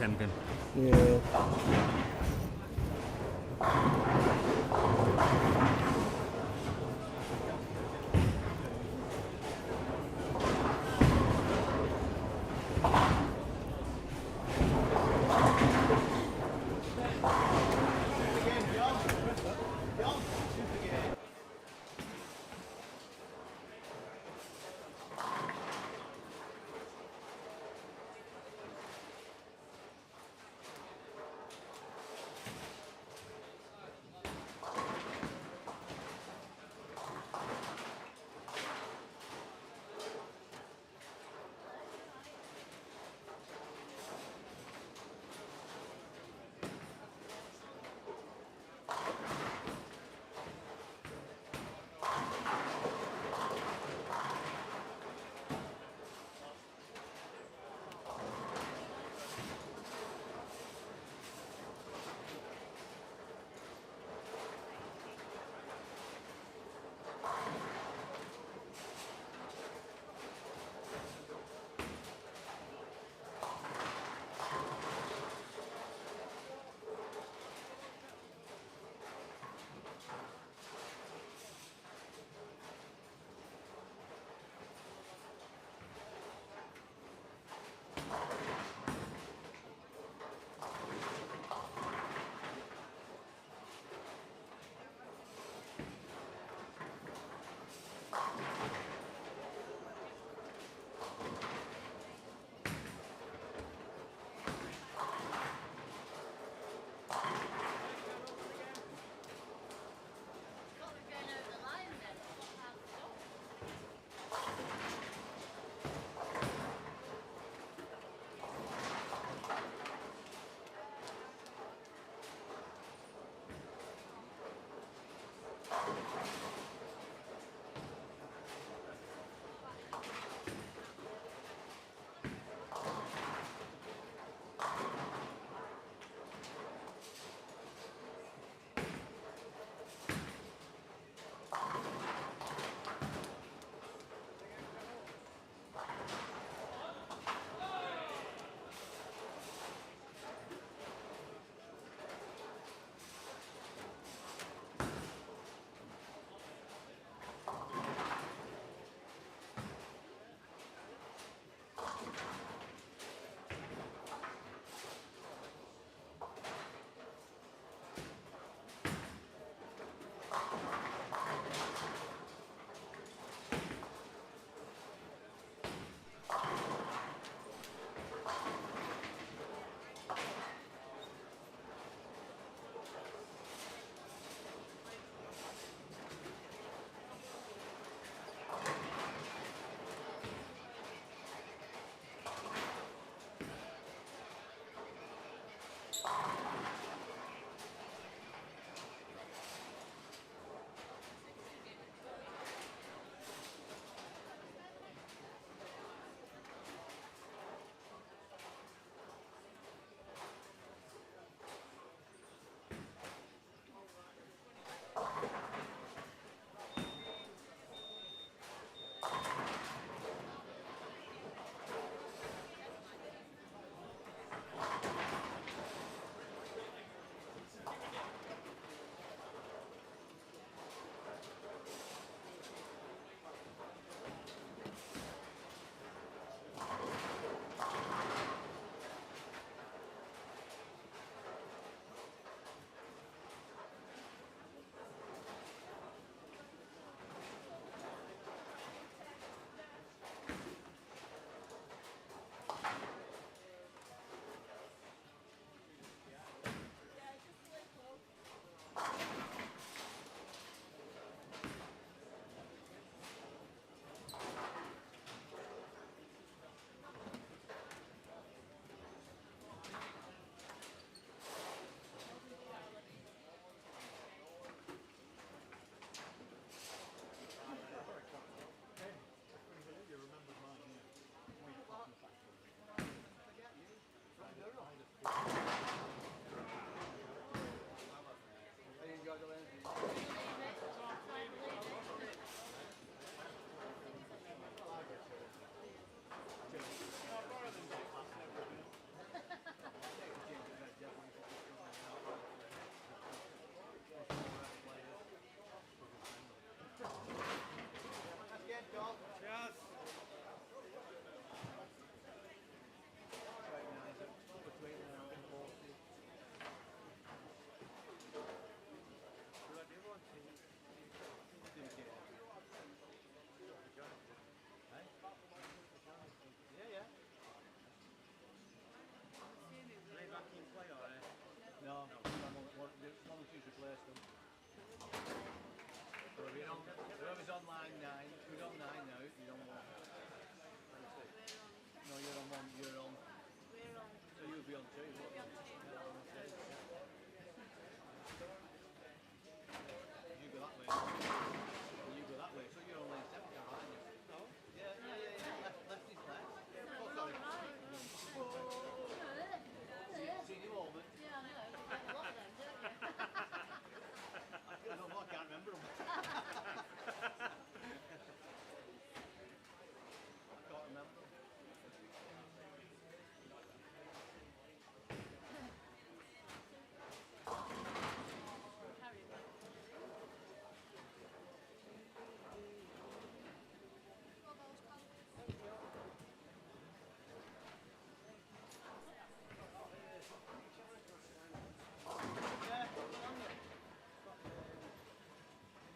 10 pin. Yeah. Whoever's on line 9, who's on 9 now, you're on 1. No, you're on 1, you're on. So you'll be on 2. You go that way. You go that way, so you're on line 7, aren't you? No. Yeah. Left is left. Oh, sorry. See you moment. Yeah, I know. Like a lot of them, don't you? I don't know, I can't remember them. I can't remember them.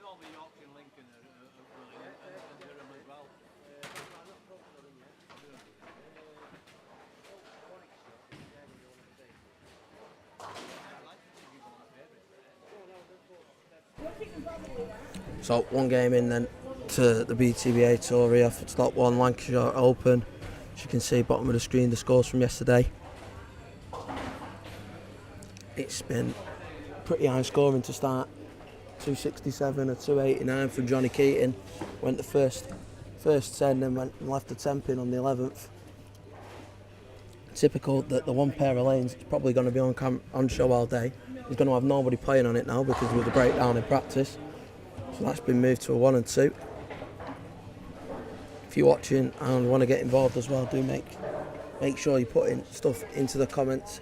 Normally Yorkshire and Lincoln are brilliant, and Durham as well. So 1 game in then to the BTBA tour here for Slot 1 Lancashire Open. As you can see, bottom of the screen, the scores from yesterday. It's been pretty high scoring to start. 267 or 289 from Johnny Keating. Went the first 10, then went and left the 10 pin on the 11th. Typical that the 1 pair of lanes is probably going to be on show all day. He's going to have nobody playing on it now because of the breakdown in practice. So that's been moved to a 1 and 2. If you're watching and want to get involved as well, do make sure you put in stuff into the comments.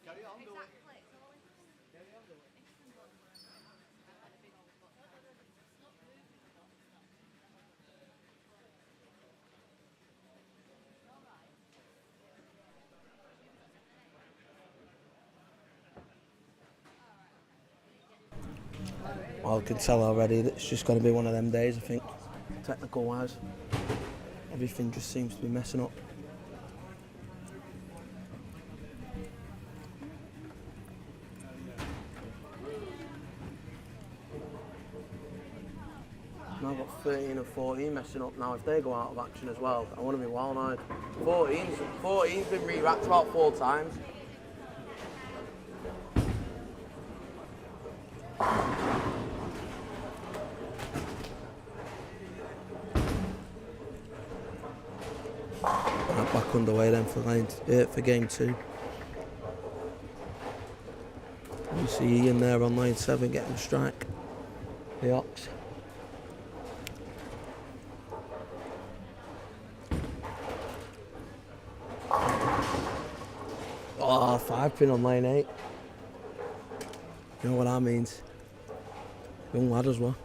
Carry on, do it. Well, I can tell already that it's just going to be one of them days, I think, technical wise. Everything just seems to be messing up. Now I've got 13 and 14 messing up now. If they go out of action as well, I want to be wild-eyed. 14's been re-racked about 4 times. Right, back underway then for game 2. You see Ian there on line 7 getting a strike. The Ox. Oh, 5-pin on lane 8. You know what that means. Young lad as well.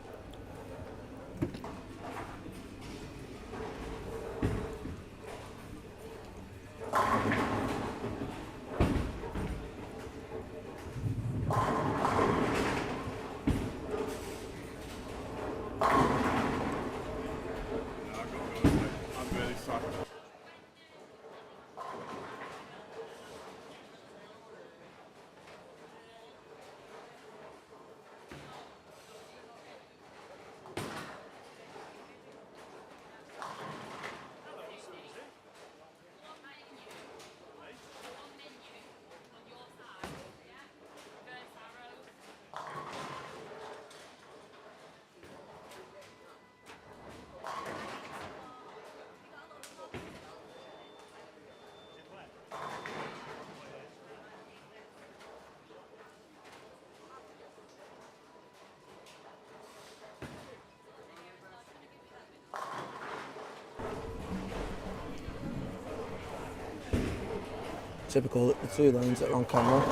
Typical at the 2 lanes that are on camera.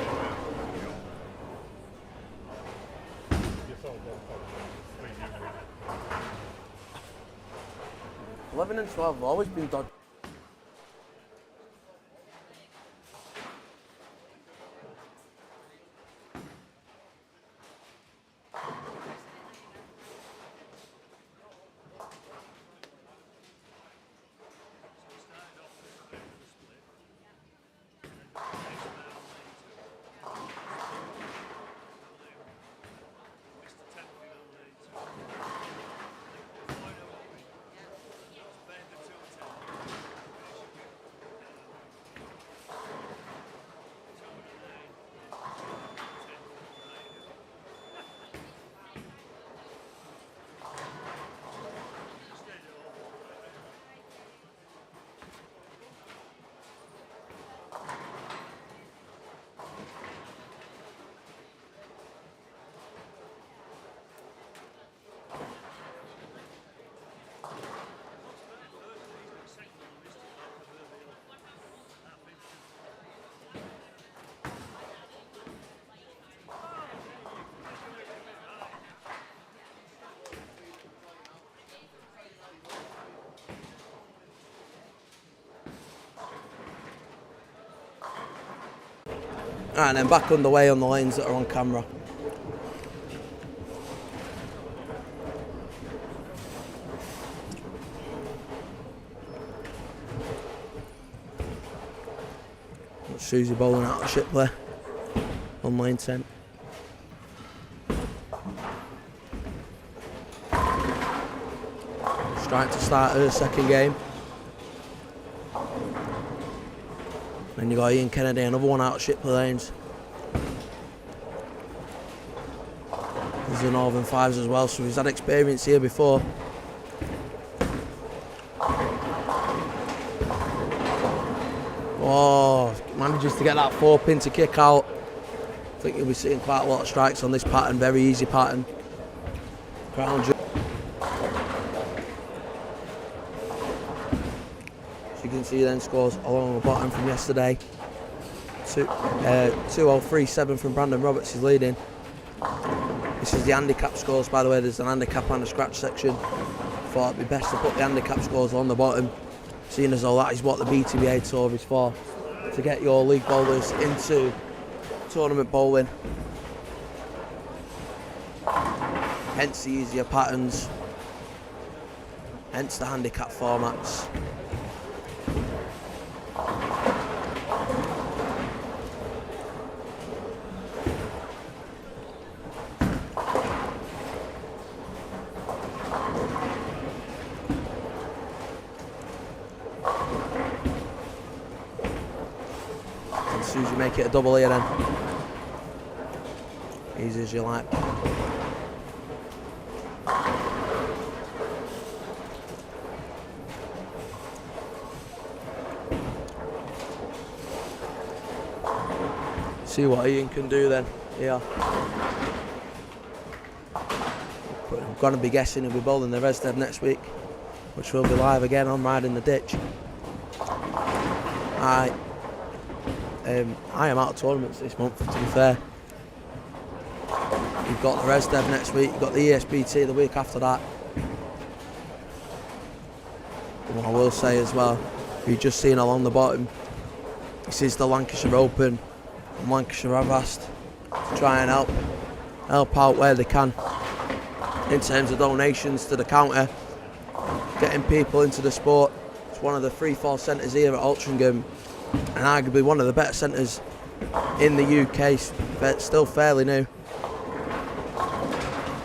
Eleven and 12 have always been dodgy. And then back underway on the lanes that are on camera. Susie bowling out the ship there on lane 10. She's trying to start her second game. Then you got Ian Kennedy, another one out ship lanes. There's the Northern Fives as well, so he's had experience here before. Oh, manages to get that 4-pin to kick out. I think you'll be seeing quite a lot of strikes on this pattern, very easy pattern. Crown jump. You can see then scores along the bottom from yesterday. 2-0-3-7 from Brandon Roberts is leading. This is the handicap scores, by the way. There's an handicap and a scratch section. Thought it'd be best to put the handicap scores on the bottom, seeing as though that is what the BTBA tour is for, to get your league bowlers into tournament bowling. Hence the easier patterns, hence the handicap formats. Susie make it a double here then. Easy as you like. See what Ian can do then. Yeah. But I'm going to be guessing he'll be bowling the Rested next week, which will be live again on Riding the Ditch. Alright. I am out of tournaments this month, to be fair. You've got the ResDev next week, you've got the ESBT the week after that. And what I will say as well, you've just seen along the bottom, this is the Lancashire Open, and Lancashire have asked to try and help out where they can in terms of donations to the counter, getting people into the sport. It's one of the free-fall centres here at Altrincham, and arguably one of the better centres in the UK, but still fairly new.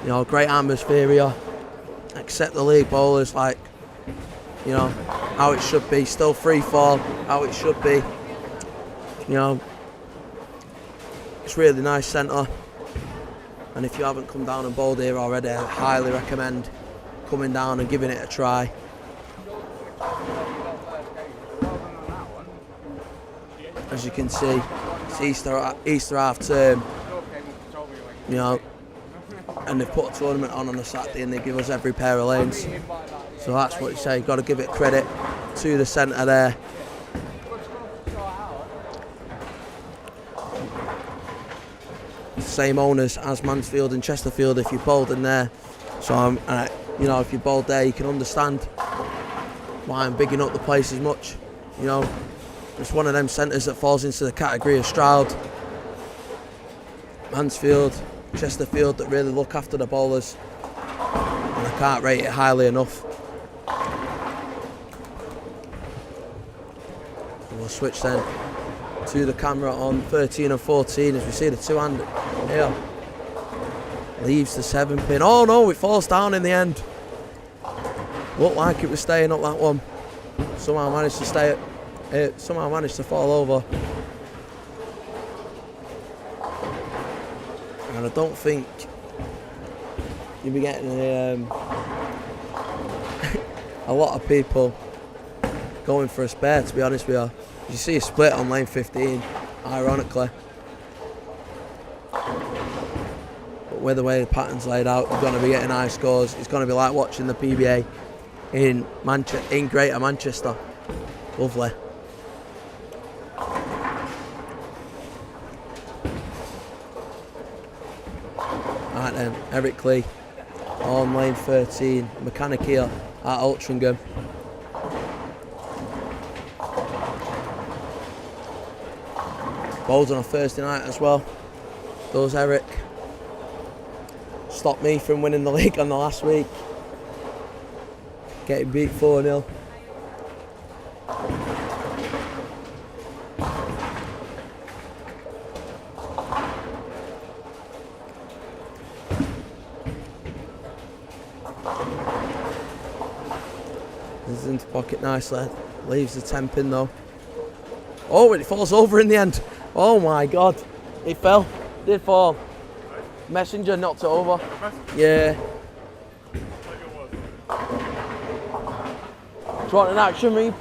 You know, great atmosphere here, accept the league bowlers like, you know, how it should be, still free-fall, how it should be. You know, it's really nice centre, and if you haven't come down and bowled here already, I highly recommend coming down and giving it a try. As you can see, it's Easter half term, you know, and they've put a tournament on a Saturday and they give us every pair of lanes. So that's what you say, you've got to give it credit to the centre there. Same owners as Mansfield and Chesterfield if you bowled in there. So you know, if you bowled there, you can understand why I'm bigging up the place as much. You know, it's one of them centres that falls into the category of Stroud, Mansfield, Chesterfield, that really look after the bowlers, and I can't rate it highly enough. And we'll switch then to the camera on 13 and 14 as we see the two-hand here. Leaves the 7-pin. Oh no, it falls down in the end. Looked like it was staying up, that one. Somehow managed to stay it. Somehow managed to fall over. And I don't think you'll be getting a lot of people going for a spare, to be honest with you. You see a split on lane 15, ironically. But with the way the pattern's laid out, you're going to be getting high scores. It's going to be like watching the PBA in Greater Manchester. Lovely. Right then, Eric Lee on lane 13, mechanic here at Altrincham. Bowls on a Thursday night as well. Does Eric. Stopped me from winning the league on the last week. Getting beat 4-0. This is into pocket nicely. Leaves the 10-pin though. Oh, it falls over in the end. Oh my God. It fell. Did fall. Messenger knocked it over. Yeah. Do you want an action replay?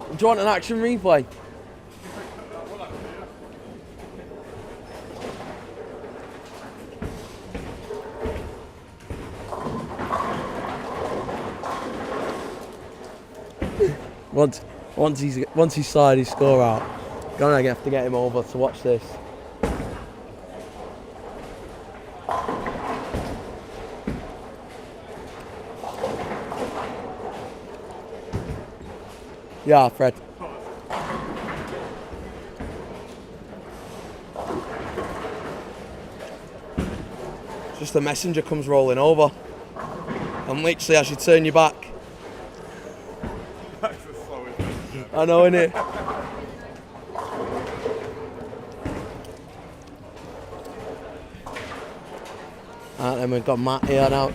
Do you want an action replay? Once he's slide his score out, gonna have to get him over to watch this. Yeah, Fred. Just the messenger comes rolling over, and literally as you turn your back. That's the slowest messenger. I know, innit? Right, then we've got Matt here now.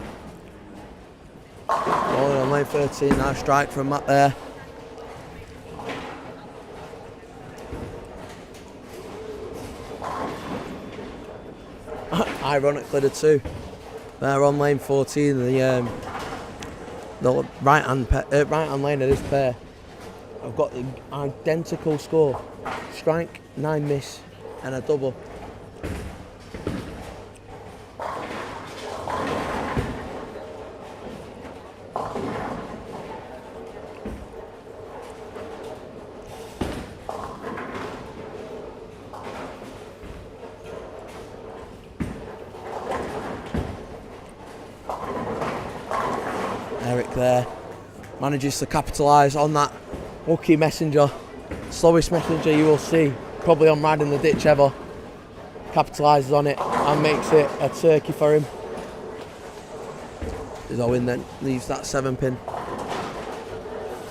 Bowling on lane 13, nice strike from Matt there. Ironically, the two. They're on lane 14, the right-hand lane of this pair. I've got the identical score. Strike, 9 miss, and a double. there. Manages to capitalise on that lucky messenger. Slowest messenger you will see, probably on Riding the Ditch ever. Capitalises on it and makes it a turkey for him. As Owen then leaves that 7-pin.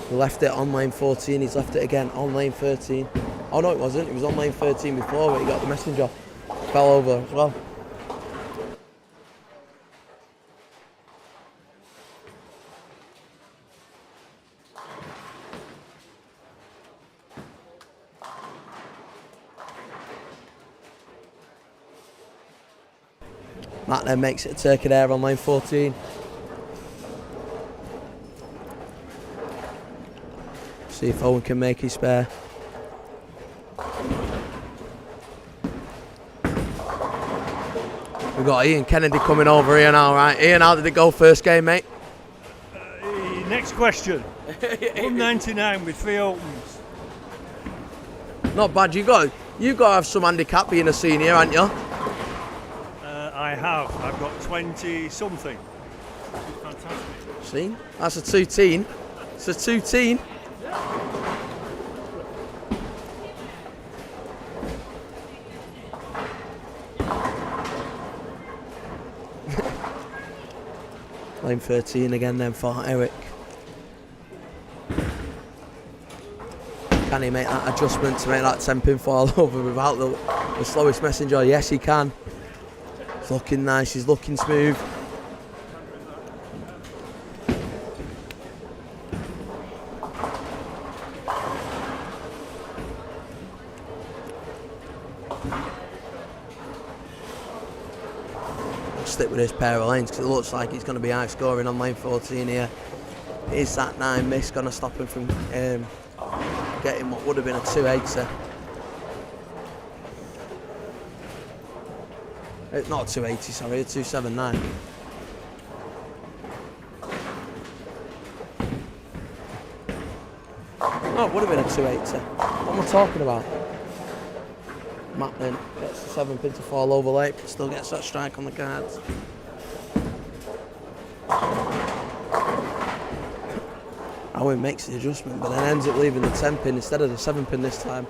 He left it on lane 14, he's left it again on lane 13. Oh no, it wasn't, it was on lane 13 before, but he got the messenger. Fell over as well. Matt then makes it a turkey there on lane 14. See if Owen can make his spare. We've got Ian Kennedy coming over here now, right? Ian, how did it go first game, mate? Next question. 199 with 3 opens. Not bad. You got to have some handicap being a senior, haven't you? I have. I've got 20 something. Fantastic. See, that's a 2-teen. It's a 2-teen. Lane 13 again then for Eric. Can he make that adjustment to make that 10-pin fall over without the slowest messenger? Yes, he can. He's looking nice, he's looking smooth. Stick with this pair of lanes because it looks like he's going to be high scoring on lane 14 here. Is that 9 miss going to stop him from getting what would have been a 280? Not a 280, sorry, a 279. Oh, it would have been a 280. What am I talking about? Matt then gets the 7-pin to fall over late, but still gets that strike on the cards. Owen makes the adjustment, but then ends up leaving the 10-pin instead of the 7-pin this time.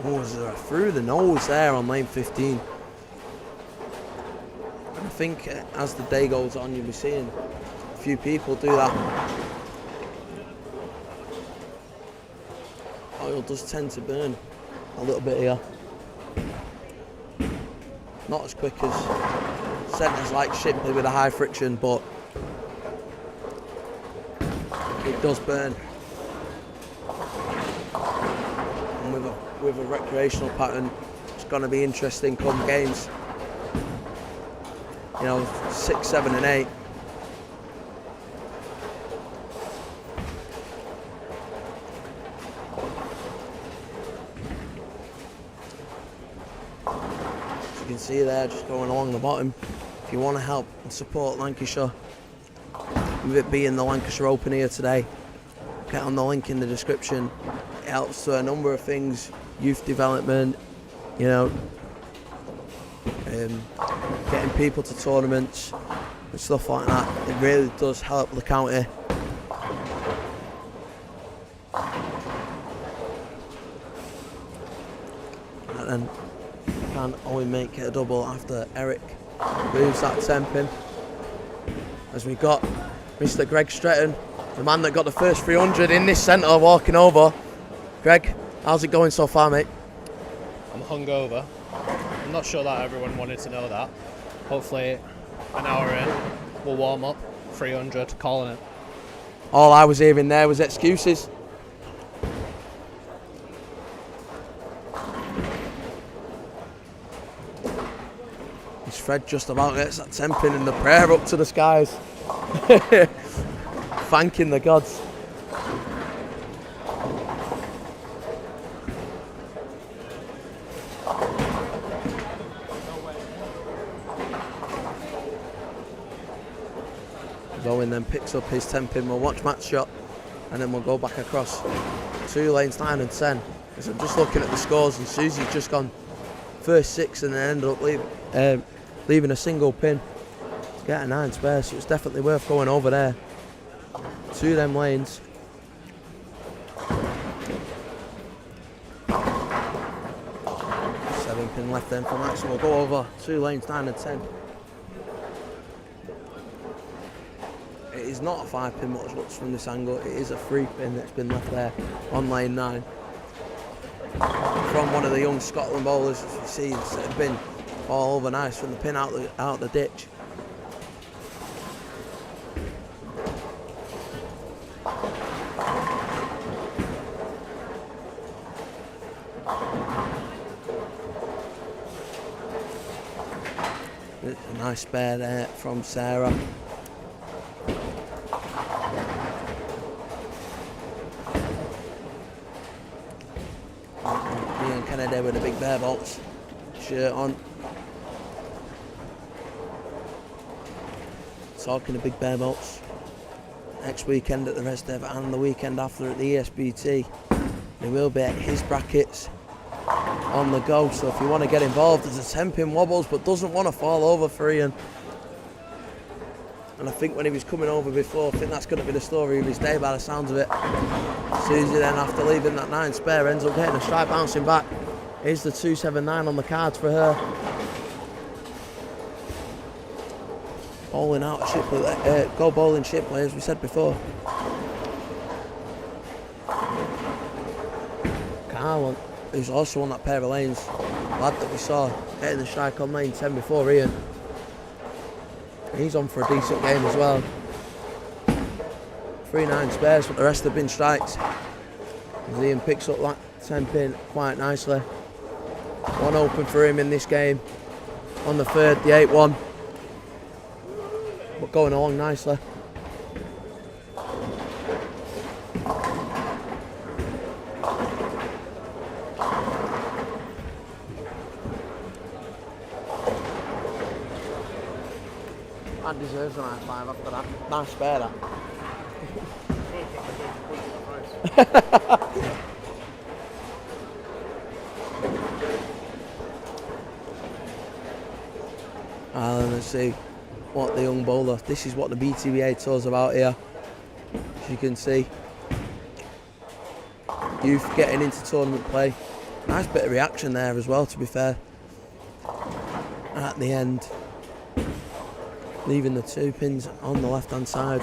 Oh, is there a through the nose there on lane 15? I think as the day goes on, you'll be seeing a few people do that. Oil does tend to burn a little bit here. Not as quick as centres like Shipley with a high friction, but it does burn. And with a recreational pattern, it's going to be interesting come games. You know, 6, 7 and 8. As you can see there, just going along the bottom. If you want to help and support Lancashire, with it being the Lancashire Open here today, get on the link in the description. It helps to a number of things, youth development, you know, getting people to tournaments and stuff like that. It really does help the county. And then can only make it a double after Eric moves that 10-pin. As we got Mr. Greg Stretton, the man that got the first 300 in this centre, walking over. Greg, how's it going so far, mate? I'm hungover. I'm not sure that everyone wanted to know that. Hopefully, an hour in, we'll warm up. 300, calling it. All I was hearing there was excuses. His Fred just about gets that 10-pin and the prayer up to the skies. Thanking the gods. Owen then picks up his 10-pin, we'll watch Matt's shot and then we'll go back across 2 lanes 9 and 10. Because I'm just looking at the scores, and Susie's just gone first 6 and then ended up leaving a single pin to get a 9 spare, so it's definitely worth going over there to them lanes. Pin left then for Max, so we'll go over 2 lanes 9 and 10. It is not a 5 pin, what looks from this angle. It is a 3 pin that's been left there on lane 9 from one of the young Scotland bowlers. As you see, it's been all over nice from the pin out the ditch. A nice spare there from Sarah. Ian Kennedy with a big Bear Bolts shirt on. Talking of big Bear Bolts, next weekend at the Resdev and the weekend after at the ESBT, there will be his brackets on the go, so if you want to get involved, there's a 10-pin wobbles but doesn't want to fall over for Ian. And I think when he was coming over before, I think that's going to be the story of his day by the sounds of it. Susie then, after leaving that 9 spare, ends up getting a strike bouncing back. Here's the 279 on the cards for her. Bowling out of Shipley, go bowling Shipley, as we said before. Carl, who's also on that pair of lanes, lad that we saw getting the strike on lane 10 before Ian. He's on for a decent game as well. 3 9 spares, but the rest have been strikes. As Ian picks up that 10 pin quite nicely. 1 open for him in this game. On the 3rd, the 8-1. But going along nicely. Man deserves a nice 5 after that. Nice spare that. Let's see what the young bowler. This is what the BTBA tour's about here. As you can see, youth getting into tournament play. Nice bit of reaction there as well, to be fair. At the end, leaving the 2 pins on the left hand side.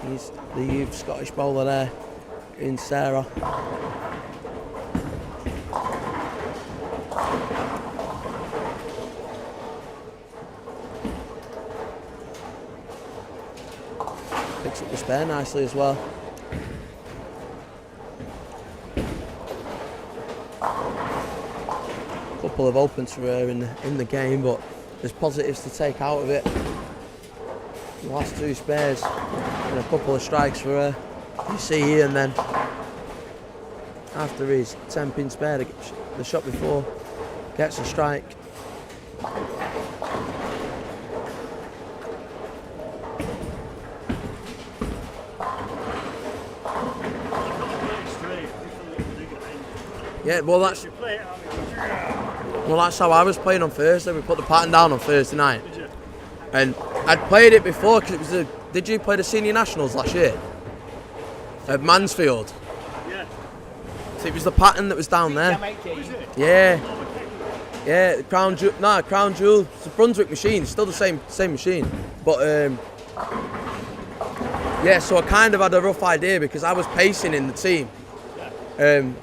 He's the youth Scottish bowler there in Sarah. Picks up the spare nicely as well. Couple of opens for her in the game, but there's positives to take out of it. The last 2 spares and a couple of strikes for her. You see Ian then, after his 10 pin spare, the shot before, gets a strike. Yeah, well that's how I was playing on Thursday. We put the pattern down on Thursday night. And I'd played it before because it was did you play the Senior Nationals last year? At Mansfield. Yeah. So it was the pattern that was down there. Yeah. Yeah, Crown Jewel. It's a Brunswick machine. It's still the same machine. But yeah, so I kind of had a rough idea because I was pacing in the team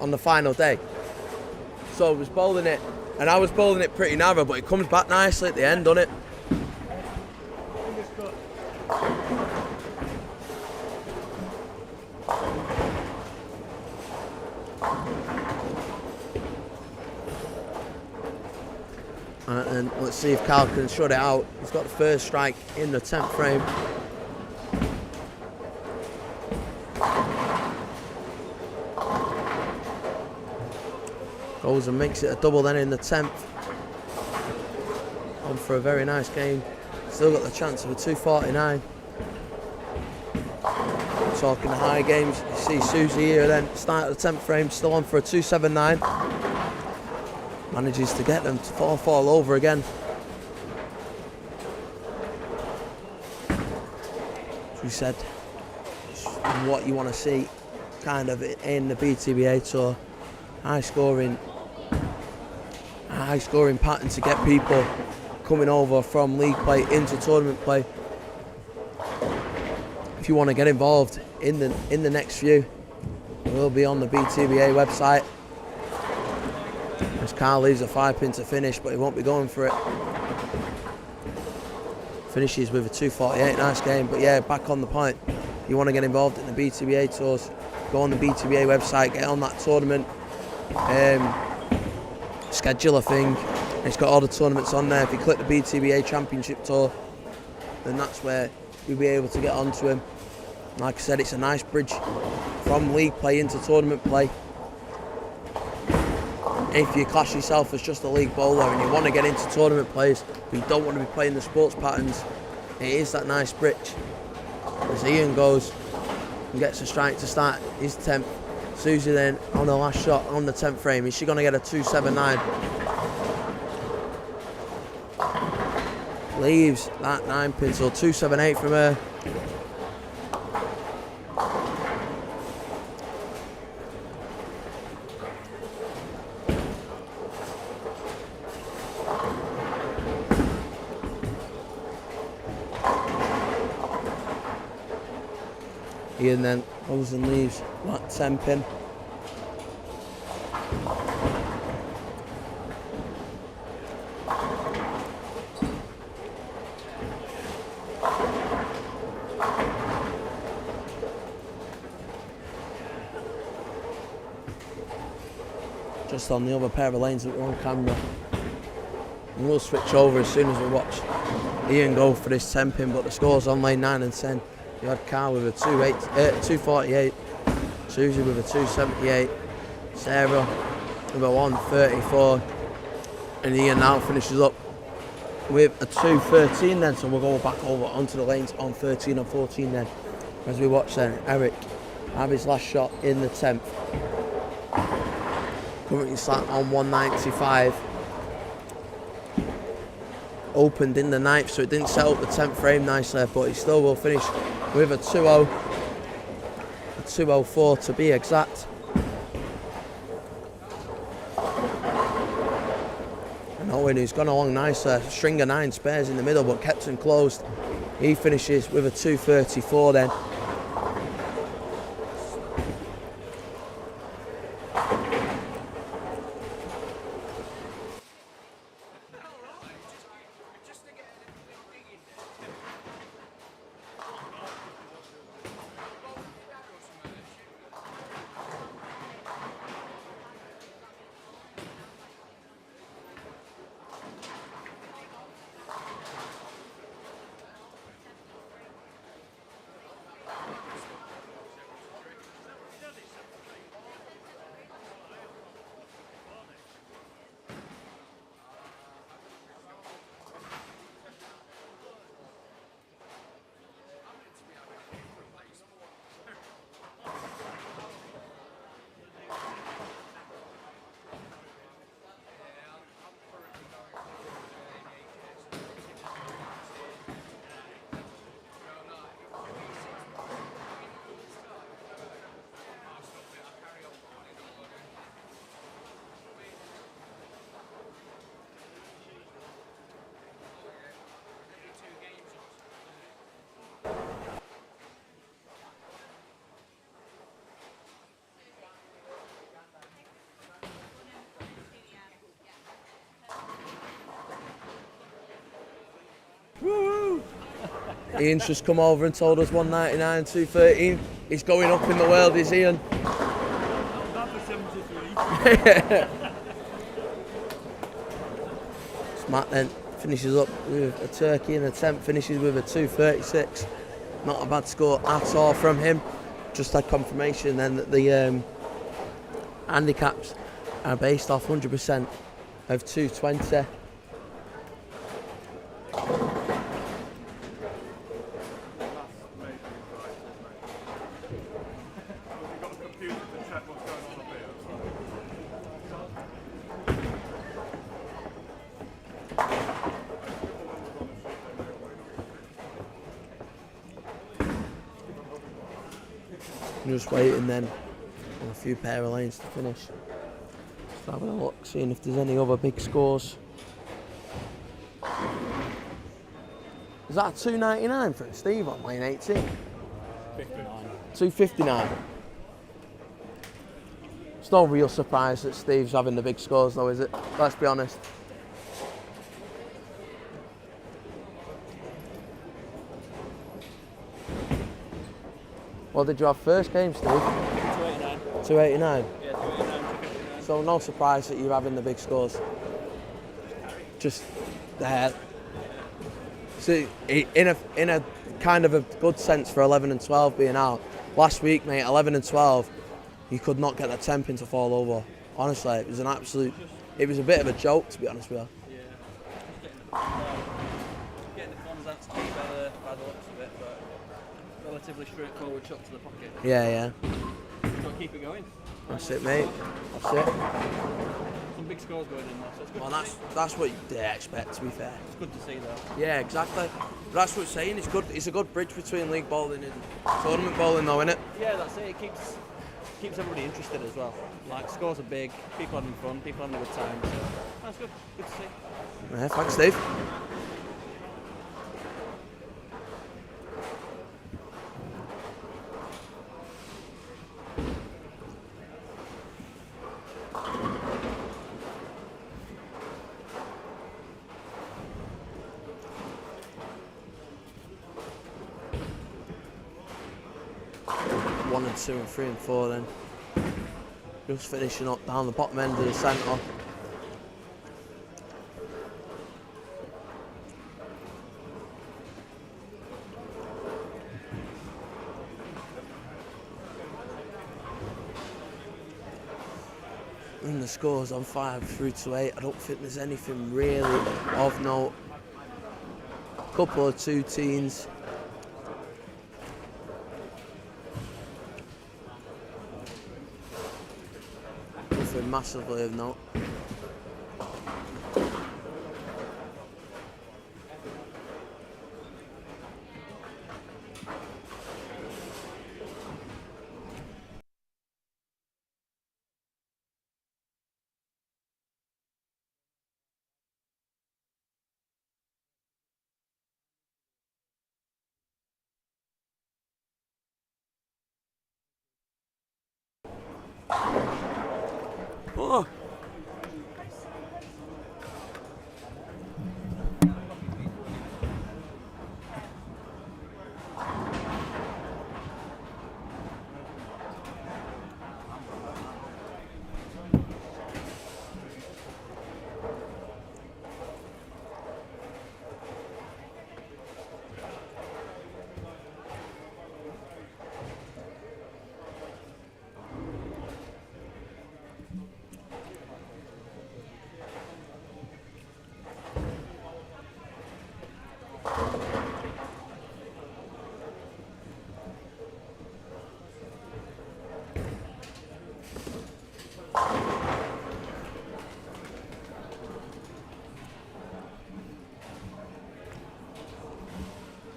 on the final day. So I was bowling it, and I was bowling it pretty narrow, but it comes back nicely at the end, doesn't it? And let's see if Carl can shut it out. He's got the first strike in the 10th frame. Goes and makes it a double then in the 10th. On for a very nice game. Still got the chance of a 249. talking the high games. You see Susie here then, start of the 10th frame, still on for a 279. Manages to get them to fall over again. As we said, what you want to see kind of in the BTBA Tour. High scoring pattern to get people coming over from league play into tournament play. If you want to get involved in the next few, we'll be on the BTBA website. As Carl leaves a 5-pin to finish, but he won't be going for it. Finishes with a 248, nice game. But yeah, back on the point. If you want to get involved in the BTBA tours, go on the BTBA website, get on that tournament schedule a thing. It's got all the tournaments on there. If you click the BTBA Championship Tour, then that's where you'll be able to get onto him. Like I said, it's a nice bridge from league play into tournament play. If you class yourself as just a league bowler and you want to get into tournament plays, but you don't want to be playing the sports patterns, it is that nice bridge. As Ian goes and gets a strike to start his 10th. Susie then on the last shot on the 10th frame. Is she going to get a 279? Leaves that 9-pin, so 278 from her. Ian then goes and leaves that 10-pin. Just on the other pair of lanes that were on camera. And we'll switch over as soon as we watch Ian go for this 10-pin, but the score's on lane 9 and 10. You had Carl with a 248, Susie with a 278, Sarah with a 134, and Ian now finishes up with a 213 then, so we'll go back over onto the lanes on 13 and 14 then. As we watch then, Eric have his last shot in the 10th. Currently sat on 195. Opened in the 9th, so it didn't set up the 10th frame nicely, but he still will finish with a 2-0, a 204 to be exact. And Owen, who's gone along nicely, string of 9 spares in the middle, but kept him closed. He finishes with a 234 then. Ian's just come over and told us 199, 213. He's going up in the world, is Ian? Matt then finishes up with a turkey and a 10th, finishes with a 236. Not a bad score at all from him. Just had confirmation then that the handicaps are based off 100% of 220. Just waiting then on a few pair of lanes to finish. Just having a look, seeing if there's any other big scores. Is that a 299 from Steve on lane 18? 59. 259. It's no real surprise that Steve's having the big scores though, is it? Let's be honest. What did you have first game, Steve? 289. 289. Yeah, 289, 259. So no surprise that you're having the big scores. Just there. See, in a kind of a good sense for 11 and 12 being out. Last week, mate, 11 and 12, you could not get the temping to fall over. Honestly, it was an absolute. It was a bit of a joke, to be honest with you. Getting the forms out to be by the looks of it, but relatively straightforward shot to the pocket. Yeah. So keep it going. That's it, mate. That's it. Some big scores going in there, so it's good. Well, to see. that's what you expect, to be fair. It's good to see though. Yeah, exactly. But that's what it's saying. It's good. It's a good bridge between league bowling and tournament bowling, though, isn't it? Yeah, that's it. It keeps everybody interested as well. Like scores are big, people having fun, people having a good time. So that's good. Good to see. Yeah, thanks, Steve. One and two and three and four then. Just finishing up down the bottom end of the centre. And the scores on 5 through to 8. I don't think there's anything really of note. Couple of 2-teens. Nothing massively of note. Oh.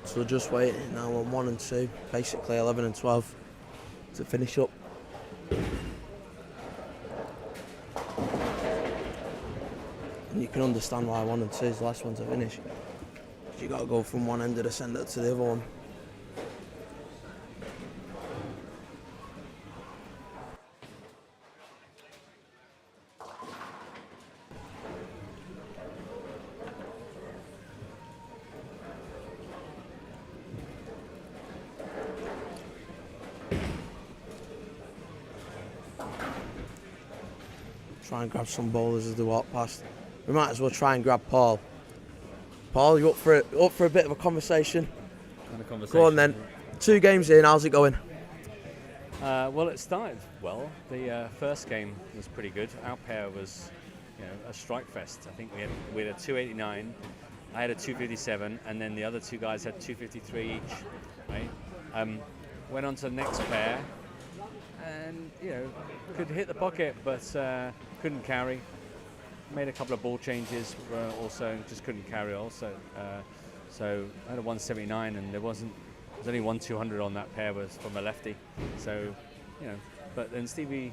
So just waiting now on 1 and 2, basically 11 and 12 to finish up. And you can understand why 1 and 2 is the last one to finish. You got to go from one end of the centre to the other one. Try and grab some bowlers as they walk past. We might as well try and grab Paul. Paul, you up for a bit of a conversation? Go on then. 2 games in, how's it going? Well, it started well. The first game was pretty good. Our pair was, a strike fest. I think we had a 289. I had a 257, and then the other 2 guys had 253 each. Right? Went on to the next pair, and could hit the pocket, but couldn't carry. Made a couple of ball changes, also just couldn't carry also. So I had a 179, and there wasn't There's only 1 200 on that pair was from a lefty. So, you know, but then Steve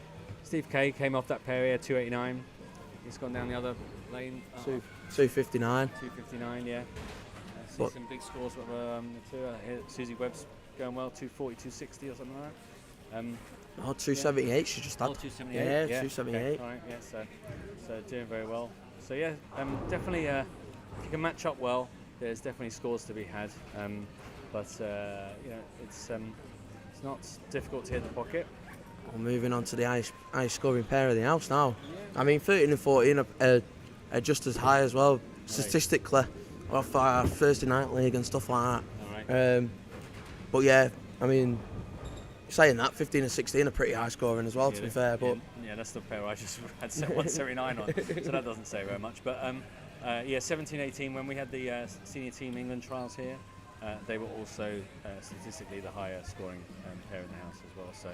K came off that pair here, 289. He's gone down the other lane. 259. 259, yeah. See But- some big scores from too. Here, Susie Webb's going well, 240, 260 or something like that. Oh, 278 she just had. Oh, 278. Yeah, yeah. 278. Okay, all right, yeah. So doing very well. So yeah, definitely. If you can match up well, there's definitely scores to be had. But you know, it's not difficult to hit the pocket. Well, moving on to the highest scoring pair of the house now. I mean, 13 and 14 are just as high as well, statistically, off our Thursday night league and stuff like that. All right. But yeah, I mean, saying that, 15 and 16 are pretty high scoring as well, to be fair. But yeah, that's the pair I just had set 179 on, so that doesn't say very much. But yeah, 17, 18, when we had the senior team England trials here, they were also statistically the higher scoring pair in the house as well. So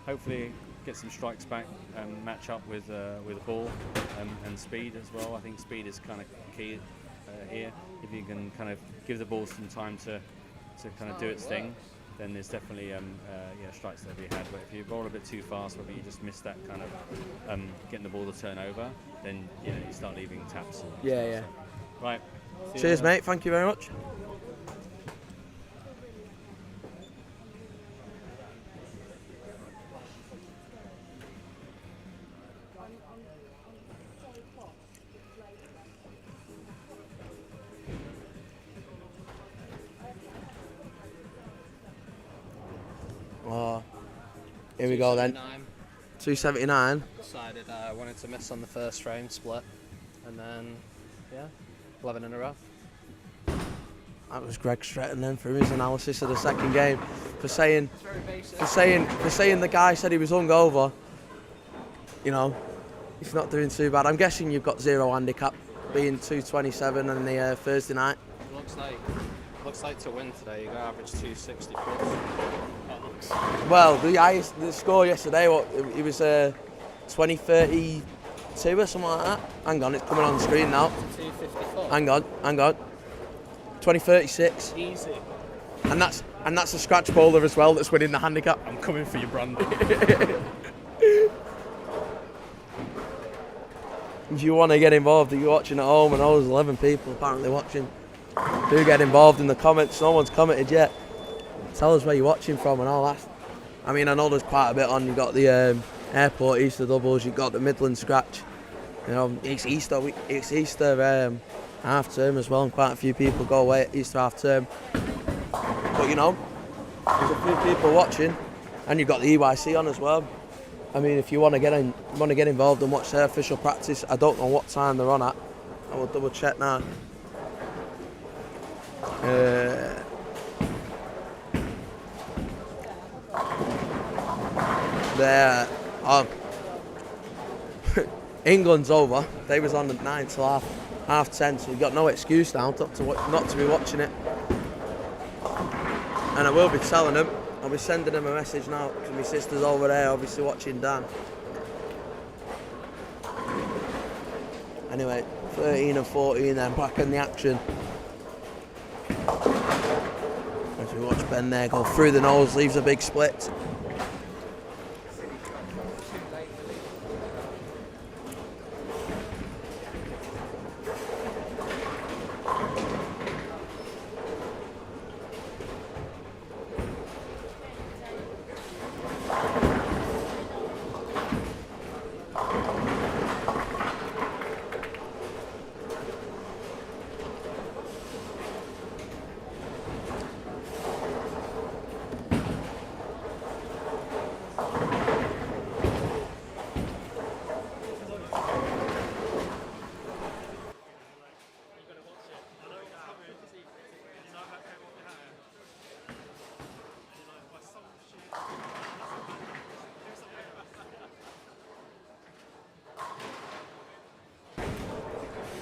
hopefully get some strikes back and match up with the ball and speed as well. I think speed is kind of key here. If you can kind of give the ball some time to kind of do its thing, then there's definitely yeah, strikes that we had. But if you roll a bit too fast, whether you just miss that kind of getting the ball to turn over, then you start leaving taps. yeah, yeah. So, right. Cheers, mate. Thank you very much. Oh, here we go then. 279. Decided I wanted to miss on the first frame split, and then yeah, 11 in a row. That was Greg Stretton then for his analysis of the second game, for saying the guy said he was hungover. You know, he's not doing too bad. I'm guessing you've got zero handicap, being 227 on the Thursday night. Looks like to win today, you got to average 260 plus. Well, the score yesterday, it was 20-32 or something like that. Hang on, it's coming on the screen now. 254. Hang on. 20-36. Easy. And that's a scratch bowler as well that's winning the handicap. I'm coming for you, Brandon. If you want to get involved, if you're watching at home, and there's 11 people apparently watching, do get involved in the comments. No one's commented yet. Tell us where you're watching from and all that. I mean, I know there's quite a bit on. You've got the airport Easter doubles, you've got the Midland scratch. You know, it's Easter half term as well, and quite a few people go away at Easter half term. But you know, there's a few people watching, and you've got the EYC on as well. I mean, if you want to get involved and watch their official practice, I don't know what time they're on at. I will double check now. England's over. They was on at 9 till half 10, so we've got no excuse now not to be watching it. And I will be telling them. I'll be sending them a message now because my sister's over there, obviously watching Dan. Anyway, 13 and 14 then, back in the action. As we watch Ben there go through the nose, leaves a big split.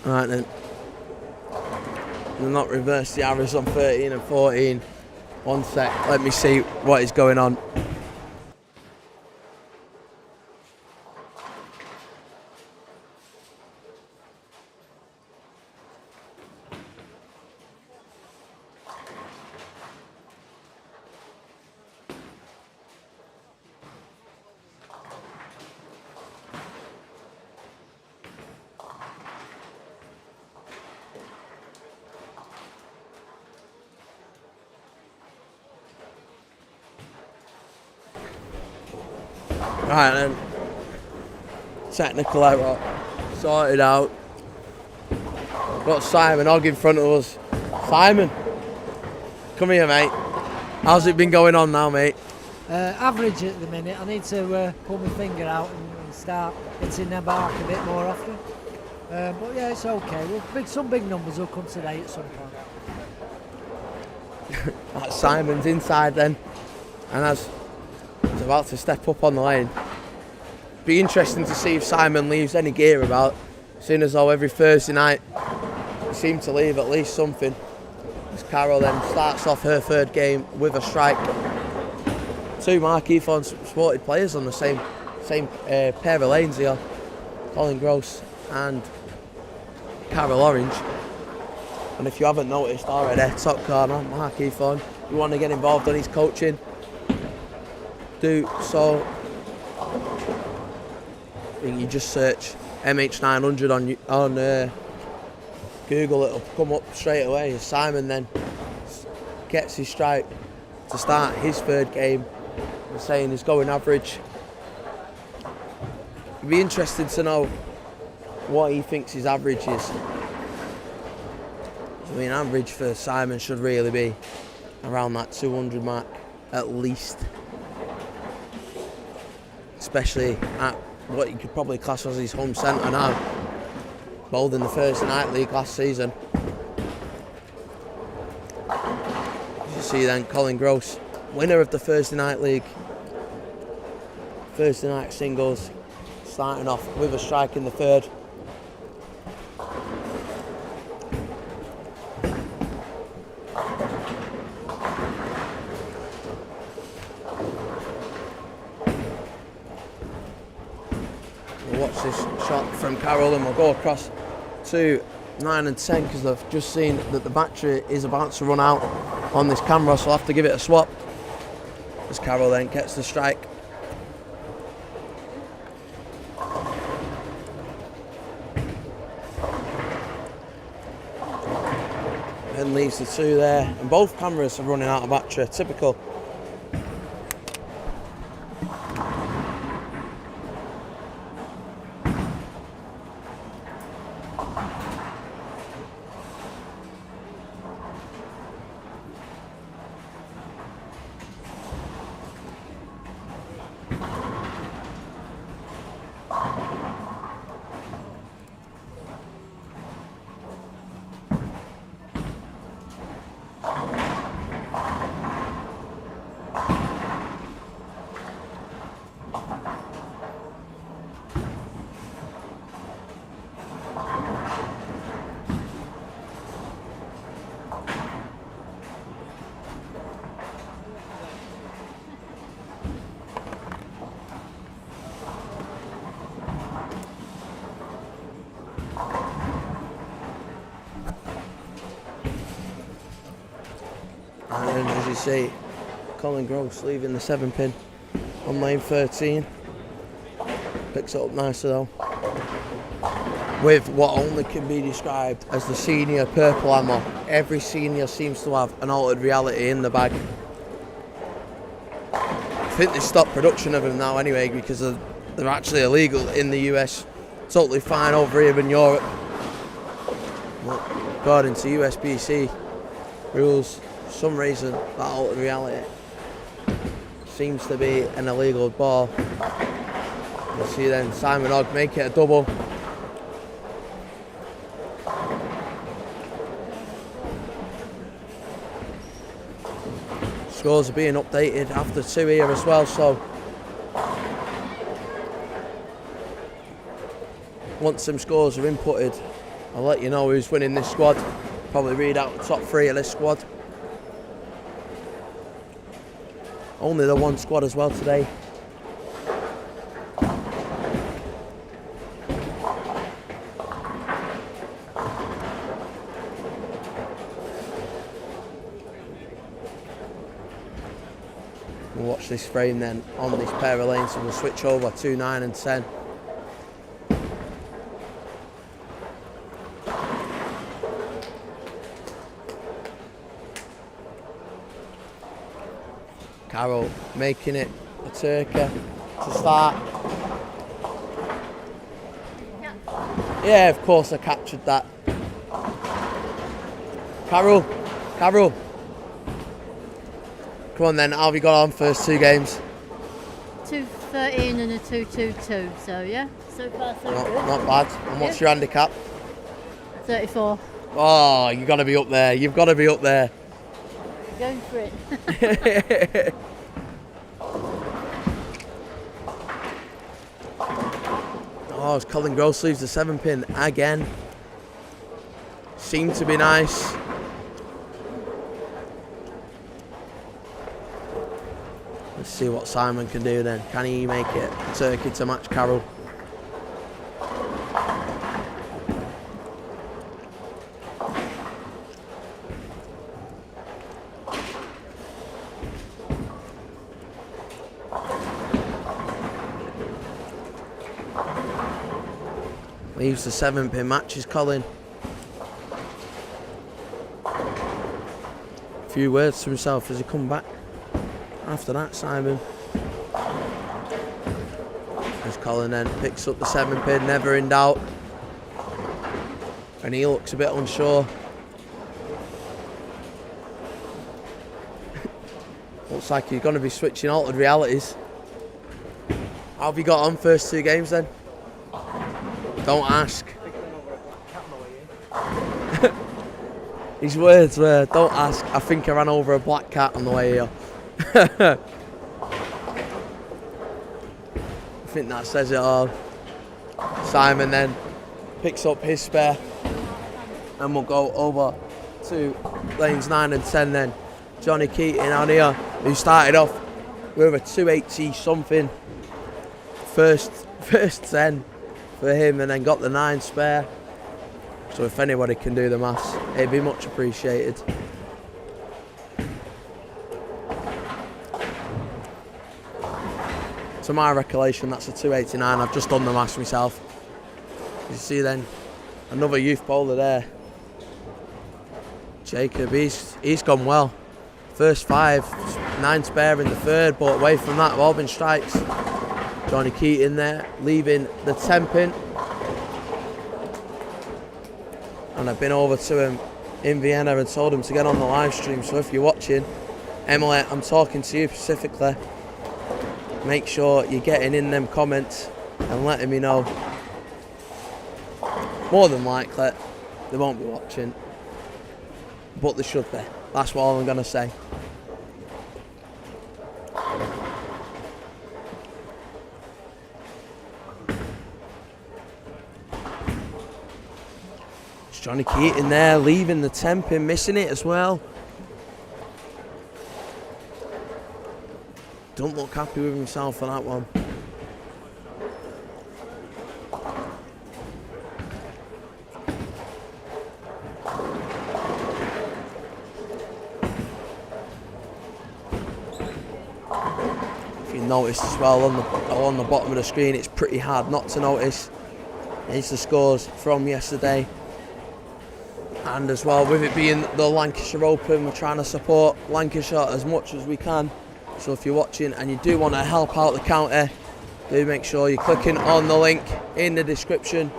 Right then. They'll not reverse the arrows on 13 and 14. One sec, let me see what is going on. Right then. Technical error. Sorted out. Got Simon Hogg in front of us. Simon, come here, mate. How's it been going on now, mate? Average at the minute. I need to pull my finger out and start hitting the mark a bit more often. But yeah, it's okay. Some big numbers will come today at some point. That's Simon's inside then, and as he's about to step up on the lane. Be interesting to see if Simon leaves any gear about, seeing as though every Thursday night he seems to leave at least something. As Carol then starts off her third game with a strike. Two marquee supported players on the same pair of lanes here, Colin Gross and Carol Orange. And if you haven't noticed already, top corner, marquee phone, you want to get involved on his coaching, do so. You just search MH900 on Google, it'll come up straight away. Simon then gets his strike to start his third game. I'm saying he's going average. It'd be interesting to know what he thinks his average is. I mean, average for Simon should really be around that 200 mark at least, especially at what you could probably class as his home centre now, bowled in the Thursday Night League last season. As you see then, Colin Gross, winner of the Thursday Night League, Thursday night singles, starting off with a strike in the third. Watch this shot from Carol, and we'll go across to 9 and 10 because I've just seen that the battery is about to run out on this camera, so I'll have to give it a swap as Carol then gets the strike. And leaves the two there, and both cameras are running out of battery, typical. And as you see, Colin Gross leaving the 7-pin on lane 13. Picks it up nicely though, with what only can be described as the senior purple ammo. Every senior seems to have an altered reality in the bag. I think they stopped production of them now anyway because they're actually illegal in the US. Totally fine over here in Europe. But according to USBC rules, for some reason that altered reality seems to be an illegal ball. You see then Simon Hogg make it a double. Scores are being updated after two here as well, so once some scores are inputted, I'll let you know who's winning this squad. Probably read out the top three of this squad. Only the one squad as well today. We'll watch this frame then on this pair of lanes, so we'll switch over to 9 and 10. Carol making it a turkey, to start. Yeah, of course I captured that. Carol. Come on then, how have you got on first 2 games? 213 and a 222. So yeah, so far so good. Not bad. And what's your handicap? 34. Oh, you got to be up there. You've got to be up there. Going for it. Oh, it's Colin Gross leaves the 7-pin again. Seemed to be nice. Let's see what Simon can do then. Can he make it turkey to match Carol? Leaves the 7-pin, matches Colin. A few words to himself as he come back. After that, Simon. As Colin then picks up the 7-pin, never in doubt. And he looks a bit unsure. Looks like he's going to be switching altered realities. How have you got on first 2 games then? Don't ask. His words were, don't ask, I think I ran over a black cat on the way here. I think that says it all. Simon then picks up his spare and we'll go over to lanes 9 and 10 then. Johnny Keating on here, who started off with a 280 something first 10 for him and then got the 9 spare. So if anybody can do the maths, it'd be much appreciated. To my recollection, that's a 289. I've just done the maths myself. You see then, another youth bowler there. Jacob, he's gone well. First 5, 9 spare in the third, but away from that, all been strikes. Johnny Keating there, leaving the 10-pin. And I've been over to him in Vienna and told him to get on the live stream. So if you're watching, Emily, I'm talking to you specifically. Make sure you're getting in them comments and letting me know. More than likely, they won't be watching, but they should be. That's all I'm going to say. It's Johnny Keating there, leaving the 10-pin, missing it as well. Don't look happy with himself for that one. If you notice as well on the bottom of the screen, it's pretty hard not to notice. It's the scores from yesterday. And as well, with it being the Lancashire Open, we're trying to support Lancashire as much as we can. So if you're watching and you do want to help out the county, do make sure you're clicking on the link in the description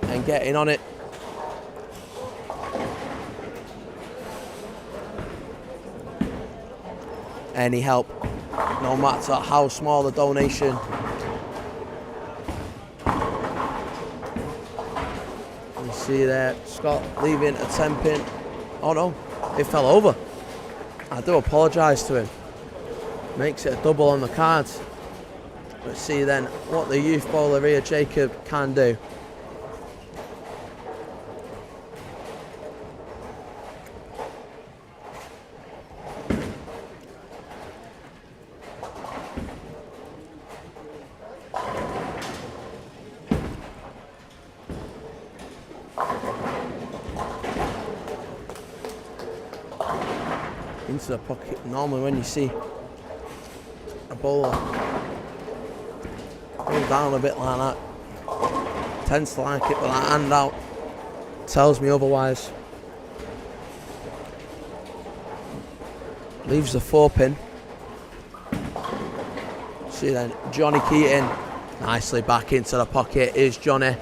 and getting on it. Any help, no matter how small the donation. You see there, Scott leaving a 10-pin. Oh no, it fell over. I do apologise to him. Makes it a double on the cards. Let's see then what the youth bowler here, Jacob, can do. Into the pocket. Normally when you see a bowler go down a bit like that, tends to like it with that hand out, tells me otherwise. Leaves the 4-pin. See then, Johnny Keating. Nicely back into the pocket is Johnny.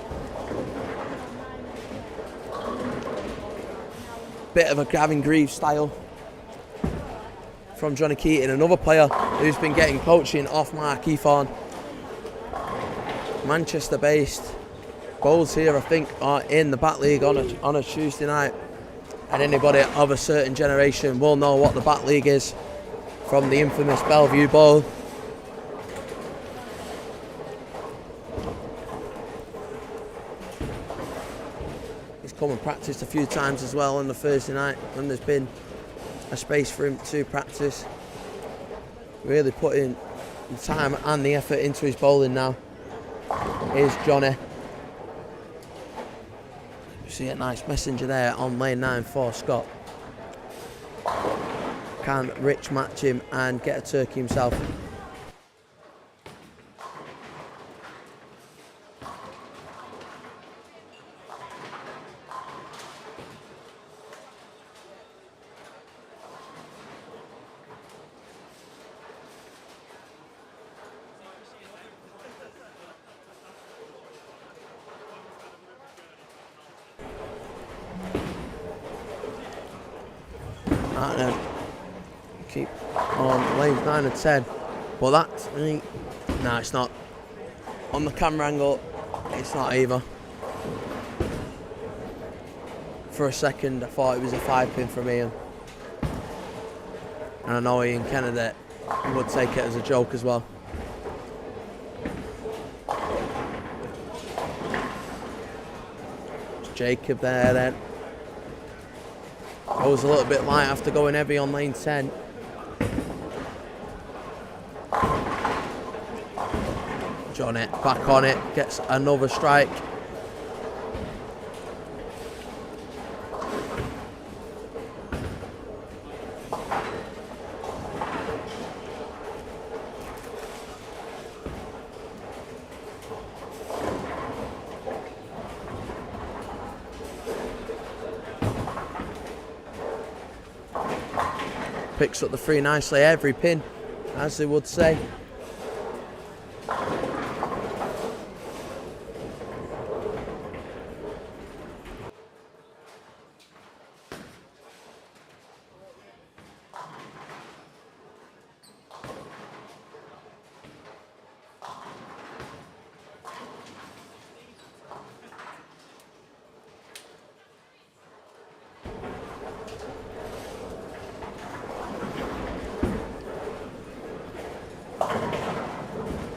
Bit of a Gavin Greaves style from Johnny Keating, another player who's been getting coaching off Mark Eathorne. Manchester based. Bowls here, I think, are in the Bat League on a Tuesday night. And anybody of a certain generation will know what the Bat League is from the infamous Bellevue Bowl. He's come and practiced a few times as well on the Thursday night when there's been a space for him to practice. Really putting the time and the effort into his bowling now. Here's Johnny. You see a nice messenger there on lane 9 for Scott. Can Rich match him and get a turkey himself? And then keep on lanes 9 and 10. But that, no, it's not. On the camera angle, it's not either. For a second, I thought it was a 5-pin from Ian. And I know Ian Kennedy would take it as a joke as well. It's Jacob there then. I was a little bit light after going heavy on lane 10. Johnny back on it, gets another strike. Picks up the 3 nicely, every pin, as they would say.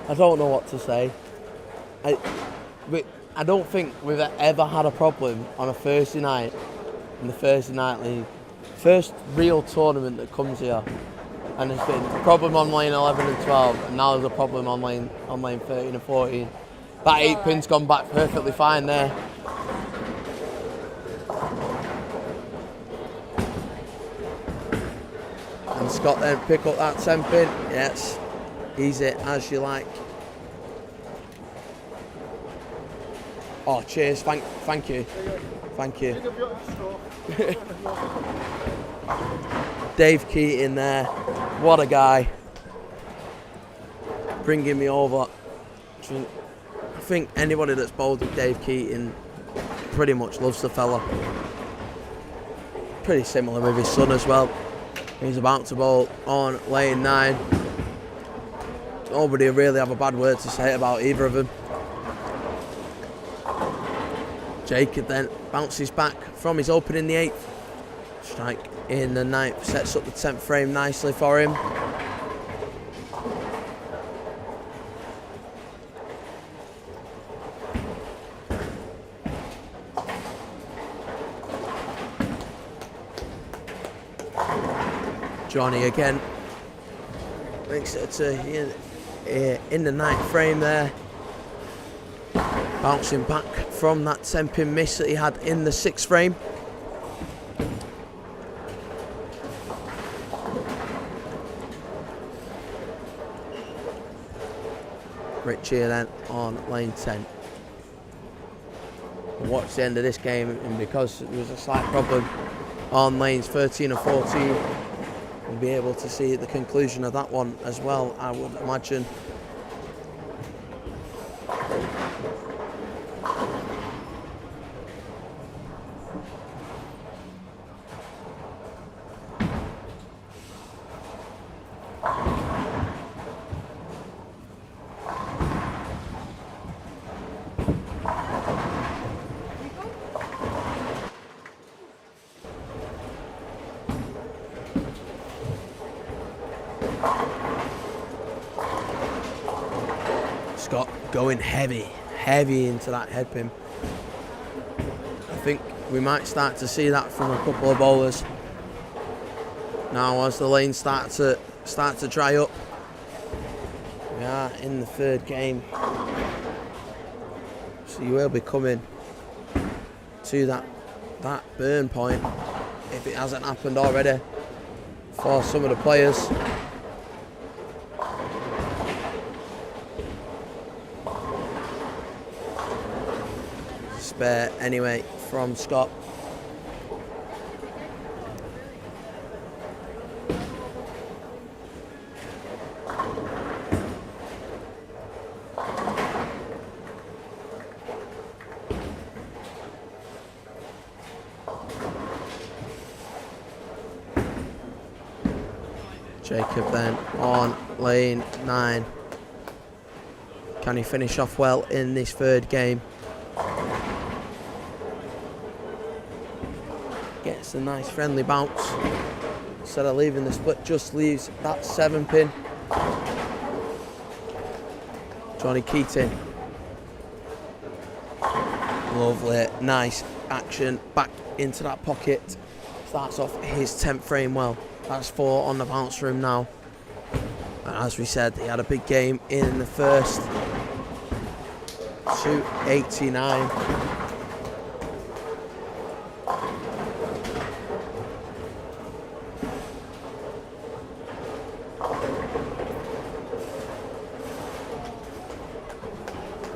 I don't know what to say. I don't think we've ever had a problem on a Thursday night in the Thursday Night League. First real tournament that comes here, and there's been a problem on lane 11 and 12, and now there's a problem on lane 13 and 14. That 8-pin's gone back perfectly fine there. And Scott then pick up that 10-pin. Yes, easy as you like. Oh, cheers! Thank you, thank you. Dave Keating there, what a guy! Bringing me over. I think anybody that's bowled with Dave Keating pretty much loves the fella. Pretty similar with his son as well. He's about to bowl on lane 9. Nobody really have a bad word to say about either of them. Jacob then bounces back from his open in the 8th. Strike in the 9th, sets up the 10th frame nicely for him. Johnny again. Makes it to in the 9th frame there. Bouncing back from that 10-pin miss that he had in the 6th frame. Richie then on lane 10. We'll watch the end of this game, and because there was a slight problem on lanes 13 and 14, we'll be able to see the conclusion of that one as well, I would imagine. Scott going heavy into that head pin. I think we might start to see that from a couple of bowlers now as the lanes start to dry up. We are in the third game, so you will be coming to that burn point if it hasn't happened already for some of the players. Spare anyway from Scott. Jacob then on lane 9. Can he finish off well in this third game? Gets a nice friendly bounce. Instead of leaving the split, just leaves that 7 pin. Johnny Keating. Lovely, nice action back into that pocket. Starts off his 10th frame well. That's 4 on the bounce for him now. And as we said, he had a big game in the first. 289.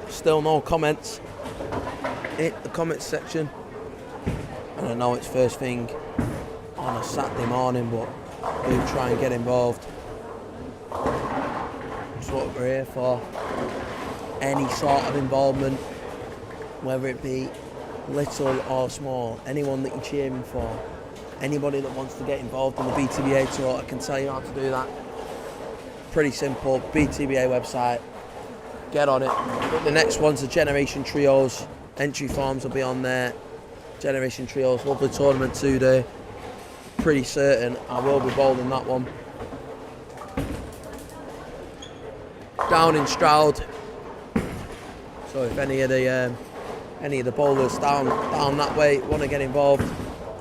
Still no comments in the comments section. And I know it's first thing on a Saturday morning, but do try and get involved. That's what we're here for. Any sort of involvement, whether it be little or small, anyone that you're cheering for, anybody that wants to get involved in the BTBA tour, I can tell you how to do that. Pretty simple, BTBA website, get on it. But the next one's the Generation Trios, entry forms will be on there. Generation Trios, lovely tournament today. Pretty certain I will be bowling that one. Down in Stroud. So if any of the bowlers down that way want to get involved,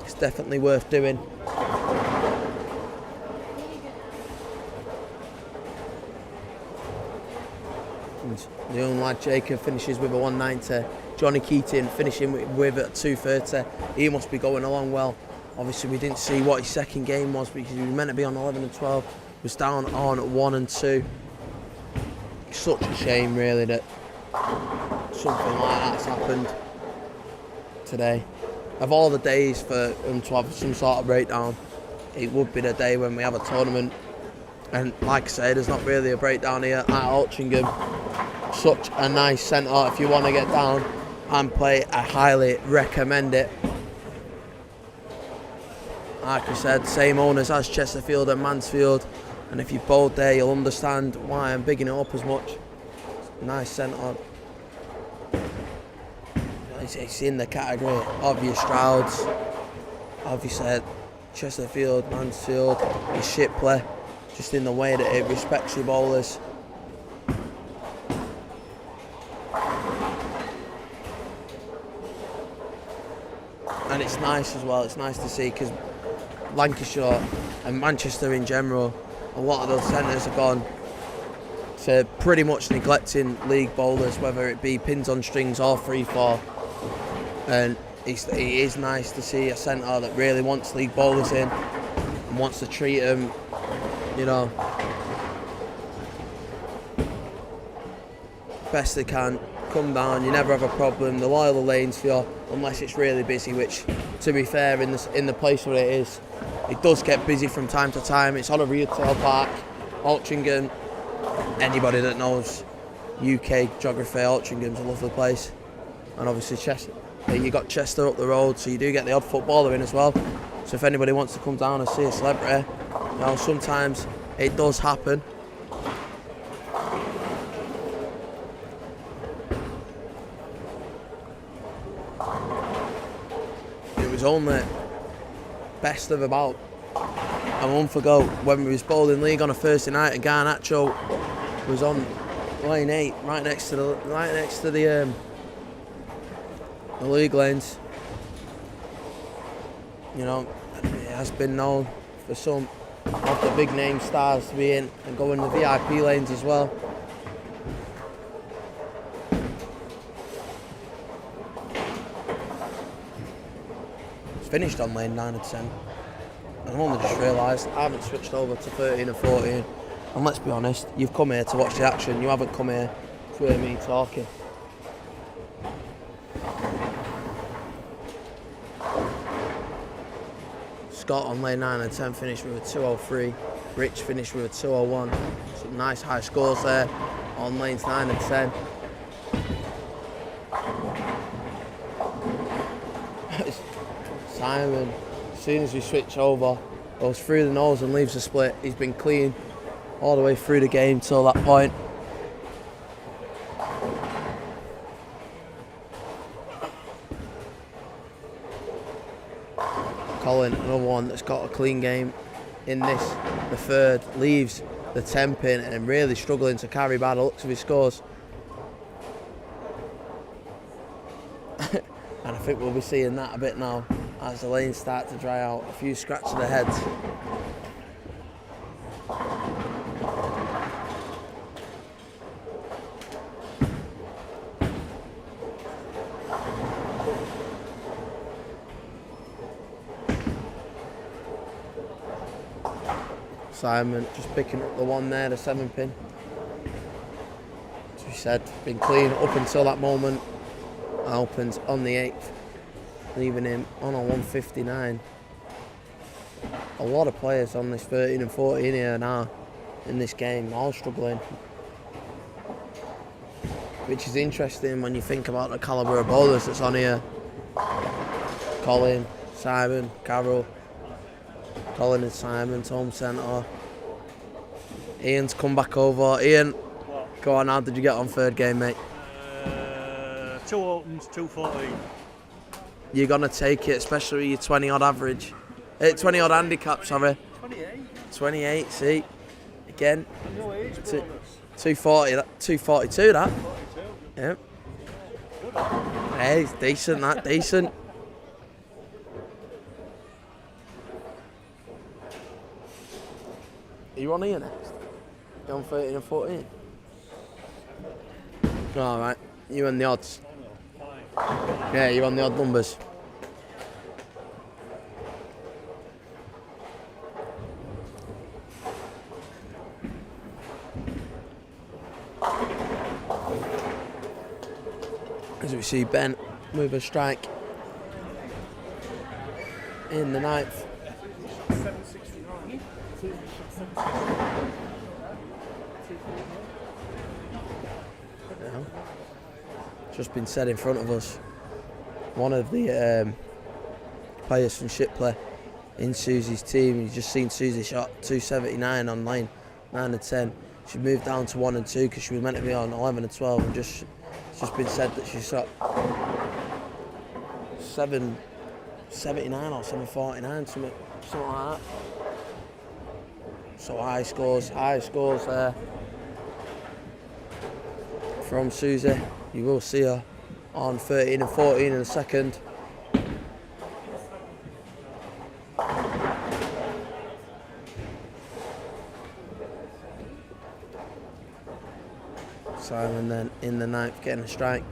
it's definitely worth doing. And the young lad Jacob finishes with a 190. Johnny Keating finishing with a 230. He must be going along well. Obviously we didn't see what his second game was because he was meant to be on 11 and 12. Was down on 1 and 2. It's such a shame really that something like that's happened today. Of all the days for him to have some sort of breakdown, it would be the day when we have a tournament. And like I say, there's not really a breakdown here at Altrincham. Such a nice centre. If you want to get down and play, I highly recommend it. Like I said, same owners as Chesterfield and Mansfield, and if you've bowled there you'll understand why I'm bigging it up as much. Nice centre. It's in the category of your Strouds, obviously Chesterfield, Mansfield, your Shipley, just in the way that it respects your bowlers. And it's nice as well, it's nice to see because Lancashire and Manchester in general, a lot of those centres have gone to pretty much neglecting league bowlers, whether it be pins on strings or 3-4. And it is nice to see a centre that really wants league bowlers in and wants to treat them, you know, best they can. Come down, you never have a problem. The loyal lanes for you, unless it's really busy, which, to be fair, in the place where it is, it does get busy from time to time. It's on a retail park. Altrincham, anybody that knows UK geography, Altringham's a lovely place. And obviously Chester, you got Chester up the road, so you do get the odd footballer in as well. So if anybody wants to come down and see a celebrity, you know, sometimes it does happen. It was only best of about a month ago when we was bowling league on a Thursday night, and Garnacho was on lane 8, right next to the league lanes. You know, it has been known for some of the big name stars to be in and go in the VIP lanes as well. It's finished on lane 9 and 10. I've only just realised I haven't switched over to 13 and 14. And let's be honest, you've come here to watch the action, you haven't come here to hear me talking. Scott on lane 9 and 10 finished with a 203. Rich finished with a 201. Some nice high scores there on lanes 9 and 10. Simon, as soon as we switch over, goes through the nose and leaves a split. He's been clean all the way through the game till that point. Colin, another one that's got a clean game in this, the third, leaves the 10 pin and really struggling to carry by the looks of his scores. And I think we'll be seeing that a bit now as the lanes start to dry out. A few scratches of the heads. Simon just picking up the one there, the 7 pin. As we said, been clean up until that moment. Opens on the 8th, leaving him on a 159. A lot of players on this 13 and 14 here now in this game, all struggling. Which is interesting when you think about the calibre of bowlers that's on here. Colin, Simon, Carroll. Colin and Simon's home centre. Ian's come back over. Ian, go on, how did you get on third game, mate? 2 opens, 214. You're going to take it, especially with your 20 odd average. 20 odd handicap, sorry. 28, see. Again. 240, 242 that. Yeah. Hey, it's decent, that, decent. Are you on here next? You're on 13 and 14? Alright, you and the odds. Yeah, you're on the odd numbers. As we see Ben move a strike in the 9th. Just been said in front of us. One of the players from Shipley in Susie's team, you've just seen Susie shot 279 on lane 9 and 10. She moved down to 1 and 2 because she was meant to be on 11 and 12, and it's just been said that she shot 779 or 749, something like that. So high scores there from Susie. You will see her on 13 and 14 in a second. Simon then in the 9th getting a strike.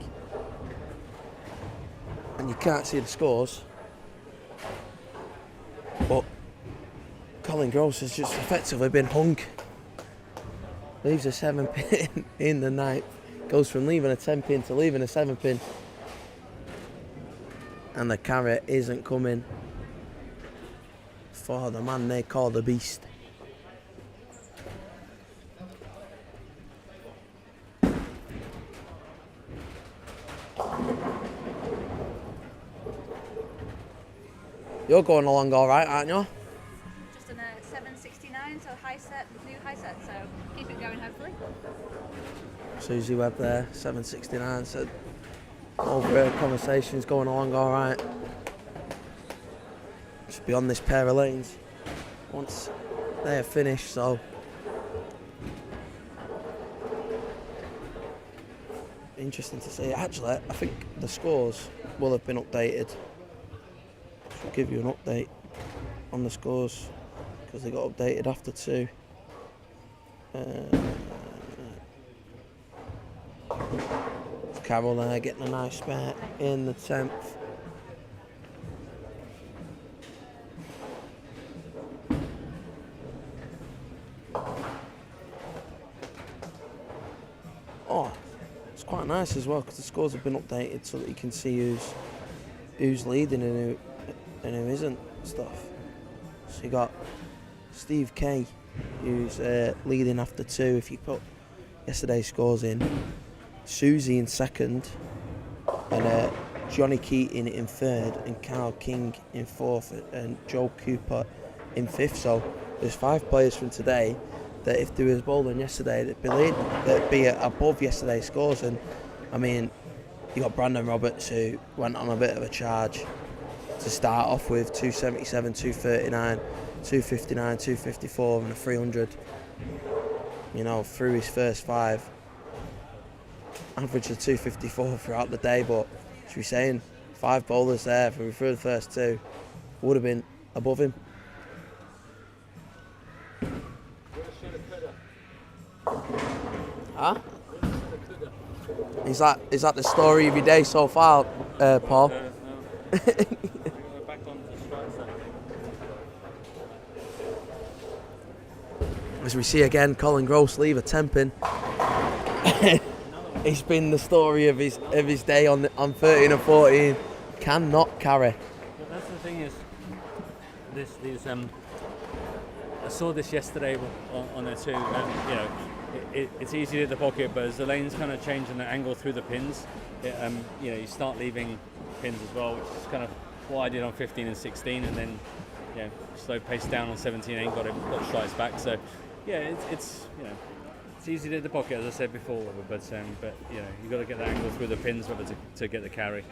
And you can't see the scores, but Colin Gross has just effectively been hung. Leaves a 7 pin in the 9th. Goes from leaving a 10 pin to leaving a 7 pin. And the carry isn't coming for the man they call the Beast. You're going along all right, aren't you? Just on a 769, so high set, new high set, so keep it going hopefully. Susie Webb there, 769, said over conversations going along all right. Just be on this pair of lanes. once they're finished. So interesting to see. Actually, I think the scores will have been updated. I'll give you an update on the scores because they got updated after 2. Carol there getting a nice spare in the 10th. Oh, it's quite nice as well because the scores have been updated so that you can see who's leading and who isn't and stuff. So you got Steve K, who's leading after 2 if you put yesterday's scores in. Susie in 2nd, and Johnny Keating in 3rd, and Carl King in 4th, and Joe Cooper in 5th. So there's 5 players from today that if they was bowling yesterday, that'd be above yesterday's scores. And I mean, you got Brandon Roberts who went on a bit of a charge to start off with, 277, 239, 259, 254, and a 300. You know, through his first 5. Average of 254 throughout the day, but as we're saying, 5 bowlers there through the first 2 would have been above him. Huh? Is that the story of your day so far, Paul? No. Back on the strike side. As we see again, Colin Gross leave a 10-pin. It's been the story of his day on 13 and 14. Cannot carry. But that's the thing is, I saw this yesterday on there too. You know, it's easy to hit the pocket, but as the lanes kind of change and the angle through the pins, you know, you start leaving pins as well, which is kind of what I did on 15 and 16, and then slow pace down on 17 and got strikes back. So yeah, it's you know. It's easy to hit the pocket, as I said before, but you know, you've got to get the angle through the pins whether to get the carry.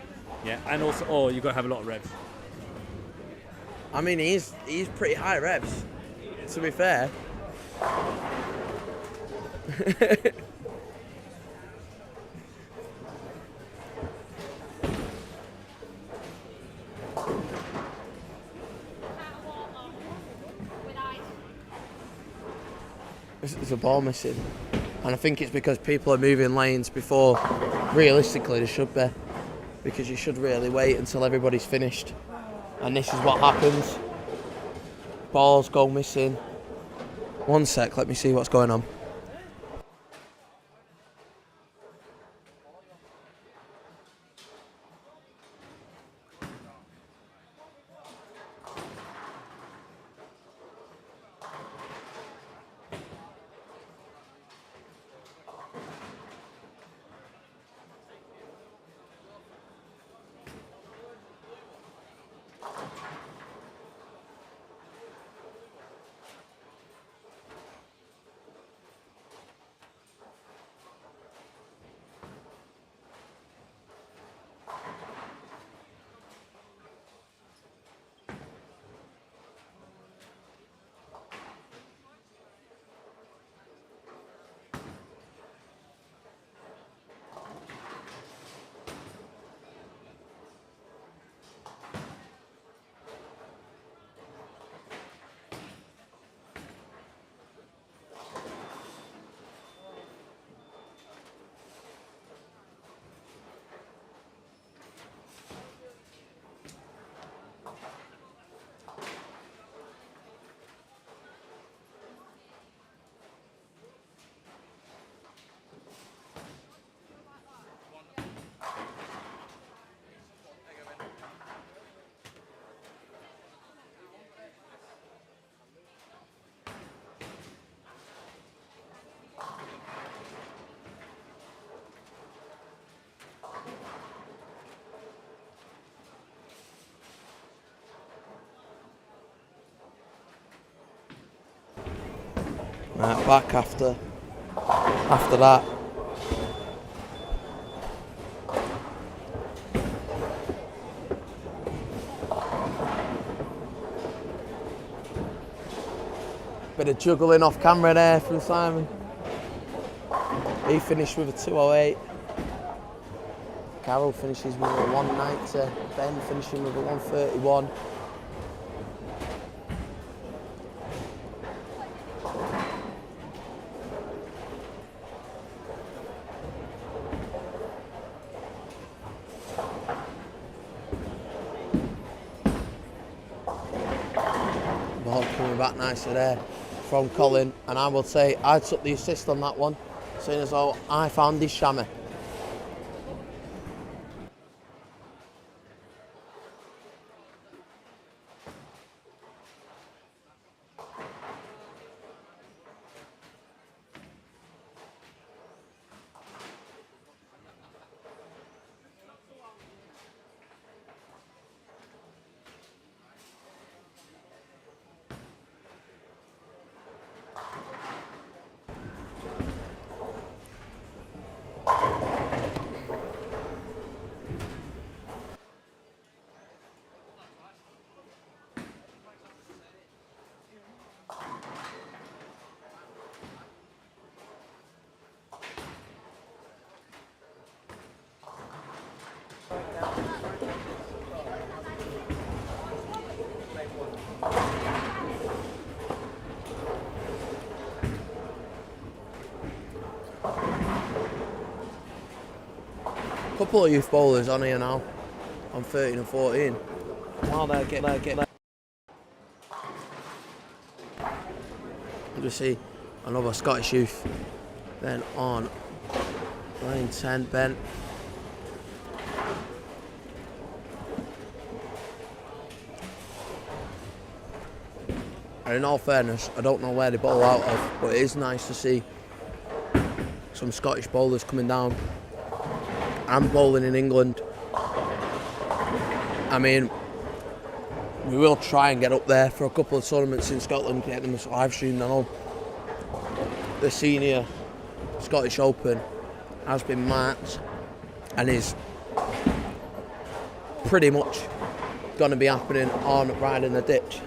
Yeah, and also, you've got to have a lot of reps. I mean, he's pretty high reps, to be fair. There's a ball missing, and I think it's because people are moving lanes before realistically they should be, because you should really wait until everybody's finished, and this is what happens. Balls go missing. One sec, let me see what's going on. Right, back after that. Bit of juggling off camera there from Simon. He finished with a 208. Carol finishes with a 190. Ben finishing with a 131. Ball coming back nicely there from Colin, and I will say I took the assist on that one, seeing as though I found his chamois. Couple of youth bowlers on here now, on 13 and 14. While they're getting you see another Scottish youth. Then on line 10, Ben. And in all fairness, I don't know where they bowl out of, but it is nice to see some Scottish bowlers coming down. I'm bowling in England. I mean, we will try and get up there for a couple of tournaments in Scotland, get them live streamed. I know the senior Scottish Open has been marked and is pretty much going to be happening on Riding the Ditch.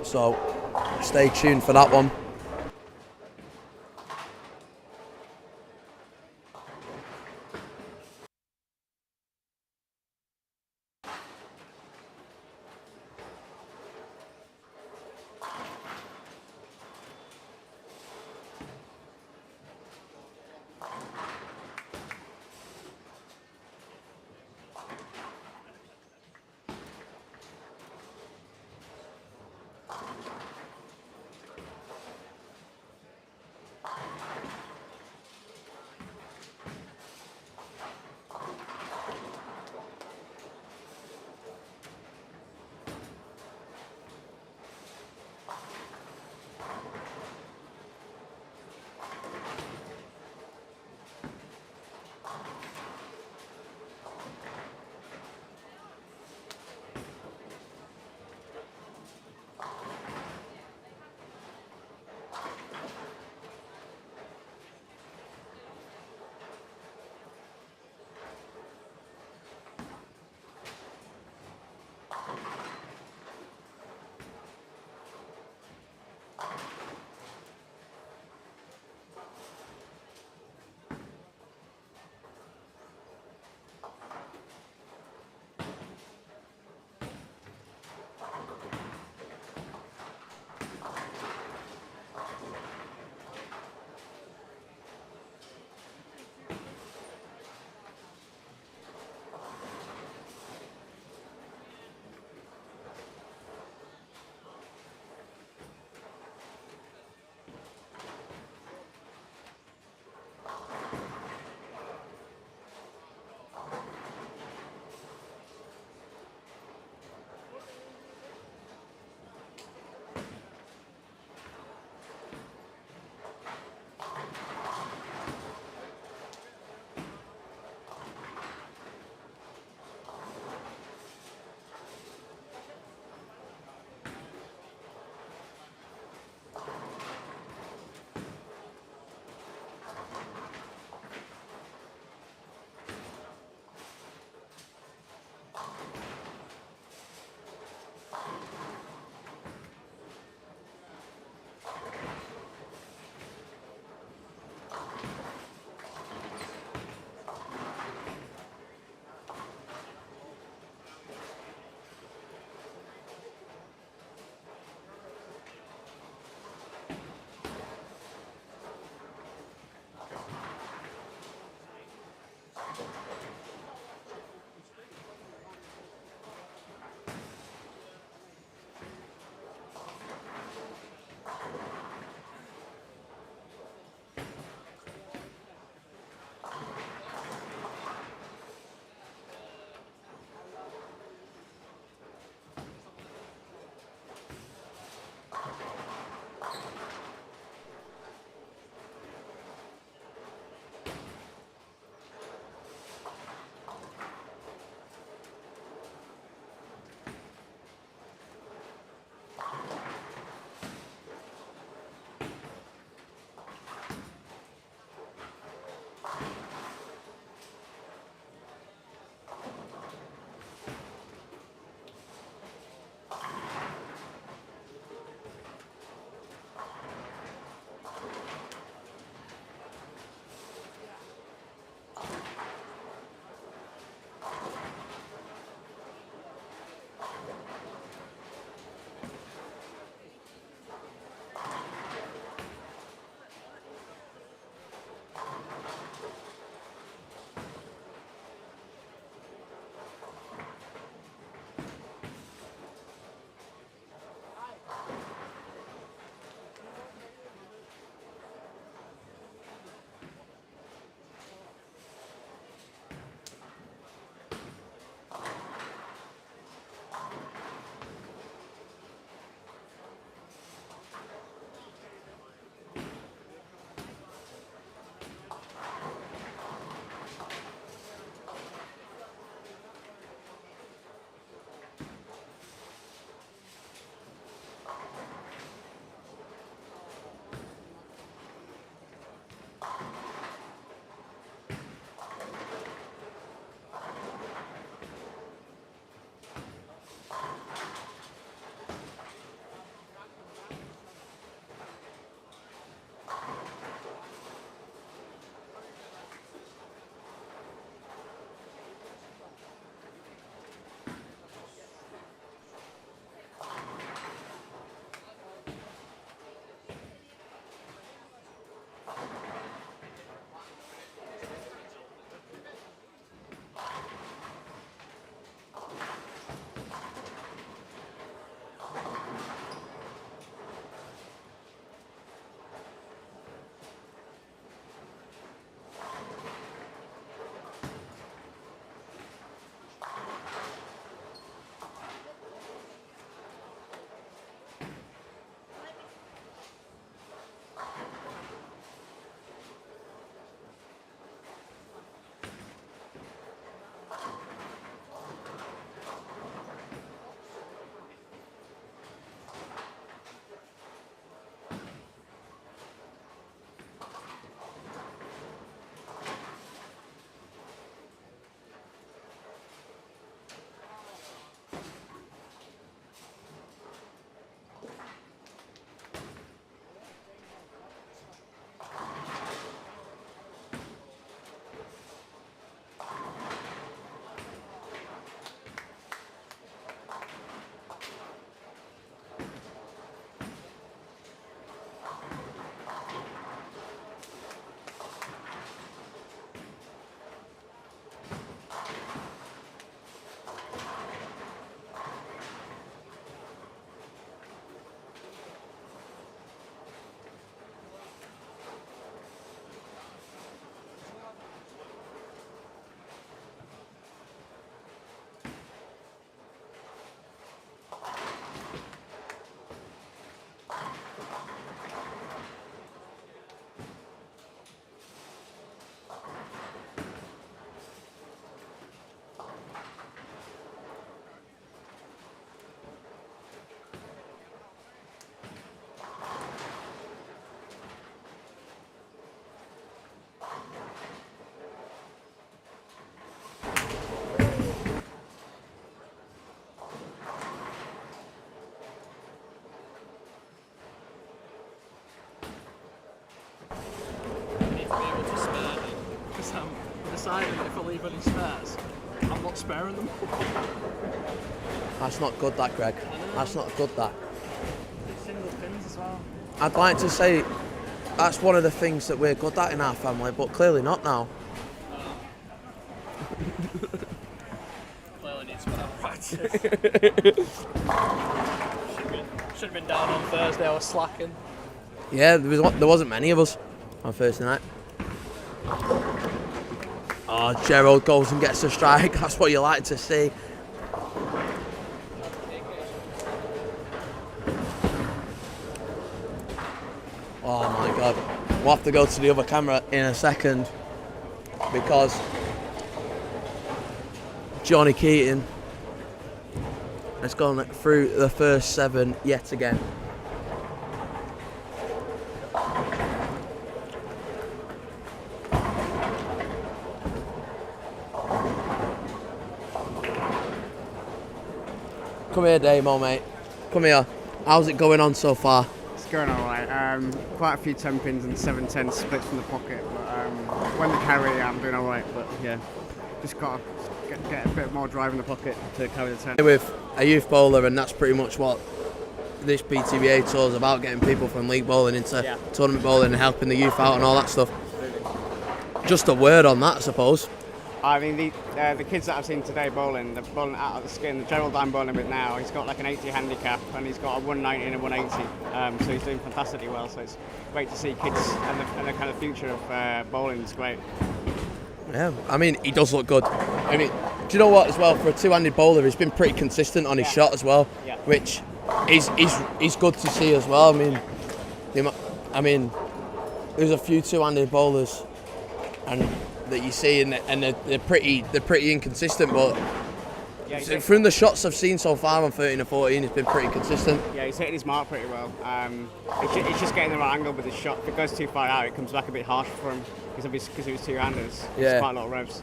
So stay tuned for that one. deciding if I leave any spares, I'm not sparing them. That's not good, that, Greg. That's not good, that. Single pins as well. I'd like to say that's one of the things that we're good at in our family, but clearly not now. Clearly needs to practice. Should have been down on Thursday. I was slacking. Yeah, there wasn't many of us on Thursday night. Oh, Gerald goes and gets a strike. That's what you like to see. Oh my God. We'll have to go to the other camera in a second because Johnny Keating has gone through the first 7 yet again. Come here, Damo, mate. Come here. How's it going on so far? It's going all right. Quite a few 10 pins and 7-10 splits from the pocket. But when the carry, I'm doing all right. But yeah, just got to get a bit more drive in the pocket to carry the 10. With a youth bowler, and that's pretty much what this BTBA tour is about, getting people from league bowling into tournament bowling and helping the youth out and all that stuff. Just a word on that, I suppose. I mean, the kids that I've seen today bowling, they're bowling out of the skin. The Gerald I'm bowling with now, he's got like an 80 handicap and he's got a 190 and a 180. So he's doing fantastically well. So it's great to see kids and the kind of future of bowling is great. Yeah, I mean, he does look good. I mean, do you know what, as well, for a two-handed bowler, he's been pretty consistent on his shot as well, which is good to see as well. I mean, there's a few two-handed bowlers and that you see, and they're pretty inconsistent, but from the shots I've seen so far on 13 or 14, he's been pretty consistent. Yeah, he's hitting his mark pretty well. It's just getting the right angle with his shot. If it goes too far out, it comes back a bit harsh for him because he was two-handers. It's quite a lot of revs.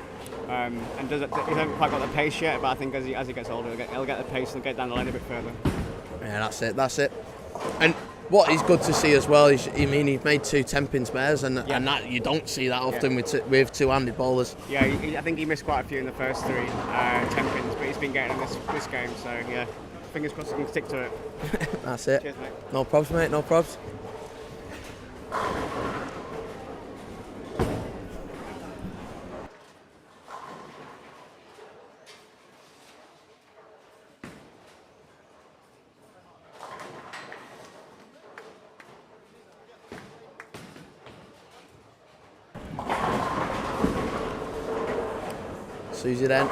And he hasn't quite got the pace yet, but I think as he gets older, he'll get the pace and get down the lane a bit further. Yeah, that's it. And what is good to see as well is, he made 2 10-pin spares, and that you don't see that often with two-handed bowlers. Yeah, I think he missed quite a few in the first 3 10-pins, but he's been getting in this game, so yeah, fingers crossed he can stick to it. That's it. Cheers, mate. No probs, mate, no probs. Susie then.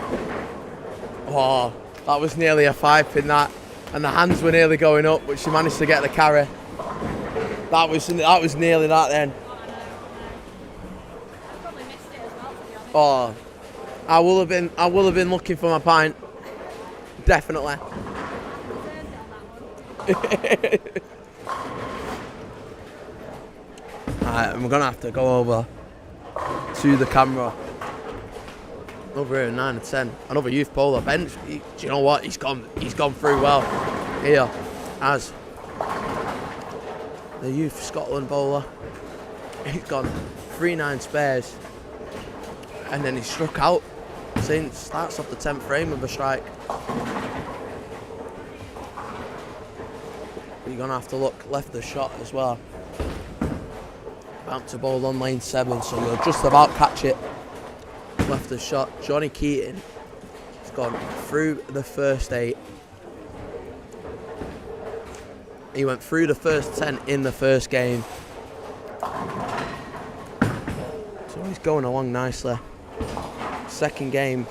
Oh, that was nearly a 5-pin that, and the hands were nearly going up, but she managed to get the carry. That was nearly that then. I probably missed it as well, to be honest. Oh, I will have been looking for my pint. Definitely. Alright, we're gonna have to go over to the camera. Over here, 9 and 10. Another youth bowler. Bench. Do you know what? He's gone through well here as the youth Scotland bowler. He's gone 3-9 spares, and then he struck out since starts off the 10th frame of a strike. You're gonna have to look left the shot as well. About to bowl on lane 7, so you'll just about catch it. Left the shot. Johnny Keating has gone through the first 8. He went through the first 10 in the first game. So he's going along nicely. Second game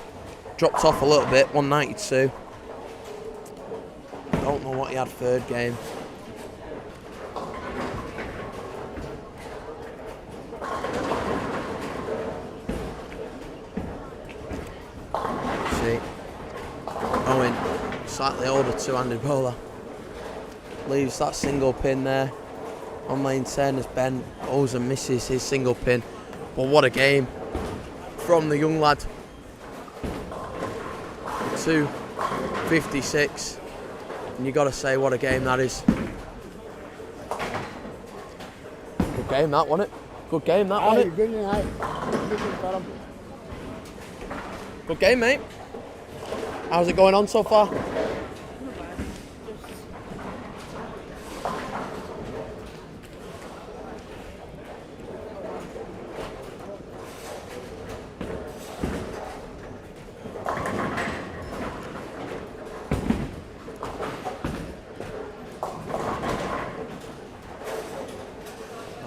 dropped off a little bit, 192. Don't know what he had third game. Owen, slightly older two-handed bowler, leaves that single pin there on lane 10 as Ben goes and misses his single pin. But what a game from the young lad. 256, and you got to say what a game that is. Good game that, wasn't it? Good game that, wasn't it? Good game, mate. How's it going on so far?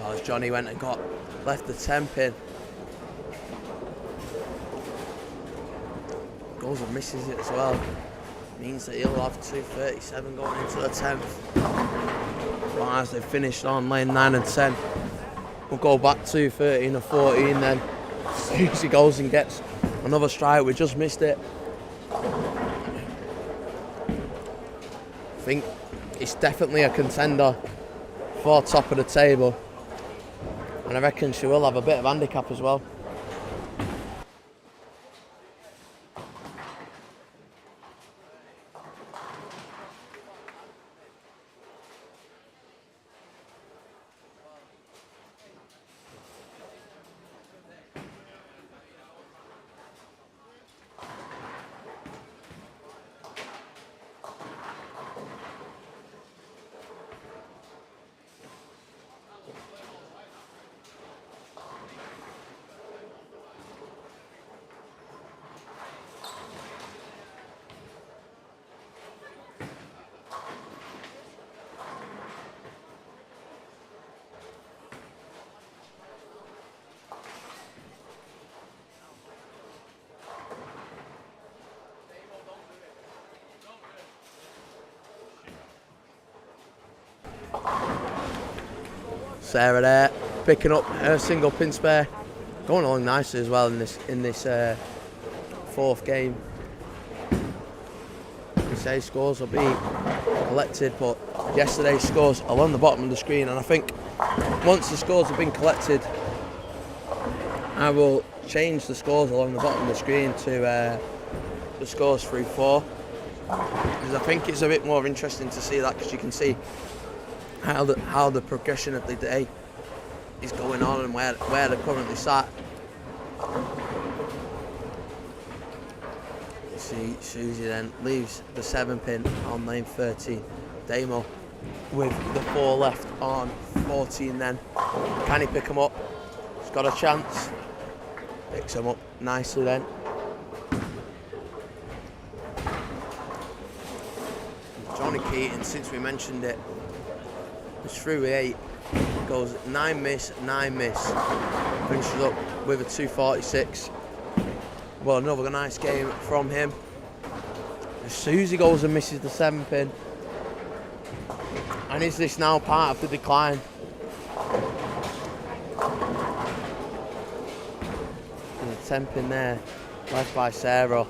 Oh, as Johnny went and left the 10 pin. Goes and misses it as well. Means that he'll have 237 going into the 10th. Well, as they've finished on lane 9 and 10, we'll go back to 13 and 14 then. As he goes and gets another strike, we just missed it. I think it's definitely a contender for top of the table. And I reckon she will have a bit of handicap as well. Sarah there, picking up her single pin spare, going along nicely as well in this fourth game. We say scores will be collected, but yesterday's scores are on the bottom of the screen, and I think once the scores have been collected, I will change the scores along the bottom of the screen to the scores through 4, because I think it's a bit more interesting to see that, because you can see how the progression of the day is going on and where they're currently sat. See, Susie then leaves the 7 pin on lane 13. Damo with the 4 left on 14 then. Can he pick him up? He's got a chance. Picks him up nicely then. Johnny Keaton, since we mentioned it, is through with 8. Goes 9 miss, 9 miss. Finishes up with a 246. Well, another nice game from him. Susie goes and misses the 7 pin. And is this now part of the decline? And the 10 pin there, left by Sarah.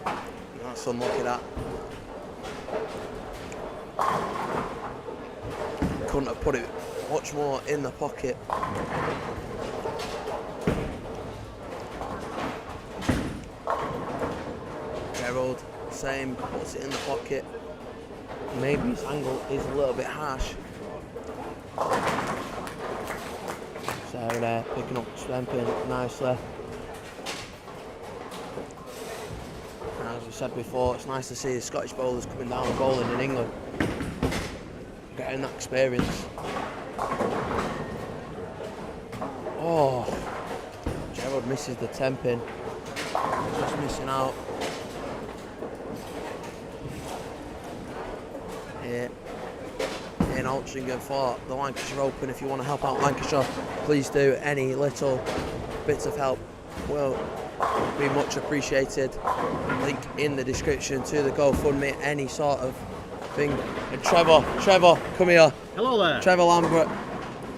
That's unlucky, that. Couldn't have put it much more in the pocket. Gerald, same, puts it in the pocket. Maybe his angle is a little bit harsh. Sarah there, picking up the 10 pin nicely. And as we said before, it's nice to see the Scottish bowlers coming down and bowling in England, getting that experience. Oh, Gerald misses the 10 pin. Just missing out. Here in Altrincham for the Lancashire Open. If you want to help out Lancashire, please do. Any little bits of help will be much appreciated. Link in the description to the GoFundMe, any sort of thing. And Trevor, come here. Hello there. Trevor Lambert,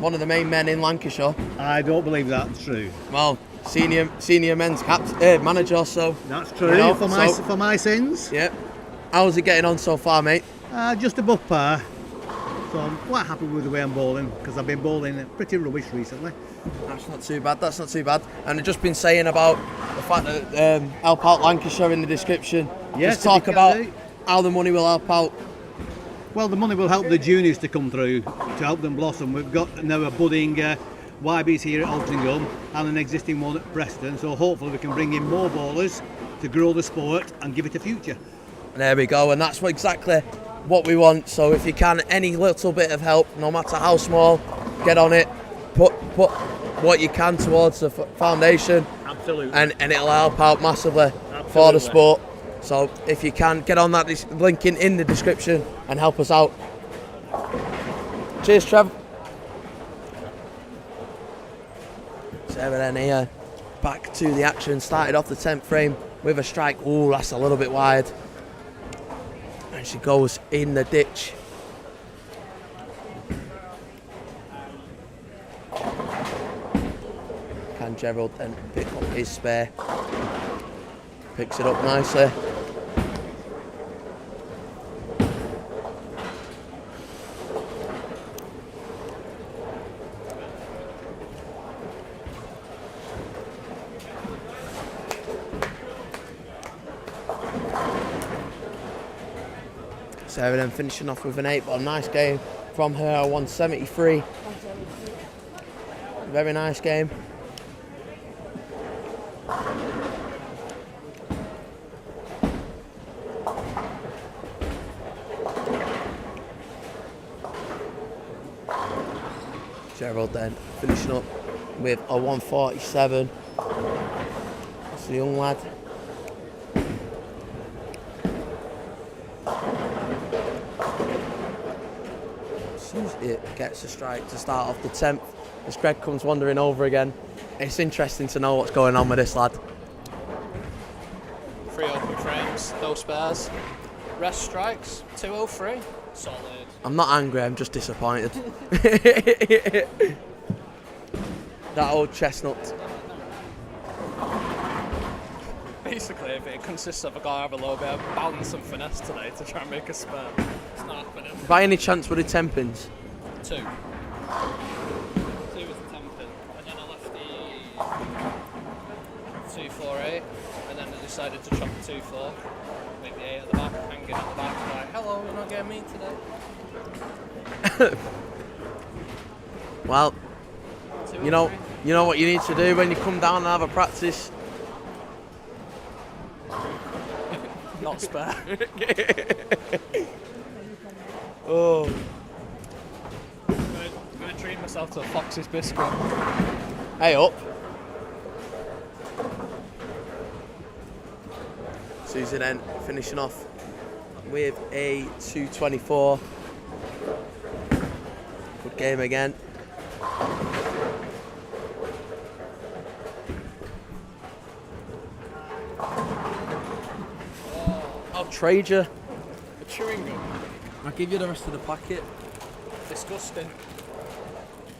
one of the main men in Lancashire. I don't believe that's true. Well, senior men's manager, so that's true. You know, for my sins. Yeah. How's it getting on so far, mate? Just above par. So I'm quite happy with the way I'm bowling, because I've been bowling pretty rubbish recently. That's not too bad. And I've just been saying about the fact that help out Lancashire in the description. Yes, just talk about how the money will help out. Well, the money will help the juniors to come through, to help them blossom. We've got now a budding YBs here at Altrincham and an existing one at Preston, so hopefully we can bring in more bowlers to grow the sport and give it a future. There we go, and that's exactly what we want. So if you can, any little bit of help, no matter how small, get on it. Put what you can towards the foundation. Absolutely. And it'll help out massively for the sport. So if you can, get on that link in the description and help us out. Cheers, Trev. So then here, back to the action. Started off the 10th frame with a strike. Oh, that's a little bit wide. And she goes in the ditch. Can Gerald then pick up his spare? Picks it up nicely. So then finishing off with an 8, but a nice game from her, 173. Very nice game. Gerald then finishing up with a 147. That's the young lad. As soon as it gets a strike to start off the 10th, as Greg comes wandering over again, it's interesting to know what's going on with this lad. 3 open frames, no spares. Rest strikes, 203. Solid. I'm not angry, I'm just disappointed. That old chestnut. Basically, if it consists of a guy have a little bit of balance and finesse today to try and make a spare, it's not happening. By any chance, were the 10 pins? 2. 2 was the 10 pin, and then I left the 248, and then I decided to chop the 2-4, make the 8 at the back, hanging at the back, like, hello, you're not getting me today. Well, you know what you need to do when you come down and have a practice. Not spare. Oh. I'm going to treat myself to a Fox's biscuit. Hey up. Susie then finishing off with a 224. Good game again. I'll trade you. A chewing gum. I'll give you the rest of the packet. Disgusting.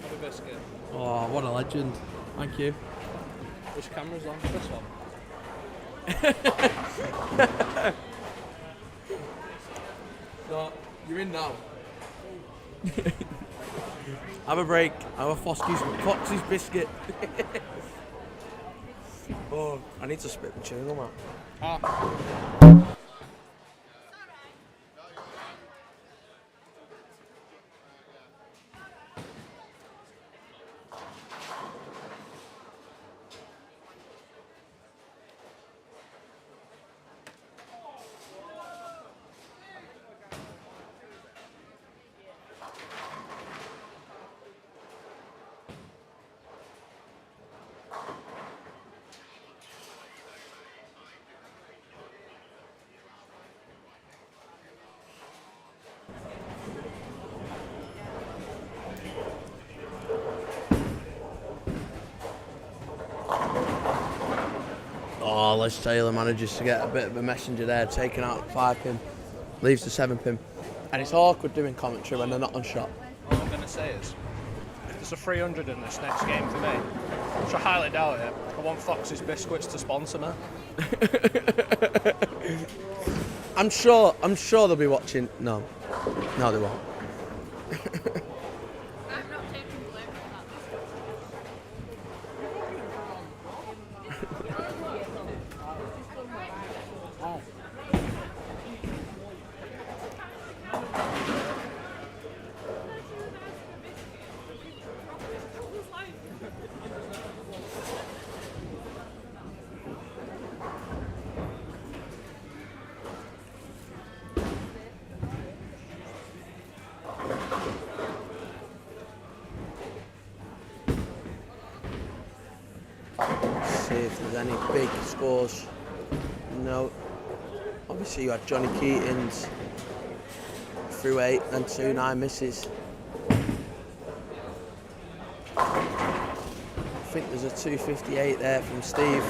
Have a biscuit. Oh, what a legend. Thank you. Which camera's on? This one. So, you're in now. Have a break. Have a Foxy's biscuit. Oh, I need to spit the chewing gum out. Oh, Les Taylor manages to get a bit of a messenger there, taking out the 5 pin, leaves the 7 pin. And it's awkward doing commentary when they're not on shot. All I'm going to say is, if there's a 300 in this next game for me, which I highly doubt it, I want Fox's Biscuits to sponsor me. I'm sure they'll be watching. No, they won't. see if there's any big scores. No. Obviously you had Johnny Keaton's through 8 and 2-9 misses. I think there's a 258 there from Steve.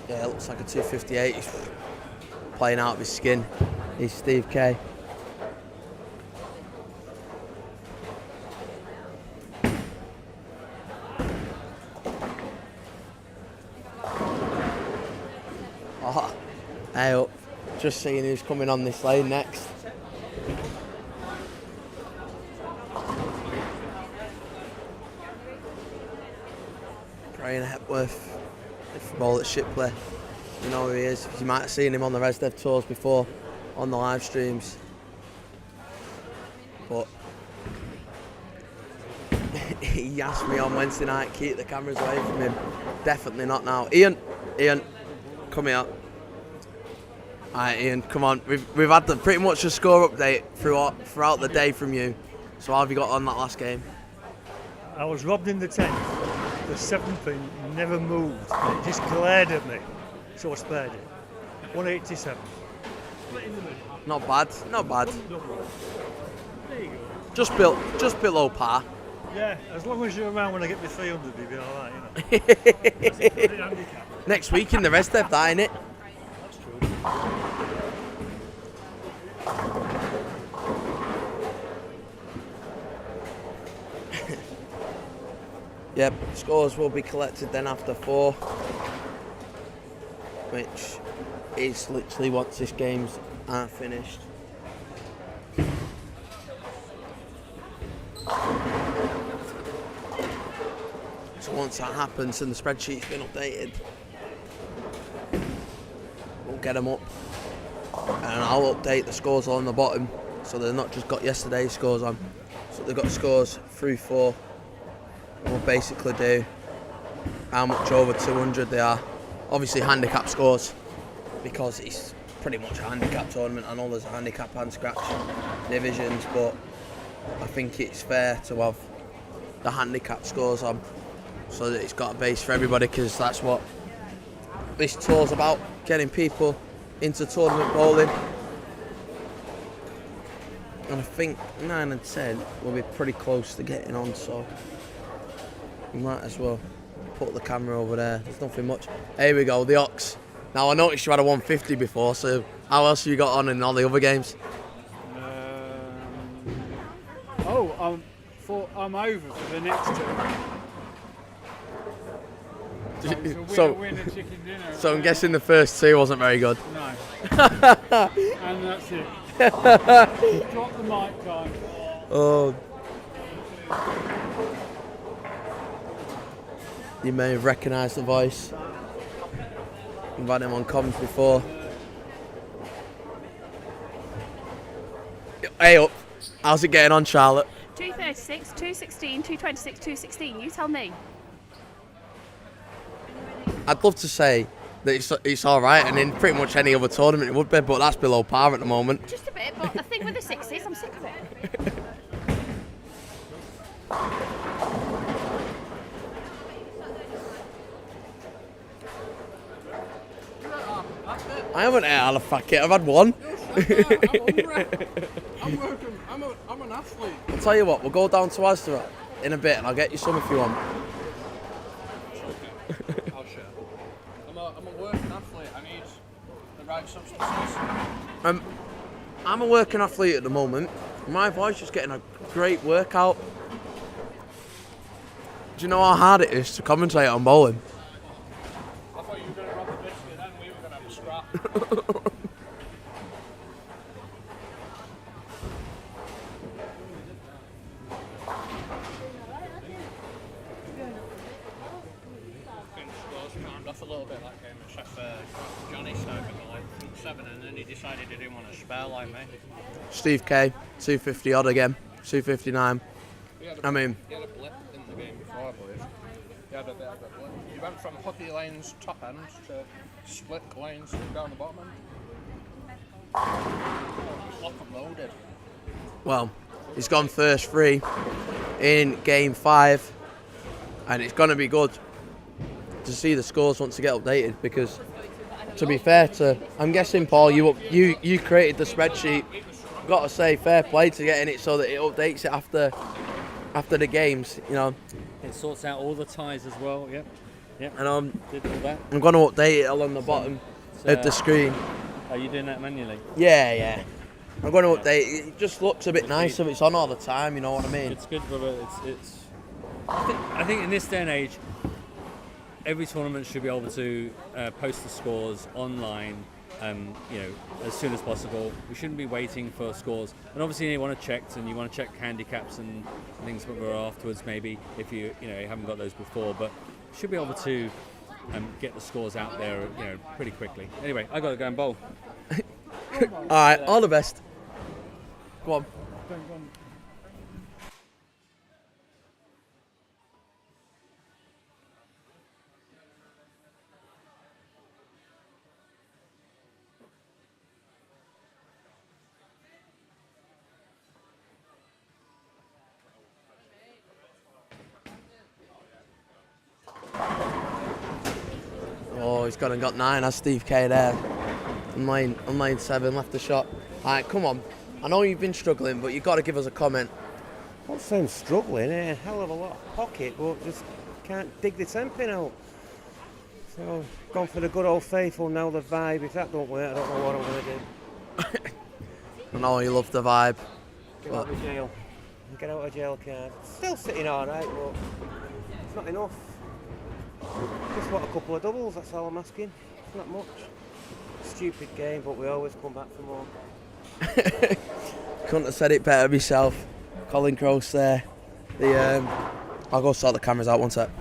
Yeah, it looks like a 258. He's playing out of his skin. He's Steve K. Oh, hey up. Just seeing who's coming on this lane next. Brian Hepworth, from all at Shipley. You know who he is. You might have seen him on the Res Dev tours before, on the live streams. But he asked me on Wednesday night, keep the cameras away from him. Definitely not now. Ian, come here. Alright, Ian, come on. We've had pretty much a score update throughout the day from you. So how have you got on that last game? I was robbed in the 10th. The 7th pin never moved. It just glared at me. So I spared it. 187. Not bad, not bad. There you go. Just below par. Yeah, as long as you're around when I get my 300, you'll be alright, you know. Next week in the Res Dev, that ain't it? That's true. Yep, scores will be collected then after 4, which is literally once this game's finished. So once that happens and the spreadsheet's been updated, we'll get them up and I'll update the scores on the bottom so they've not just got yesterday's scores on, so they've got scores through 4. We'll basically do how much over 200 they are. Obviously handicap scores, because it's pretty much a handicap tournament. I know there's a handicap and scratch divisions, but I think it's fair to have the handicap scores on so that it's got a base for everybody, because that's what this tour's about, getting people into tournament bowling. And I think 9 and 10 will be pretty close to getting on, so we might as well put the camera over there. There's nothing much. Here we go, the Ox. Now I noticed you had a 150 before, so how else have you got on in all the other games? I'm over for the next two. So, winner, chicken dinner. So I'm guessing the first 2 wasn't very good. No. And that's it. Drop the mic, guys. Oh. You may have recognised the voice. We've had him on comms before. Hey up, how's it getting on, Charlotte? 236, 216, 226, 216. You tell me. I'd love to say that it's all right, and in pretty much any other tournament it would be, but that's below par at the moment. Just a bit, but the thing with the 60s, I'm sick of it. I haven't ate out of a packet, I've had one. I'm an athlete. I'll tell you what, we'll go down to Asda in a bit and I'll get you some if you want. I'll share. I'm a working athlete. I need the right substances. I'm a working athlete at the moment. My voice is getting a great workout. Do you know how hard it is to commentate on bowling? I thought you were going to rob the biscuit and we were going to have a scrap. Off a little bit that game, except Johnny started like 7 and then he decided he didn't want to spare like me. Steve K, 250 odd again, 259. He had a blip in the game before, I believe. He had a bit of a blip. He went from hookey lanes top end to split lanes down the bottom end. Lock and loaded. Well, he's gone first 3 in game 5. and it's going to be good to see the scores once they get updated, because to be fair to, I'm guessing, Paul, you created the spreadsheet. Got to say, fair play to getting it so that it updates it after the games, you know. It sorts out all the ties as well. Yep. And did all that. I'm going to update it along the bottom of the screen. Are you doing that manually? Yeah. I'm going to update it. It just looks a bit nicer if it's on all the time, you know what I mean? It's good, brother. I think in this day and age, every tournament should be able to post the scores online, as soon as possible. We shouldn't be waiting for scores. And obviously you want to check handicaps and things afterwards, maybe, if you haven't got those before. But should be able to get the scores out there, pretty quickly. Anyway, I got to go and bowl. All right, all the best. Go on. Oh, he's gone and got 9, has Steve K there. On line 7, left the shot. All right, come on. I know you've been struggling, but you've got to give us a comment. Not saying struggling, a hell of a lot of pocket, but just can't dig the 10 pin out. So, gone for the good old faithful, now the vibe. If that don't work, I don't know what I'm going to do. I know you love the vibe. Get out of jail. Get out of jail card. Still sitting alright, but it's not enough. Just want a couple of doubles, that's all I'm asking. It's not much. Stupid game, but we always come back for more. Couldn't have said it better myself. Colin Gross there. I'll go sort the cameras out one sec.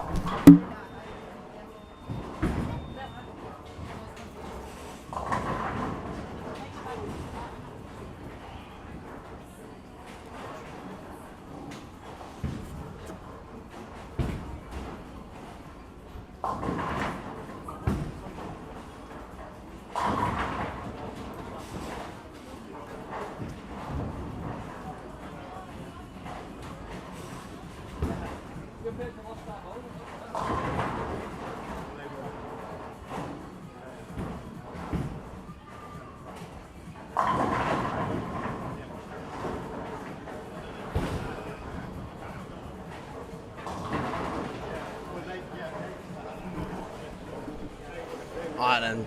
Alright then,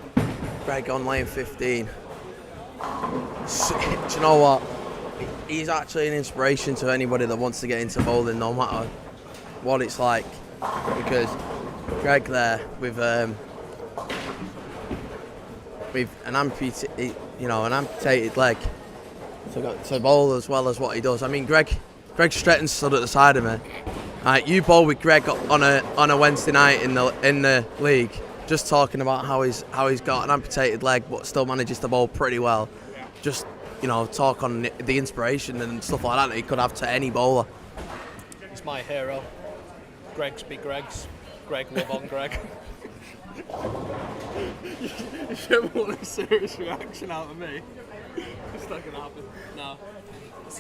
Greg on lane 15. Do you know what? He's actually an inspiration to anybody that wants to get into bowling, no matter what it's like. Because Greg there with an amputated leg to bowl as well as what he does. I mean, Greg Stretton stood at the side of me. You bowl with Greg on a Wednesday night in the league. Just talking about how he's got an amputated leg but still manages to bowl pretty well. Just, talk on the inspiration and stuff like that he could have to any bowler. He's my hero. Greg's be Greg's. Greg live on Greg. You should want a serious reaction out of me. It's not going to happen. No. It's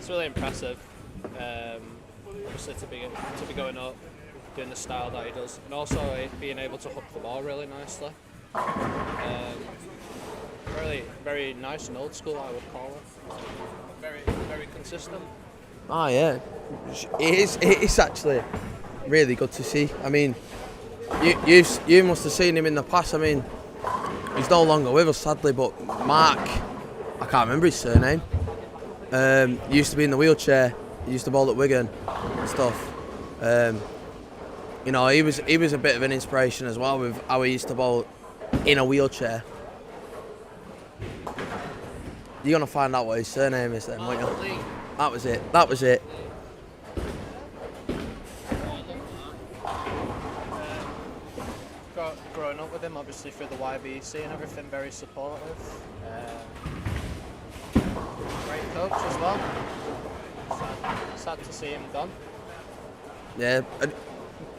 really impressive. Obviously to be going up, doing the style that he does, and also being able to hook the ball really nicely. Really, very nice and old school, I would call it. Very, very consistent. Oh yeah, it is actually really good to see. I mean, you must have seen him in the past. I mean, he's no longer with us sadly, but Mark, I can't remember his surname. He used to be in the wheelchair. He used to bowl at Wigan and stuff. He was a bit of an inspiration as well with how he used to bowl in a wheelchair. You're going to find out what his surname is then, won't you? That was it. Growing up with him, obviously through the YBC and everything, very supportive. Great coach as well. Sad to see him gone. Yeah,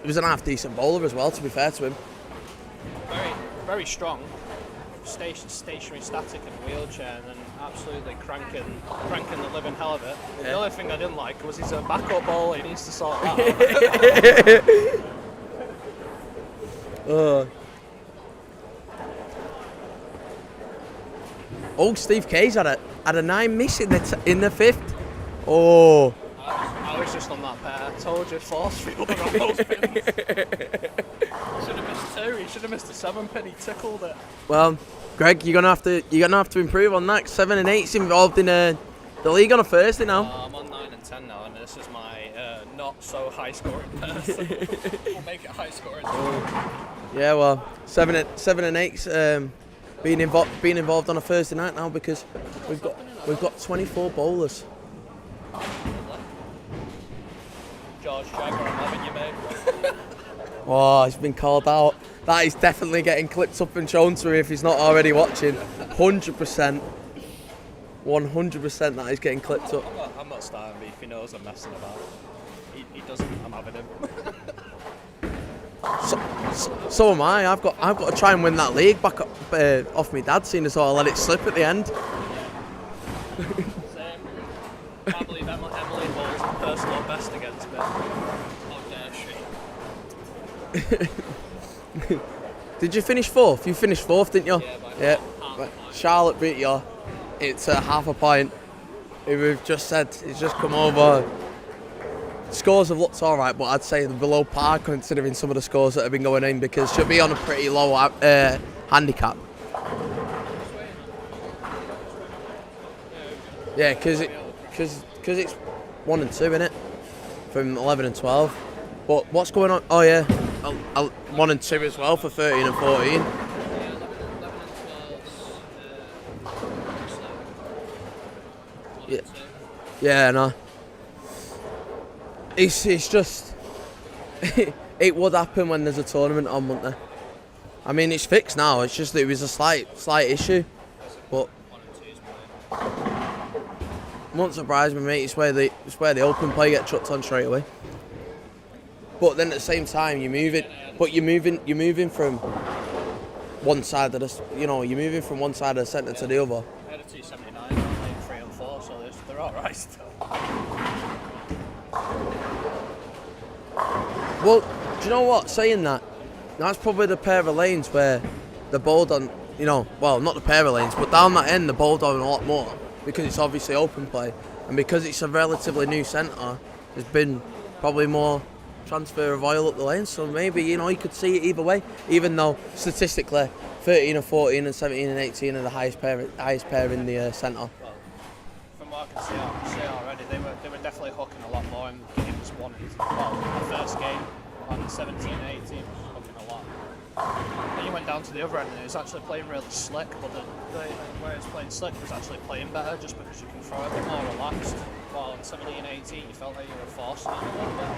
he was an half-decent bowler as well, to be fair to him. Very, very strong. Stationary, static in a wheelchair, and then absolutely cranking the living hell of it. The only thing I didn't like was he's a backup ball. He needs to sort that out. Oh, Steve Kay's had a 9 miss in the 5th. Oh. I was just on that pair. I told you, force field on those pins. Should have missed 2. He should have missed a 7-pin. He tickled it. Well, Greg, you're gonna have to improve on that. 7 and 8's involved in the league on a Thursday now. I'm on 9 and 10 now, and this is my not so high scoring pair. So we'll make it high scoring. Yeah, well, 7 and 8's being involved on a Thursday night now because we've got 24 bowlers. George Jagger, I'm having you, mate. Oh, he's been called out. That is definitely getting clipped up and shown to him if he's not already watching. 100%. 100% that is getting clipped up. I'm not starting beef. He knows I'm messing about. He doesn't. I'm having him. So am I. I've got to try and win that league back up, off my dad, seeing as though I let it slip at the end. Same. Can't believe Emily bowls a personal best against me. How dare she? Did you finish 4th? You finished 4th, didn't you? Yeah. Right. Charlotte beat you. It's half a point. We've just said it's just come over. Scores have looked all right, but I'd say they're below par considering some of the scores that have been going in because she'll be on a pretty low handicap. Yeah, because it's 1 and 2 in it from 11 and 12. But what's going on? Oh yeah, 1 and 2 as well for 13 and 14. Yeah, no. It's just it would happen when there's a tournament on, wouldn't there? I mean, it's fixed now. It's just that it was a slight issue, but won't surprise me, mate. It's where the open play get chucked on straight away. But then at the same time, you're moving from one side of the, you're moving from one side of the centre to the other. I had a 279, I'm playing 3 and 4, so they're all right still. Well, do you know what? Saying that, that's probably the pair of lanes where the bowled on, well, not the pair of lanes, but down that end, the bowled on a lot more because it's obviously open play, and because it's a relatively new centre, there's been probably more transfer of oil up the lane. So maybe you could see it either way. Even though statistically, 13 and 14 and 17 and 18 are the highest pair in the centre. Well, from what I can see already, they were definitely hooking a lot more in games 1 and 2. Well, the first game on 17 and 18 was hooking a lot. Then you went down to the other end and it was actually playing really slick, but where it's playing slick was actually playing better just because you can throw a bit more relaxed. While on 17 and 18 you felt like you were forcing it a little bit.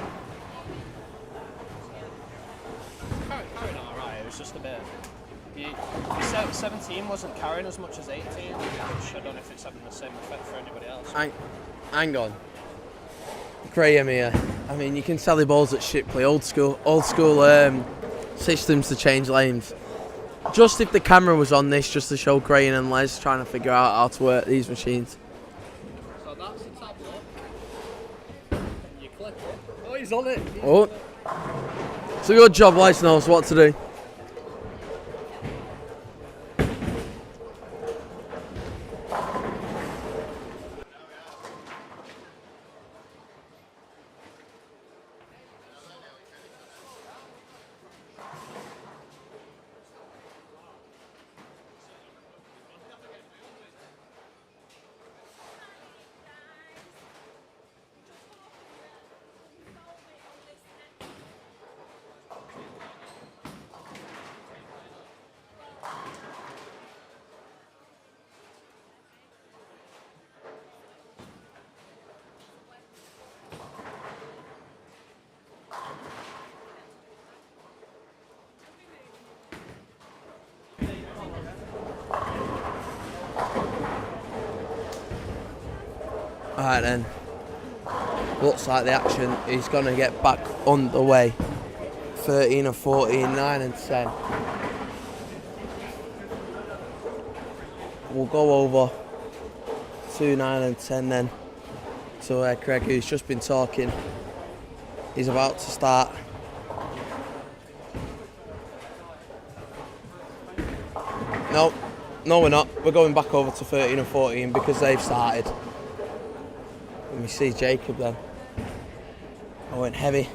Carrying alright, it was just a bit. 17 wasn't carrying as much as 18, which I don't know if it's having the same effect for anybody else. Hang on. Graham here. I mean, you can tell the balls at Shipley, old school systems to change lanes. Just if the camera was on this, just to show Graham and Les trying to figure out how to work these machines. So that's the tablet. You click it. Oh, he's on it. Oh. It's a good job, Les knows what to do. Alright then, looks like the action is going to get back underway. 13 and 14, 9 and 10. We'll go over 2, 9 and 10 then. So Craig, who's just been talking, he's about to start. No, we're not. We're going back over to 13 and 14 because they've started. Let me see Jacob then. I went heavy.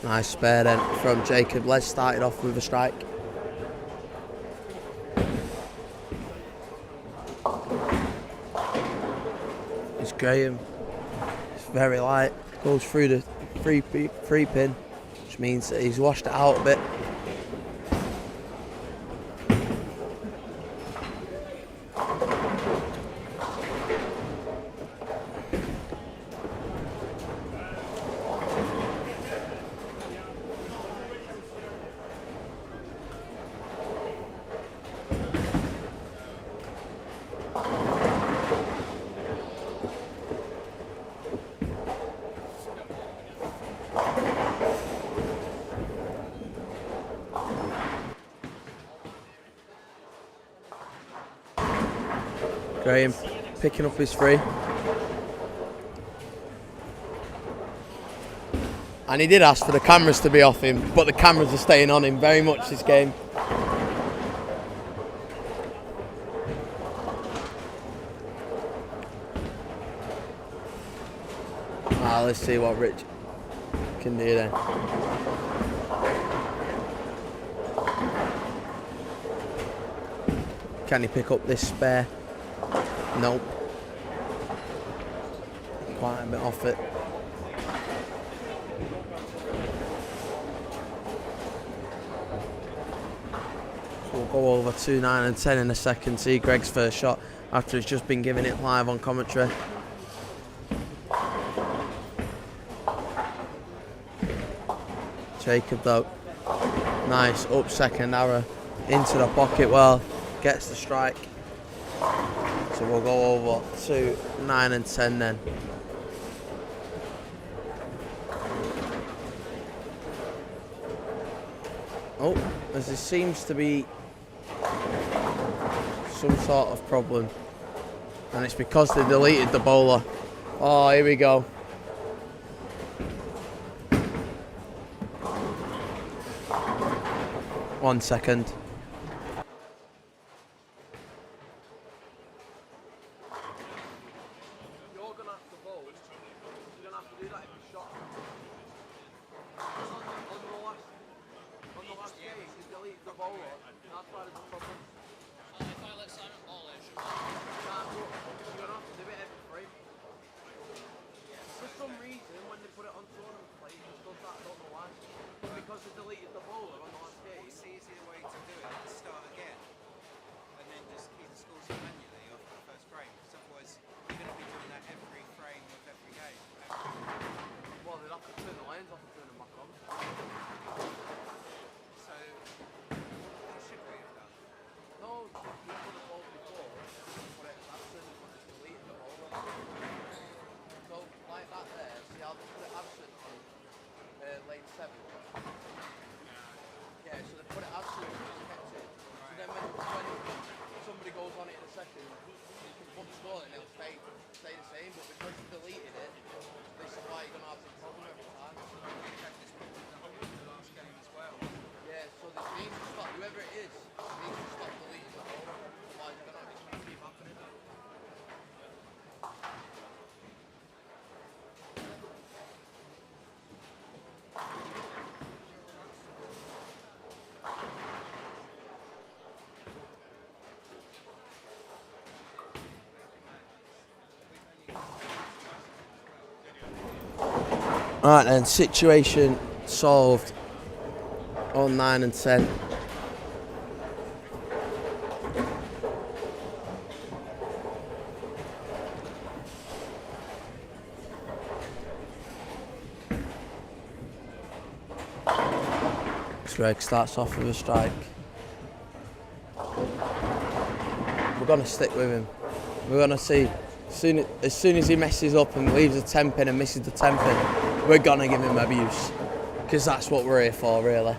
Nice spare then from Jacob. Les started off with a strike. It's Graham. It's very light. Goes through the free pin, which means that he's washed it out a bit. Graham picking up his free. And he did ask for the cameras to be off him, but the cameras are staying on him very much this game. Let's see what Rich can do then. Can he pick up this spare? Nope. Quite a bit off it. So we'll go over 2, 9 and 10 in a second. See Greg's first shot after he's just been giving it live on commentary. Jacob though, nice up second arrow into the pocket, well, gets the strike. So we'll go over 2, 9 and 10 then. Oh, as there seems to be some sort of problem, and it's because they deleted the bowler. Oh, here we go. One second. You're going to have to bowl. You're going to have to do that every shot. On the last game, you delete the bowler. That's why there's a problem. If I let Simon bowl it, you're going to have to do it every frame. For some reason, when they put it on tournament play, it just does that. I don't know why. Because they deleted the bowler on the last game. What's the easier way to do it? Start again and then just keep the scores manually off the first frame, because otherwise you're going to be doing that every frame of every game. Well, they'd have to turn the lines off and turn them back on. So what should we have done? No, you put the ball before, but it's absent when it's deleted the bowler. So, like that there, see how they put it absent on lane 7? Yeah, so they put it absent and just kept it. So then when somebody goes on it in a second, you can put the score and it'll stay the same, but because you deleted it, this is why you're going to have this problem every time. We had this problem in the last game as well. Yeah, so this needs to stop, whoever it is, needs to stop deleting the bowler, otherwise you're going to keep happening. Alright then, situation solved on 9 and 10. Greg starts off with a strike. We're going to stick with him. We're going to see, as soon as he messes up and leaves a 10 pin and misses the 10 pin, we're going to give him abuse. Because that's what we're here for, really.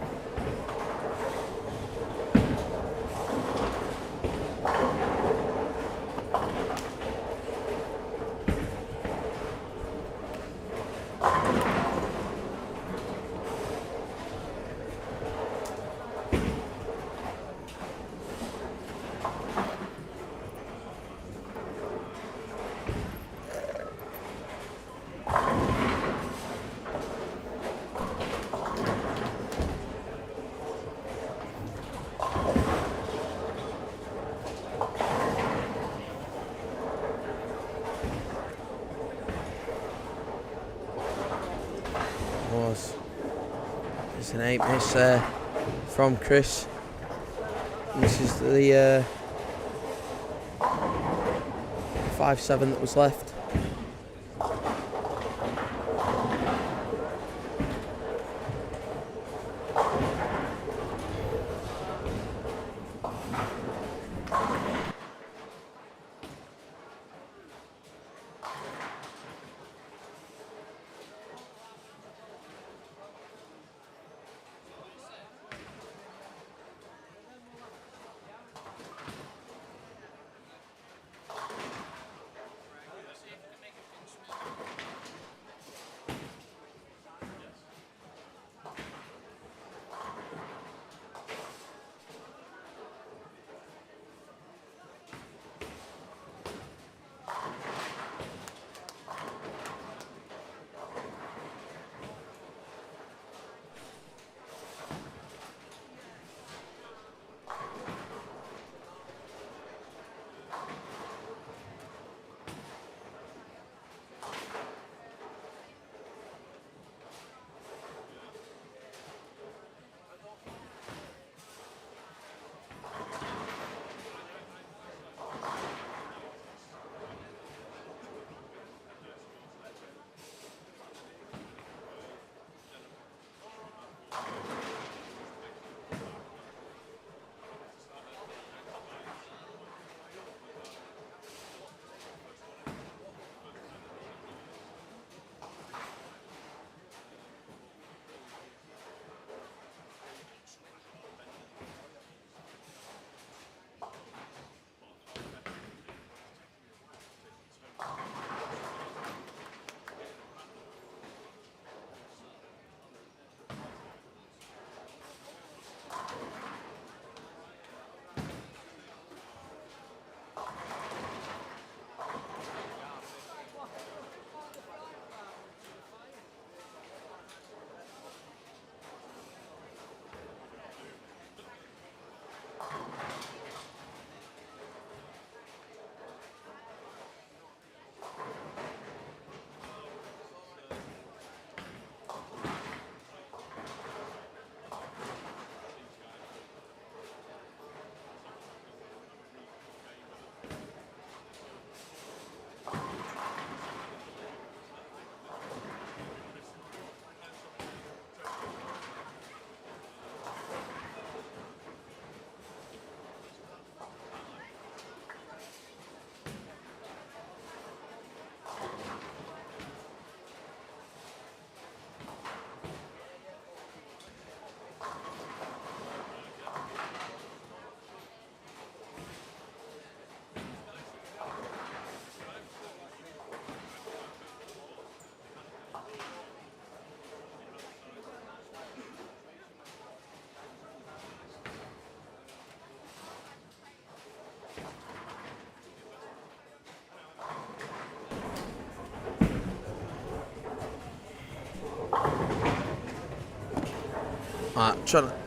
It's an 8 miss there from Chris. This is the 5-7 that was left.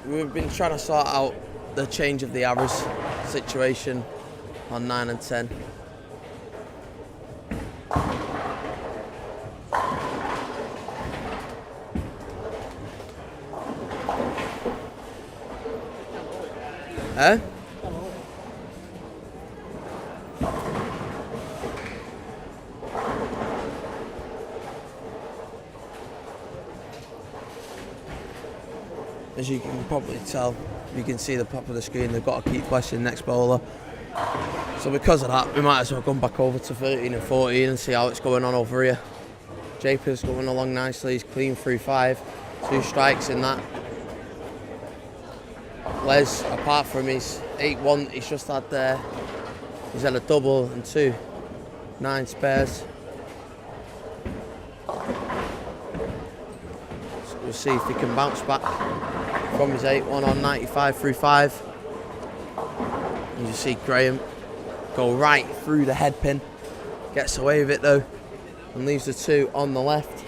We've been trying to sort out the change of the arrows situation on 9 and 10. Eh? As you can probably tell, you can see the top of the screen, they've got to keep questioning next bowler. So because of that, we might as well come back over to 13 and 14 and see how it's going on over here. Jacob's going along nicely, he's clean through 5, 2 strikes in that. Les, apart from his 8-1 he's just had there, he's had a double and 2 9 spares. So we'll see if he can bounce back from his 8-1 on 95 through 5. And you see Graham go right through the head pin, gets away with it though, and leaves the 2 on the left.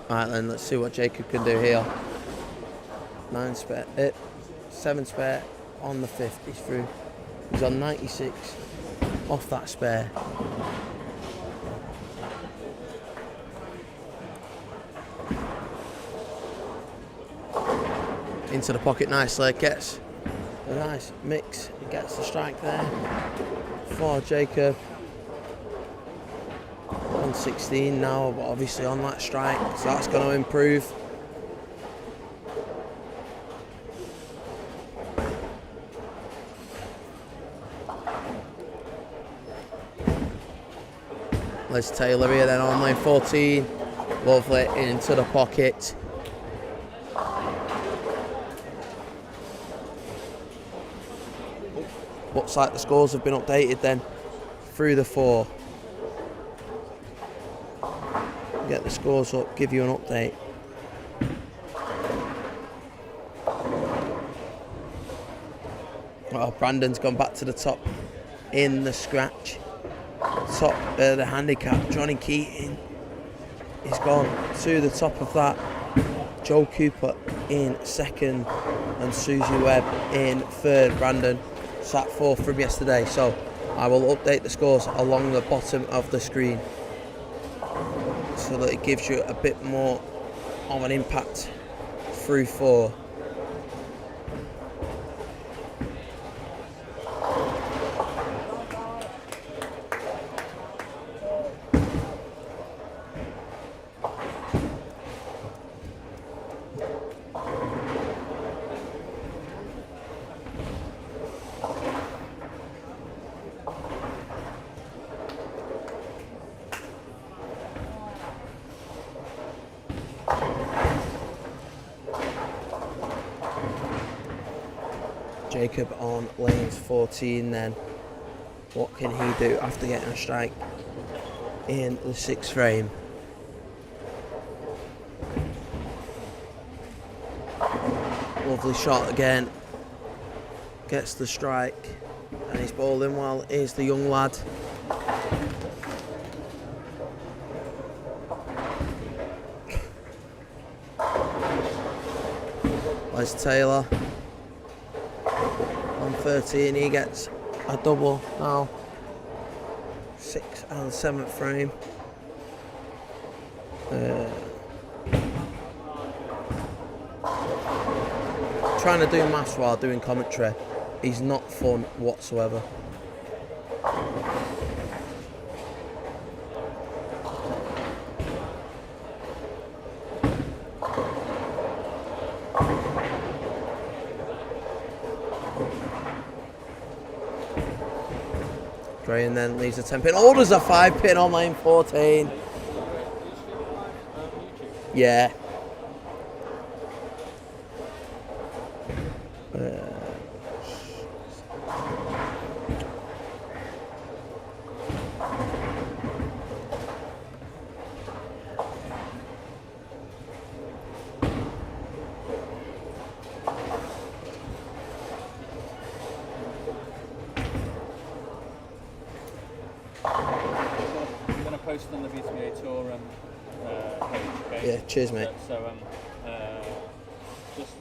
Alright then, let's see what Jacob can do here. 9 spare, 7 spare on the 5th, he's through. He's on 96 off that spare. Into the pocket nicely, gets a nice mix, he gets the strike there for Jacob. 116 now, but obviously on that strike, so that's going to improve. Les Taylor here then on lane 14, lovely, into the pocket. Looks like the scores have been updated then through the 4. Get the scores up, give you an update. Well, Brandon's gone back to the top in the scratch. Top the handicap, Johnny Keating is gone to the top of that. Joe Cooper in 2nd and Susie Webb in 3rd. Brandon sat 4th from yesterday, so I will update the scores along the bottom of the screen so that it gives you a bit more of an impact through 4. Jacob on lanes 14 then. What can he do after getting a strike in the 6th frame? Lovely shot again. Gets the strike and he's bowling well. Here's the young lad. Les Taylor. 13, he gets a double now. 6th and 7th frame. Trying to do maths while doing commentary is not fun whatsoever. And then leaves a 10 pin. Oh, there's a 5 pin on lane 14. Yeah. I'm going to post on the BTBA tour page. Okay? Yeah, cheers, mate. So just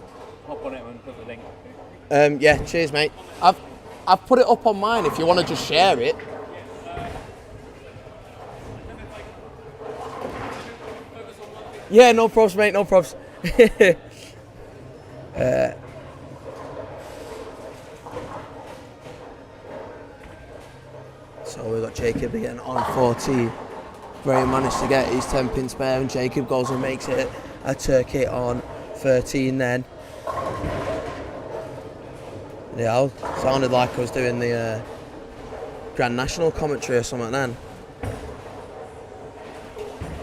hop on it and put the link. Yeah, cheers, mate. I've put it up on mine if you want to just share it. Yeah, no probs, mate, no probs. So we've got Jacob again on 14. Graham managed to get his 10-pin spare, and Jacob goes and makes it a turkey on 13 then. Yeah, sounded like I was doing the Grand National commentary or something then.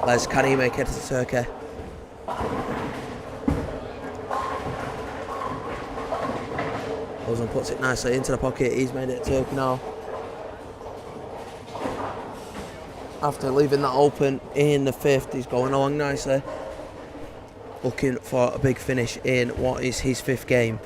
Les, can he make it to turkey? Ozan puts it nicely into the pocket. He's made it a turkey now. After leaving that open in the 5th, he's going along nicely. Looking for a big finish in what is his 5th game.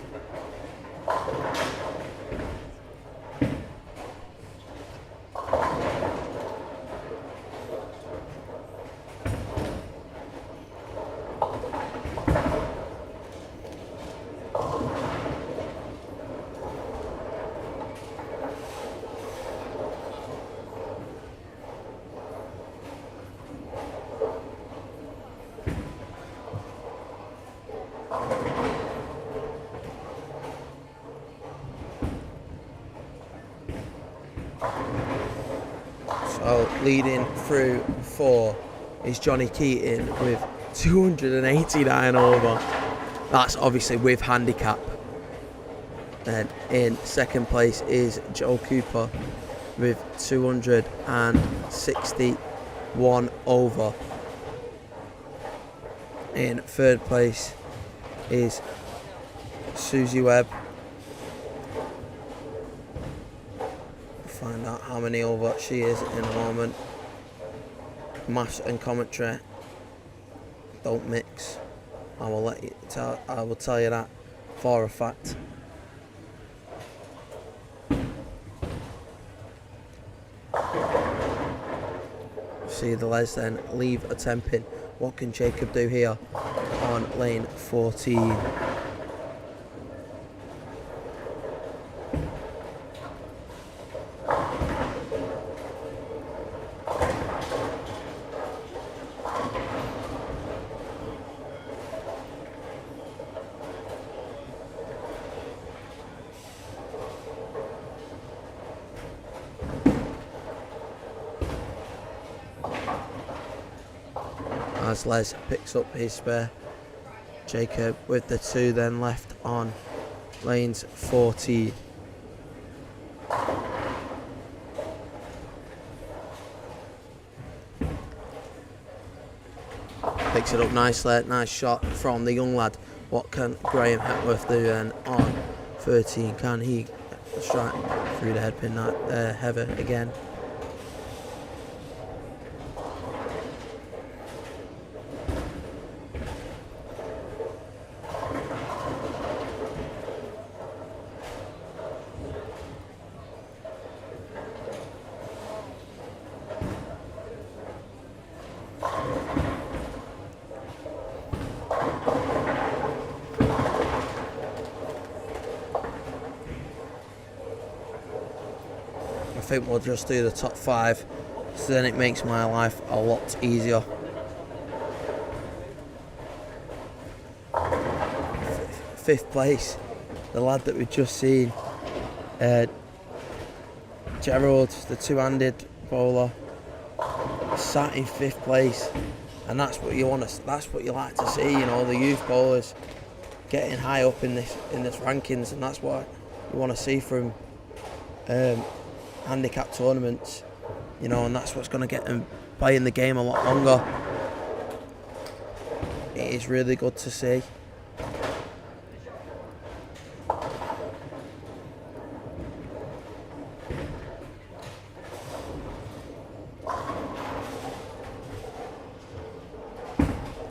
So leading through 4 is Johnny Keating with 289 over. That's obviously with handicap. Then in 2nd place is Joe Cooper with 261 over. In 3rd place is Susie Webb. Find out how many over she is in a moment. Maths and commentary don't mix. I will tell you that for a fact. See the Les then leave a 10-pin. What can Jacob do here on lane 14? As Les picks up his spare. Jacob with the 2 then left on lanes 14. Picks it up nicely, nice shot from the young lad. What can Graham Hepworth do then on 13? Can he get the strike through the head pin? Heather again. I think we'll just do the top 5, so then it makes my life a lot easier. 5th place, the lad that we've just seen, Gerald, the 2-handed bowler, sat in 5th place, and that's what you want to. That's what you like to see, you know, the youth bowlers getting high up in this rankings, and that's what you want to see from handicap tournaments, you know, and that's what's going to get them playing the game a lot longer. It is really good to see.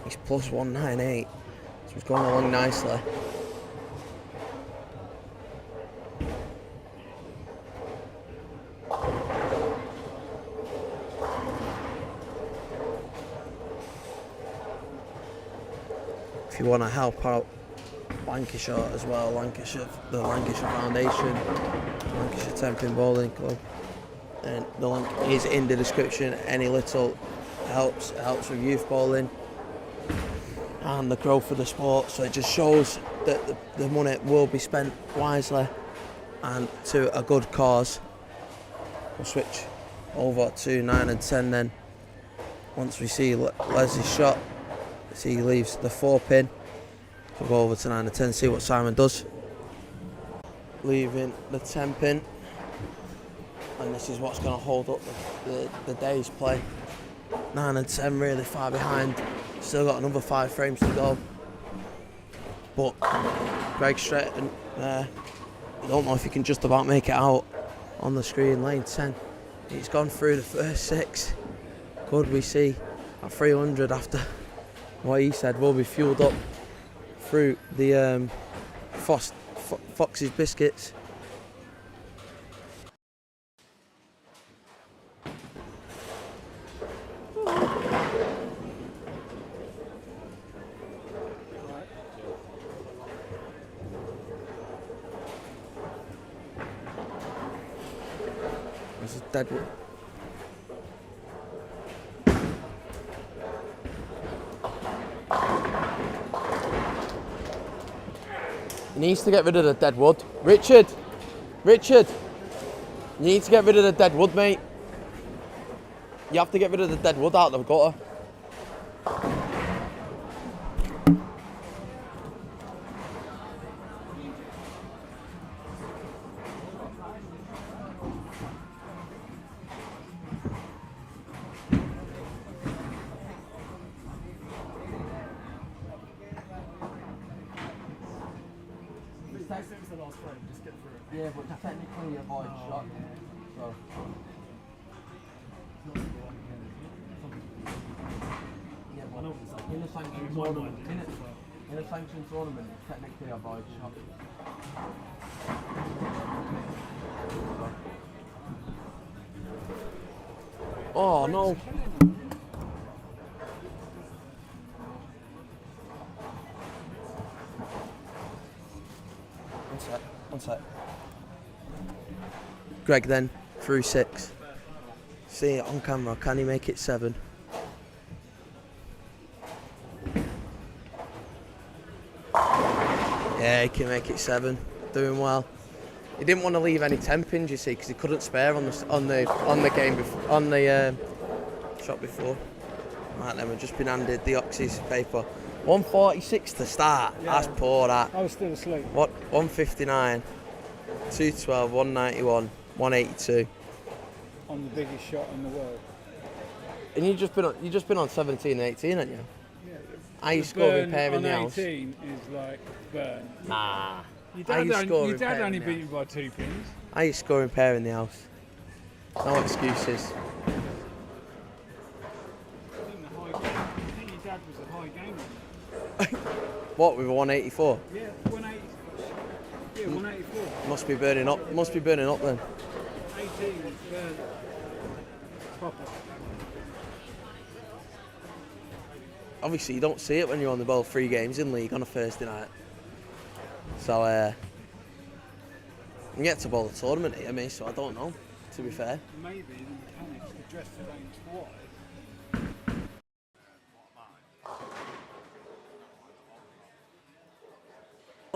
He's plus 198, so he's going along nicely. if you want to help out Lancashire as well, the Lancashire Foundation, Lancashire Tenpin Bowling Club, and the link is in the description. Any little helps with youth bowling and the growth of the sport, so it just shows that the money will be spent wisely and to a good cause. We'll switch over to 9 and 10 then. Once we see Leslie's shot, he leaves the 4 pin. We'll go over to 9 and 10, see what Simon does. Leaving the 10 pin, and this is what's going to hold up the day's play. 9 and 10 really far behind, still got another 5 frames to go. But Greg Stratton, I don't know if he can just about make it out on the screen. Lane 10, he's gone through the first 6. Could we see a 300 after what he said will be fueled up through the Fox's biscuits? This is Deadwood. He needs to get rid of the dead wood. Richard! You need to get rid of the dead wood, mate. You have to get rid of the dead wood out of the gutter. Yeah, but technically avoid shot. So. Yeah, but in a sanctioned tournament, in a sanctioned tournament, technically avoid shot. Oh no! One sec. Greg then, through 6. See it on camera, can he make it 7? Yeah, he can make it 7. Doing well. He didn't want to leave any 10 pins, you see, because he couldn't spare on the game before, on the shot before. Right then, we've just been handed the Oxy's paper. 146 to start. Yeah. That's poor. That. I was still asleep. What? 159, 212, 191. 182 on the biggest shot in the world. And you've just been on 17 and 18, haven't you? Yeah. Are you scoring pair in the house? 18 is like burn. Nah. Your dad only beat you by 2 pins. Are you scoring pair in the house? No excuses. I think your dad was a high gamer. What, with a 184? Yeah, 184. Yeah, 184. Must be burning up. Must be burning up then. 18 is burn. Proper. Obviously, you don't see it when you're on the ball 3 games in league on a Thursday night. So, you get to bowl a tournament here, me, so I don't know, to be fair. Maybe the mechanics could dress the game twice.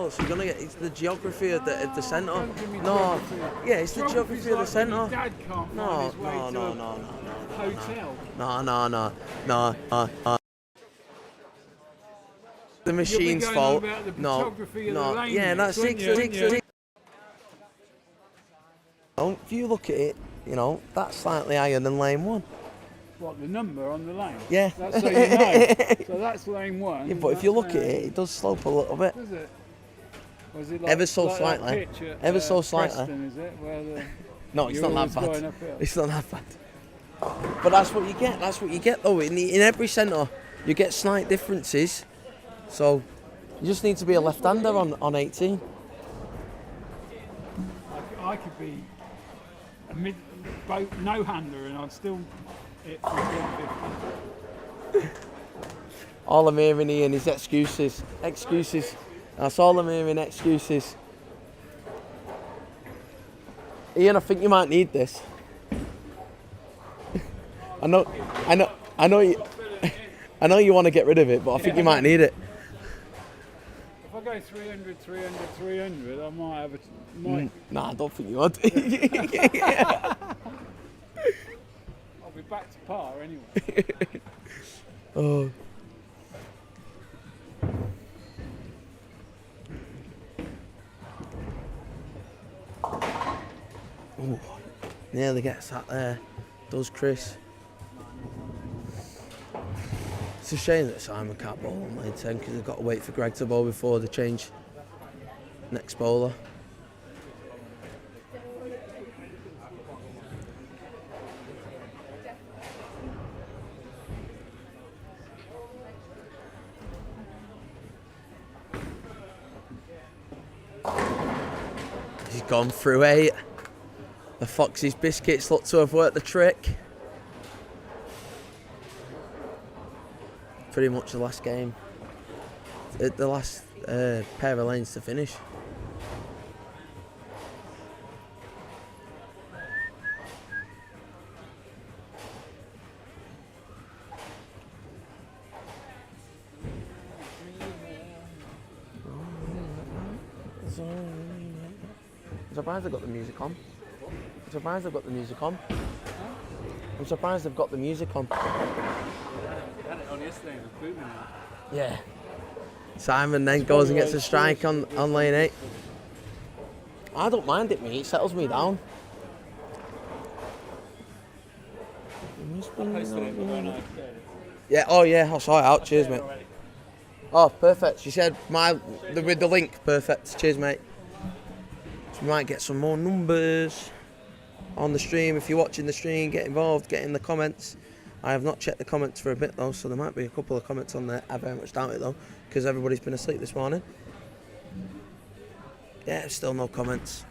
Oh, so you're gonna get, it's the geography of the centre. No, yeah, it's the geography of the centre. Your dad can't find his way to a hotel. No. The machine's fault. No. Yeah, that's 6. If you look at it, you know, that's slightly higher than lane 1. What, the number on the lane? Yeah. That's so you know. So that's lane 1. Yeah, but if you look at it, it does slope a little bit. Does it? Or is it like, ever so like slightly. Pitch at, ever so slightly. Preston, is it? Where the, no, it's not that bad. It's not that bad. But that's what you get. That's what you get, though. In every centre, you get slight differences. So you just need to be a left-hander on 18. I could be a no-hander and I'd still hit 150. All I'm hearing Ian is excuses. Excuses. That's all I'm hearing, excuses. Ian, I think you might need this. I know you want to get rid of it, but I think you might need it. If I go 300, 300, 300, I might have a... Nah, I don't think you would. I'll be back to par anyway. Oh. Ooh, nearly gets that there, does Chris. It's a shame that Simon can't bowl on lane 10 because they've got to wait for Greg to bowl before they change next bowler. He's gone through 8. The Fox's biscuits look to have worked the trick. Pretty much the last game. The last pair of lanes to finish. I'm surprised they've got the music on. I'm surprised they've got the music on. I'm surprised they've got the music on. I had it on yesterday, it was booming out. Yeah. Simon then goes and gets a strike on lane 8. I don't mind it, mate. It settles me down. Yeah, oh yeah, I'll sort it out. Cheers, mate. Oh, perfect. She said with the link. Perfect. Cheers, mate. So we might get some more numbers on the stream. If you're watching the stream, get involved, get in the comments. I have not checked the comments for a bit though, so there might be a couple of comments on there. I very much doubt it though, because everybody's been asleep this morning. Yeah, still no comments.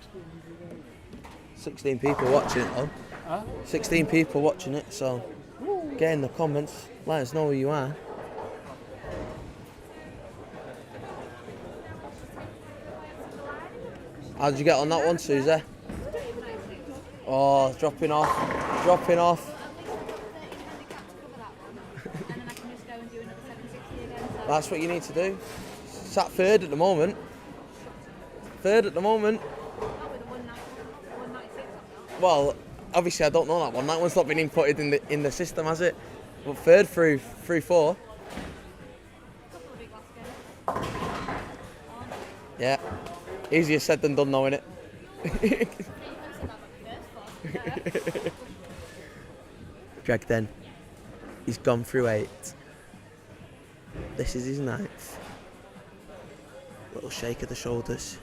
16 people watching it though. 16 people watching it, so get in the comments, let us know who you are. How did you get on that one, Susie? Oh, dropping off, dropping off. That's what you need to do. Sat third at the moment. Third at the moment. Well, obviously I don't know that one. That one's not been inputted in the system, has it? But third through 4. Yeah. Easier said than done, knowing it. Greg then. He's gone through 8. This is his 9th. Little shake of the shoulders.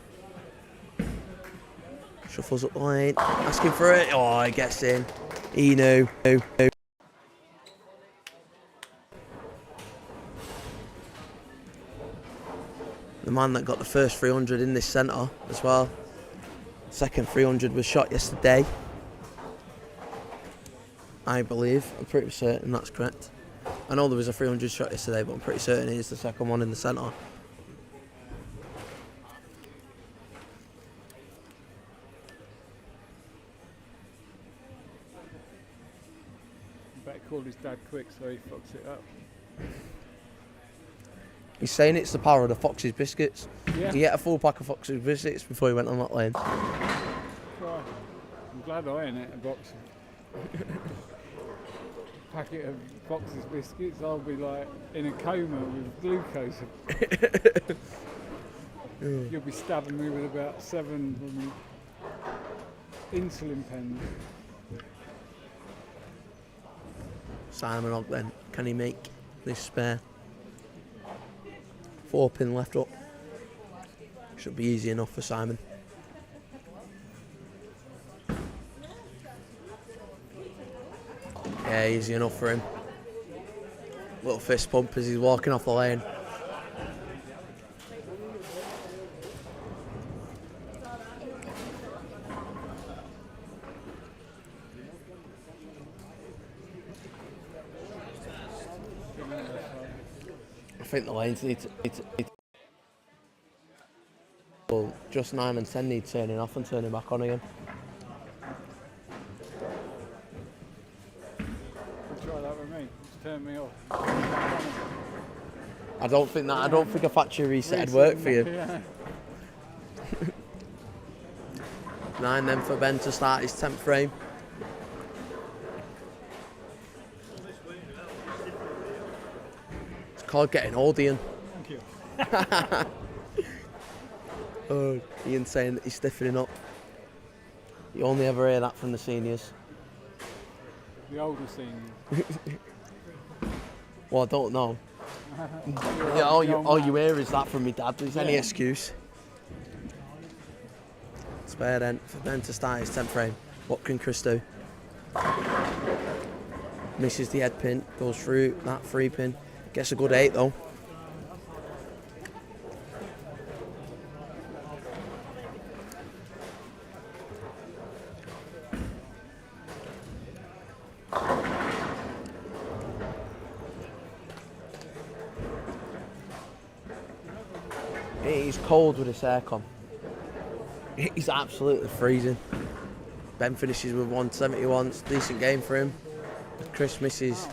Shuffles up the lane, asking for it. Oh, he gets in. He knew. The man that got the first 300 in this centre as well. Second 300 was shot yesterday. I believe. I'm pretty certain that's correct. I know there was a 300 shot yesterday, but I'm pretty certain it is the second one in the centre. Better call his dad quick so he fucks it up. He's saying it's the power of the Fox's biscuits. Yeah. He ate a full pack of Fox's biscuits before he went on that lane. Right. I'm glad I ain't ate a box of packet of Fox's biscuits. I'll be like in a coma with glucose. You'll be stabbing me with about 7 insulin pens. Simon Ogden, can he make this spare? 4 pin left up. Should be easy enough for Simon. Yeah, easy enough for him. Little fist pump as he's walking off the lane. think the lanes need to well, just 9 and 10 need turning off and turning back on again. Try that with me. Just turn me off. I don't think a factory reset would work for you. Yeah. 9 then for Ben to start his 10th frame. It's called getting old, Ian. Thank you. Oh, Ian saying that he's stiffening up. You only ever hear that from the seniors. The older seniors. Well, I don't know. Yeah, all you hear is that from my dad. There's any excuse. Spare then for Ben to start his 10th frame. What can Chris do? Misses the head pin, goes through that 3 pin. Gets a good 8 though. He's cold with his aircon. He's absolutely freezing. Ben finishes with 171. It's a decent game for him. Chris misses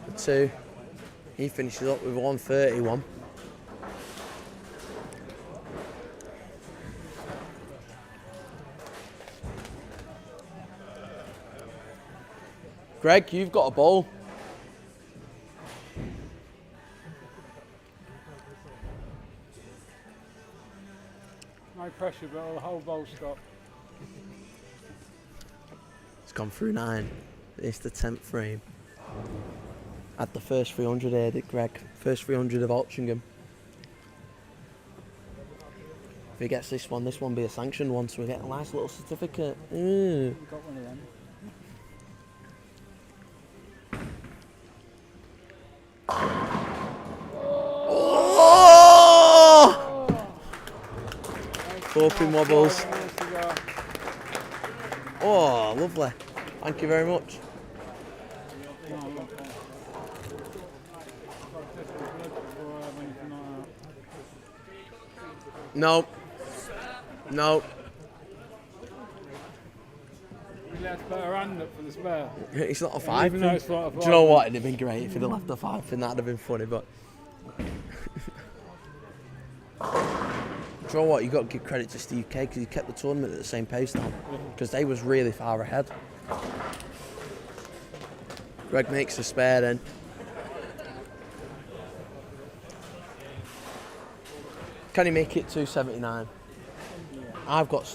the 2. He finishes up with 131. Greg, you've got a ball. No pressure, but the whole bowl stopped. It's gone through 9. It's the 10th frame. Had the first 300 here, did Greg. First 300 of Altrincham. If he gets this one will be a sanctioned one, so we get a nice little certificate. You got one of them. Oh! 4 pin wobbles. Oh, lovely. Thank you very much. No. No. Really had to put her hand up for the spare. It's not a 5 Even pin. though it's not a Do you know 5 what? It'd have been great if he'd have left the 5 pin. That'd have been funny, but. Do you know what? You got to give credit to Steve K because he kept the tournament at the same pace now. Because they was really far ahead. Greg makes a spare then. Can he make it 279? I've got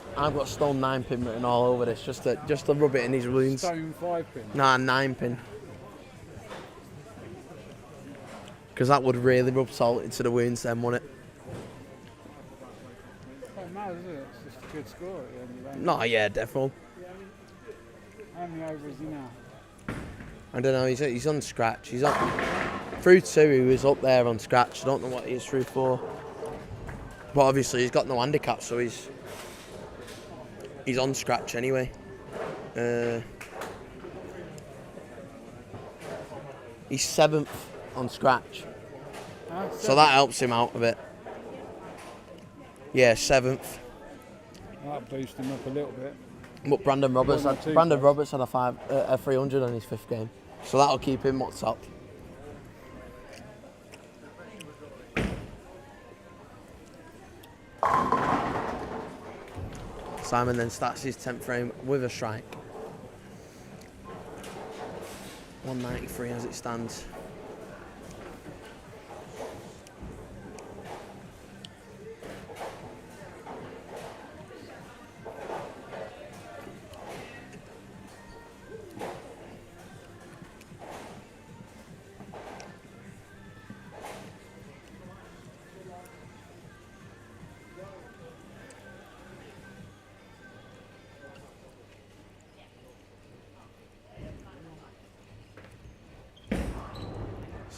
stone 9 pin written all over this just to rub it in his wounds. Stone 5 pin? Nah, 9 pin. Because that would really rub salt into the wounds then, wouldn't it? Not mad, is it? It's just a good score at the end of the day. No, yeah, definitely. How many over is he now? I don't know, he's on scratch. He's on through 2, he was up there on scratch. I don't know what he is through 4. But obviously he's got no handicap, so he's on scratch anyway. He's 7th on scratch. So that helps him out a bit. Yeah, 7th. That'll boost him up a little bit. But Brandon Roberts had a 300 on his 5th game. So that'll keep him what's up. Simon then starts his 10th frame with a strike. 193 as it stands.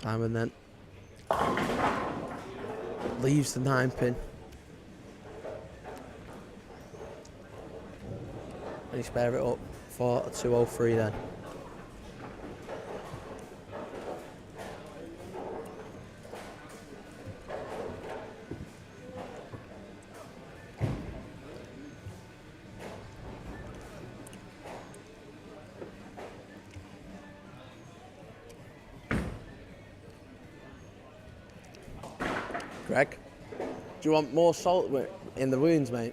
Simon then leaves the 9 pin. And he spare it up for a 203 then. Greg. Do you want more salt in the wounds, mate?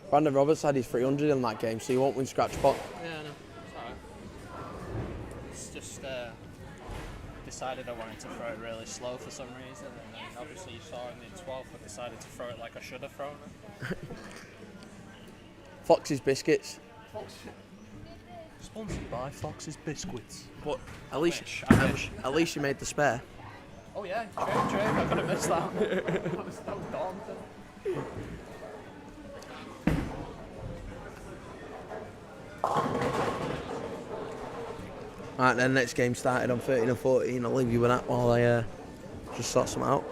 Brandon Roberts had his 300 in that game, so you won't win scratch pot. Yeah, no, it's alright. It's just decided I wanted to throw it really slow for some reason, and then obviously you saw in the 12th I decided to throw it like I should have thrown it. Fox's Biscuits. Sponsored by Fox's Biscuits. But at least you made the spare. Oh yeah, true. I could have missed that. that was daunting. Right then, next game started on 13 and 14. I'll leave you with that while I just sort some out.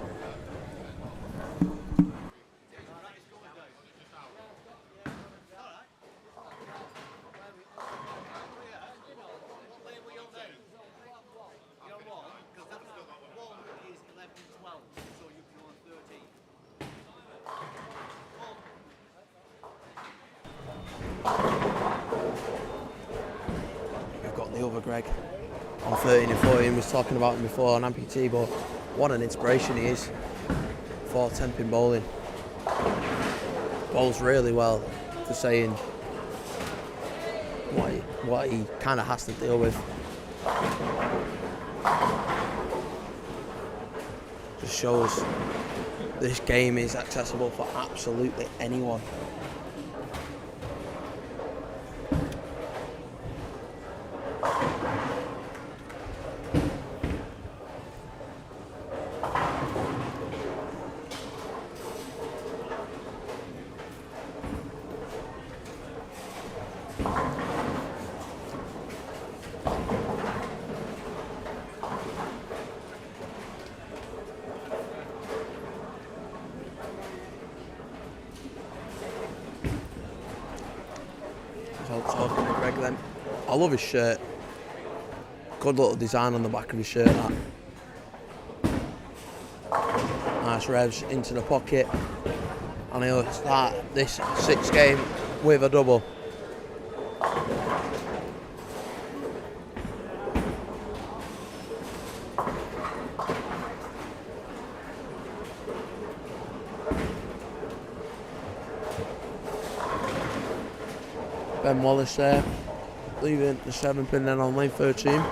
The other Greg on 13 and 14 was talking about him before on amputee, but what an inspiration he is for 10-pin bowling. Bowls really well for saying what he kind of has to deal with. Just shows this game is accessible for absolutely anyone. Talking to Greg then. I love his shirt. Good little design on the back of his shirt, that. Nice revs into the pocket. And he'll start this 6th game with a double. Ben Wallace there, leaving the 7-pin then on lane 13. And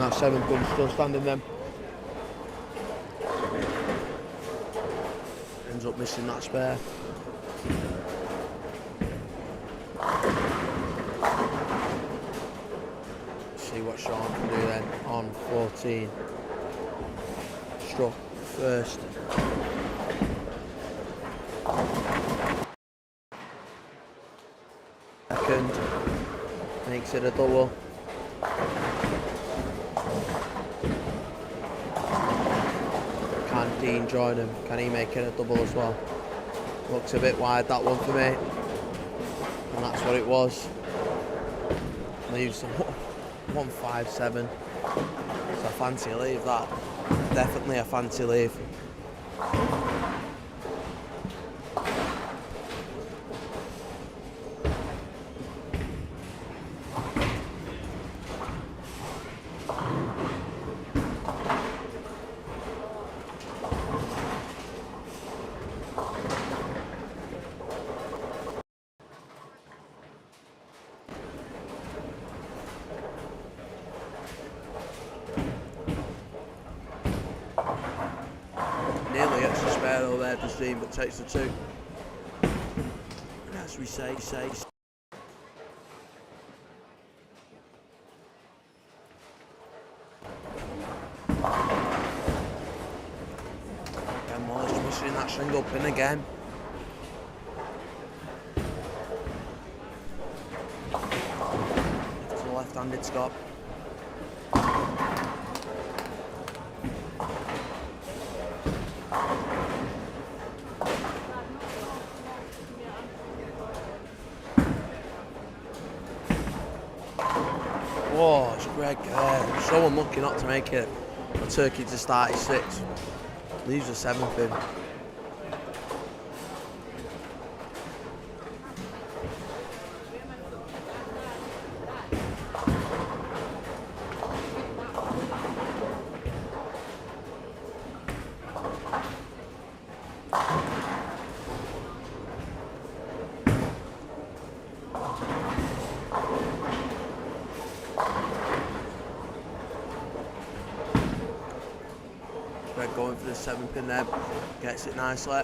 that 7-pin still standing then. Ends up missing that spare. See what Sean can do then on 14. Struck first. Second. Makes it a double. Can Dean join him? Can he make it a double as well? Looks a bit wide, that one for me. And that's what it was. Leaves 157. It's a fancy leave, that. Definitely a fancy leave. Nearly gets the spare over there, Justine, but takes the 2. And as we say. Ben Wallace missing that single pin again. To the left-handed stop. Whoa, it's Greg so unlucky not to make it a turkey to start his 6. Leaves a 7 pin. Red going for the 7 pin there, gets it nicely.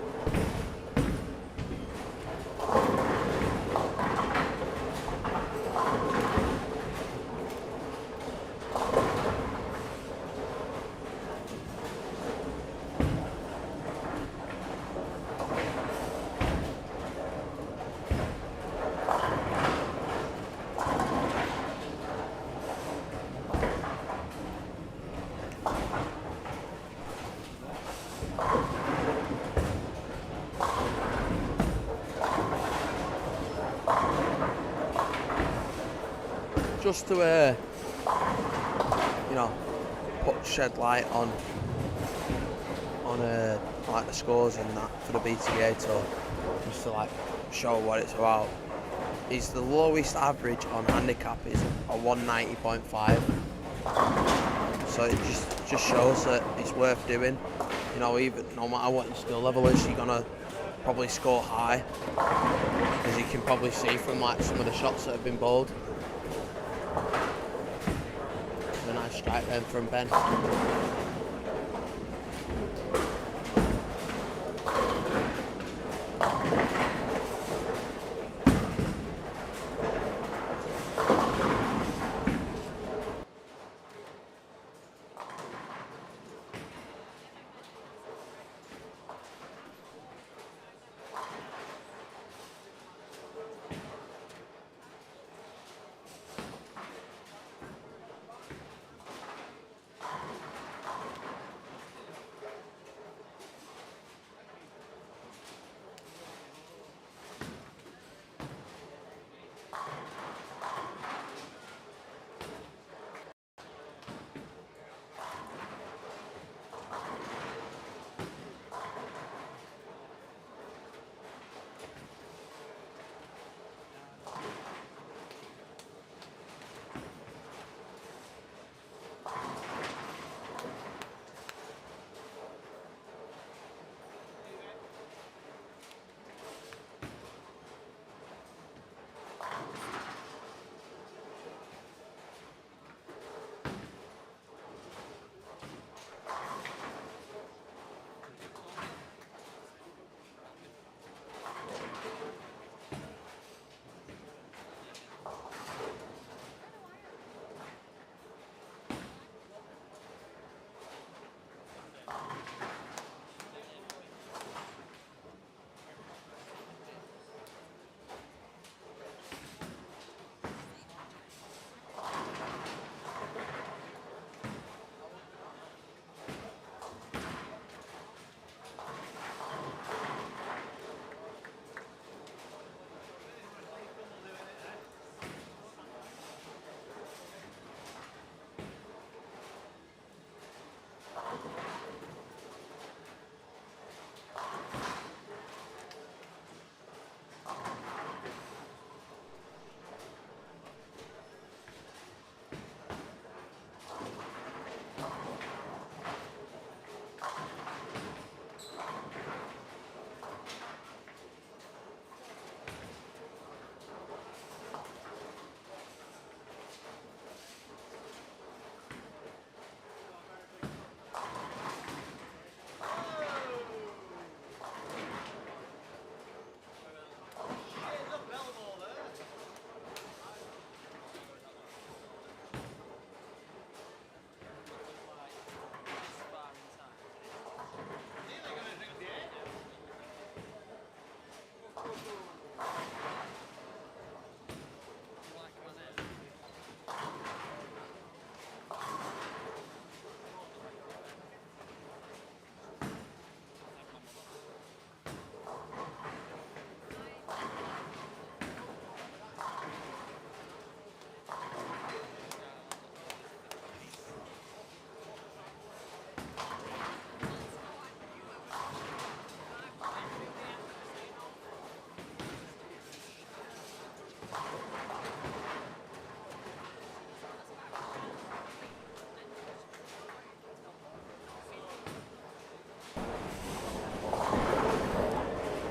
Just to, you know, shed light on like the scores and that for the BTBA tour, just to like show what it's about. Is the lowest average on handicap is a 190.5, so it just shows that it's worth doing. You know, even no matter what your skill level is, you're gonna probably score high, as you can probably see from like some of the shots that have been bowled. A nice strike then from Ben.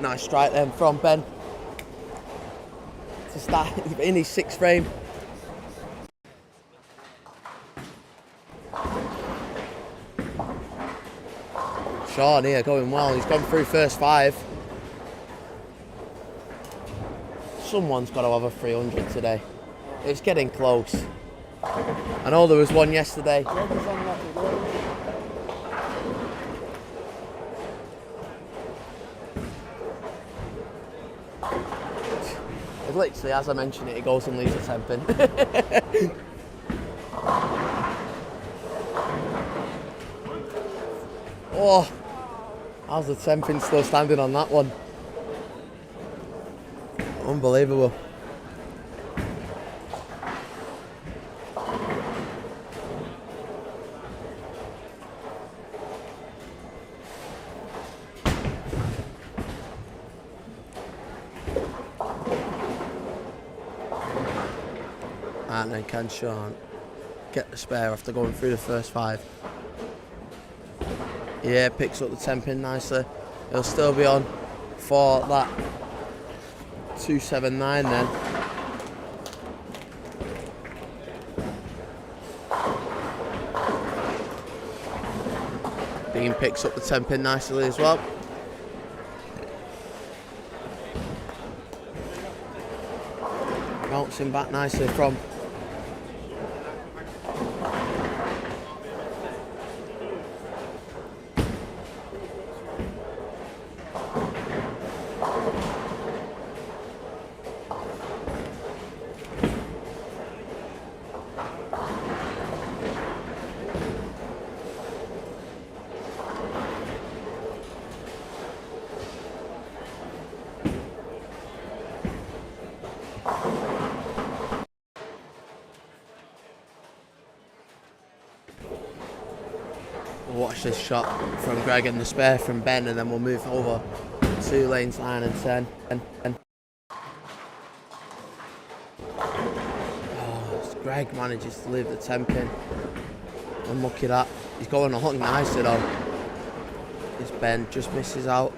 Nice strike then from Ben to start in his 6th frame. Sean here going well. He's gone through first 5. Someone's got to have a 300 today. It's getting close. I know there was one yesterday. It literally, as I mentioned it, he goes and leaves a 10-pin. Oh, how's the 10-pin still standing on that one? Unbelievable. And then can Sean get the spare after going through the first 5? Yeah, picks up the 10-pin nicely. He'll still be on for that 279 then. Dean picks up the 10-pin nicely as well. Bouncing back nicely from watch this shot from Greg and the spare from Ben, and then we'll move over to lanes 9 and 10. Oh, Greg manages to leave the 10-pin. Unlucky that. He's going along nicely though. This Ben just misses out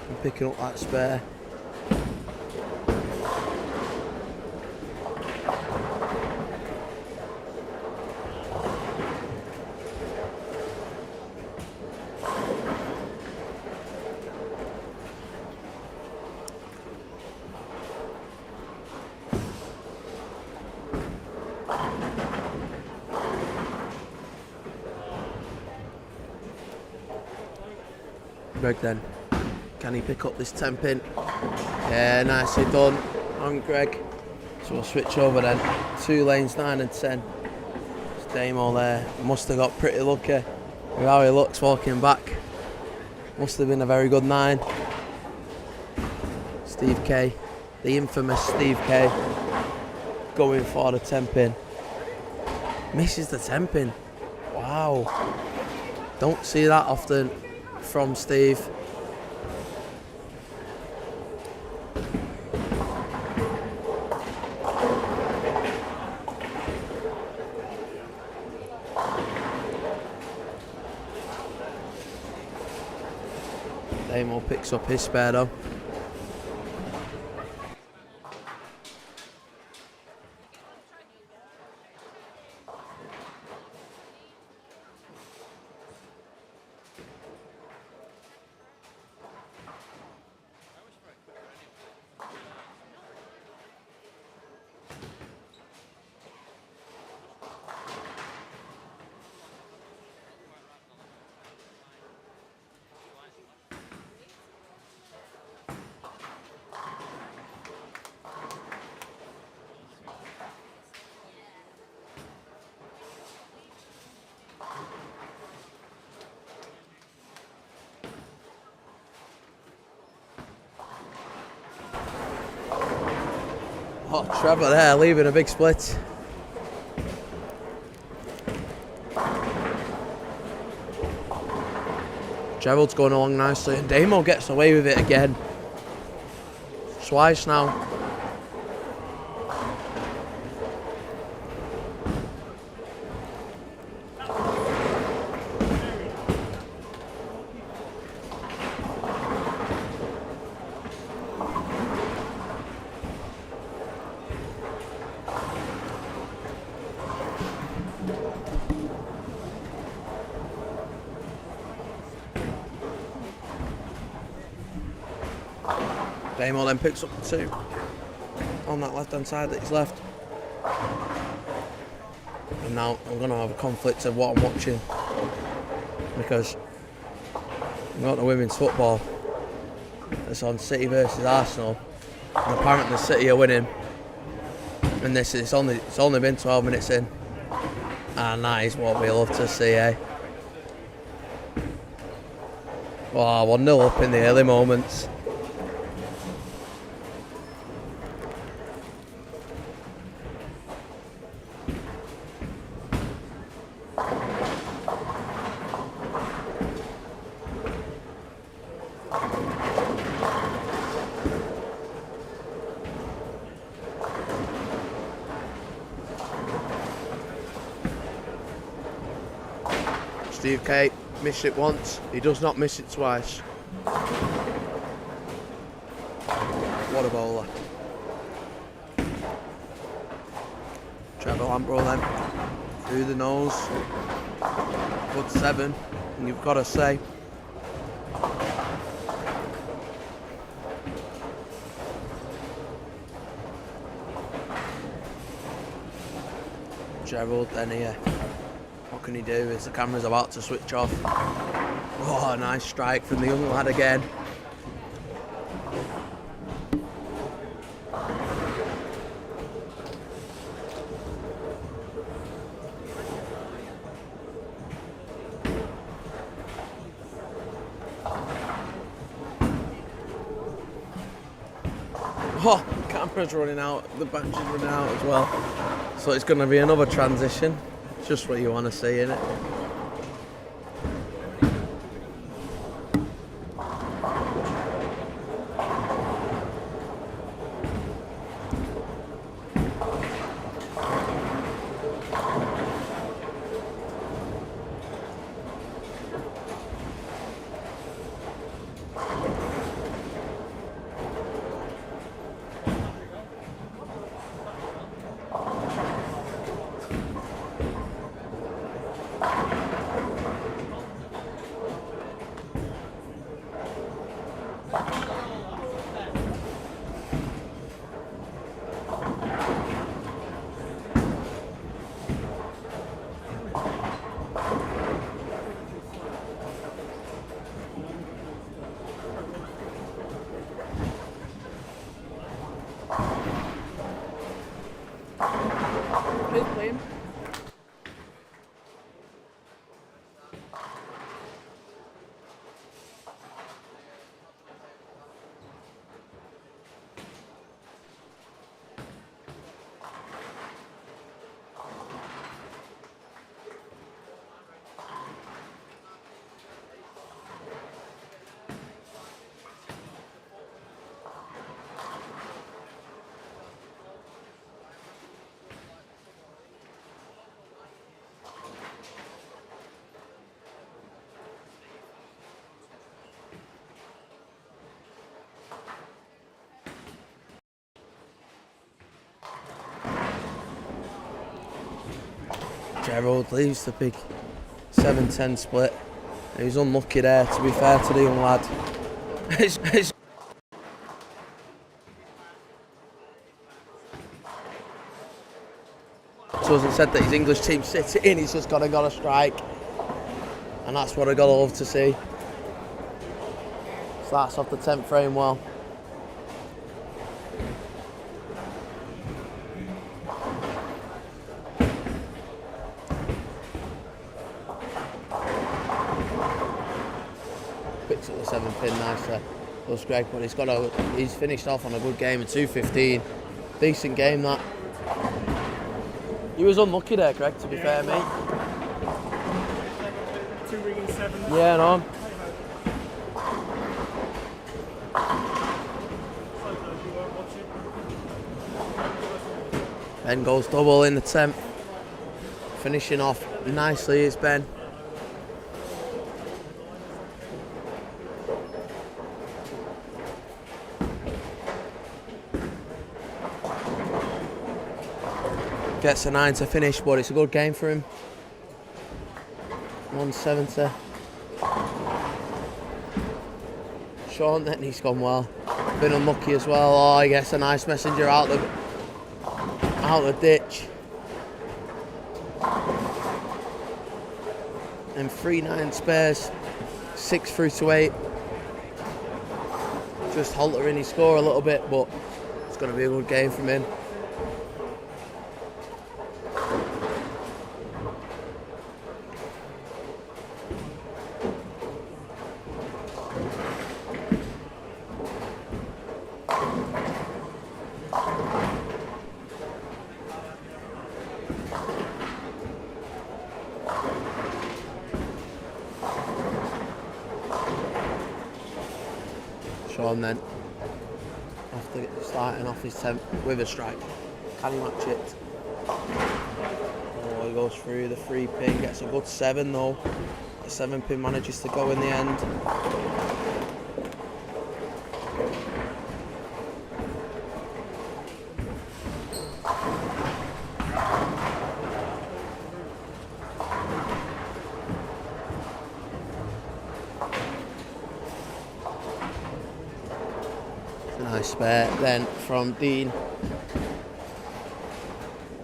and picking up that spare. Greg then, can he pick up this 10-pin? Yeah, nicely done on Greg. So we'll switch over then to lanes 9 and 10. It's Damo there, must have got pretty lucky with how he looks walking back. Must have been a very good 9. Steve K, the infamous Steve K, going for the 10-pin. Misses the 10-pin. Wow. Don't see that often from Steve. Damo picks up his spare though. Oh, Trevor there, leaving a big split. Gerald's going along nicely, and Damo gets away with it again. Twice now. Damo then picks up the 2 on that left hand side that he's left. And now I'm going to have a conflict of what I'm watching, because I've got the women's football. It's on City versus Arsenal, and apparently City are winning. And it's only been 12 minutes in, and that is what we love to see, eh? Oh, 1-0 up in the early moments. Steve Kate missed it once, he does not miss it twice. What a bowler. Trevor Lampro then, through the nose. Good 7, and you've got to say, Gerald then here. What can he do as the camera's about to switch off? Oh, nice strike from the young lad again. Oh, the camera's running out, the battery's running out as well. So it's going to be another transition. Just what you want to see, innit? Gerald leaves the big 7-10 split. He was unlucky there, to be fair to the young lad. Hasn't said that his English team's sitting, he's just got a strike. And that's what I gotta love to see. Starts off the 10th frame well. Picks up the 7 pin nicely. Looks great, but he's finished off on a good game at 2:15. Decent game that. He was unlucky there, Greg, to be fair, mate. 2 ringing 7. Yeah, no. Ben goes double in the 10th. Finishing off nicely is Ben. Gets a 9 to finish, but it's a good game for him. 170. Sean, then he's gone well. Been unlucky as well. Oh, he gets a nice messenger out the ditch. And 3-9 spares, 6 through to 8. Just haltering his score a little bit, but it's going to be a good game from him. Sean then, after starting off his 10th with a strike, can he match it? Oh, he goes through the 3 pin, gets a good 7 though. The 7 pin manages to go in the end. Nice spare then from Dean.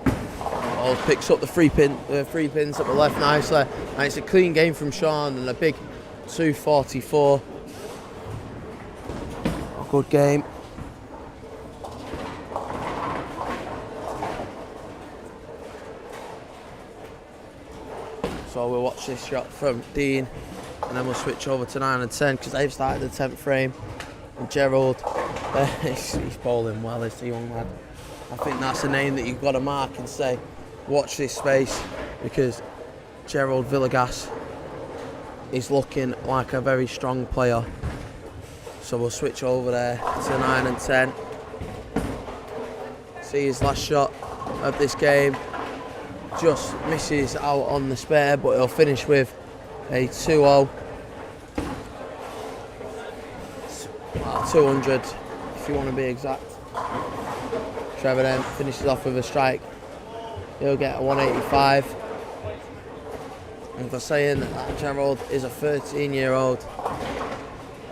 Oh, picks up the 3 pins at the left nicely. And it's a clean game from Sean and a big 244. A good game. So we'll watch this shot from Dean and then we'll switch over to 9 and 10 because they've started the 10th frame. And Gerald, he's bowling well, this young lad. I think that's a name that you've got to mark and say, watch this space, because Gerald Villegas is looking like a very strong player. So we'll switch over there to 9 and 10. See his last shot of this game. Just misses out on the spare, but he'll finish with a 2-0. 200 if you want to be exact. Trevor then finishes off with a strike. He'll get a 185. And for saying that Gerald is a 13-year-old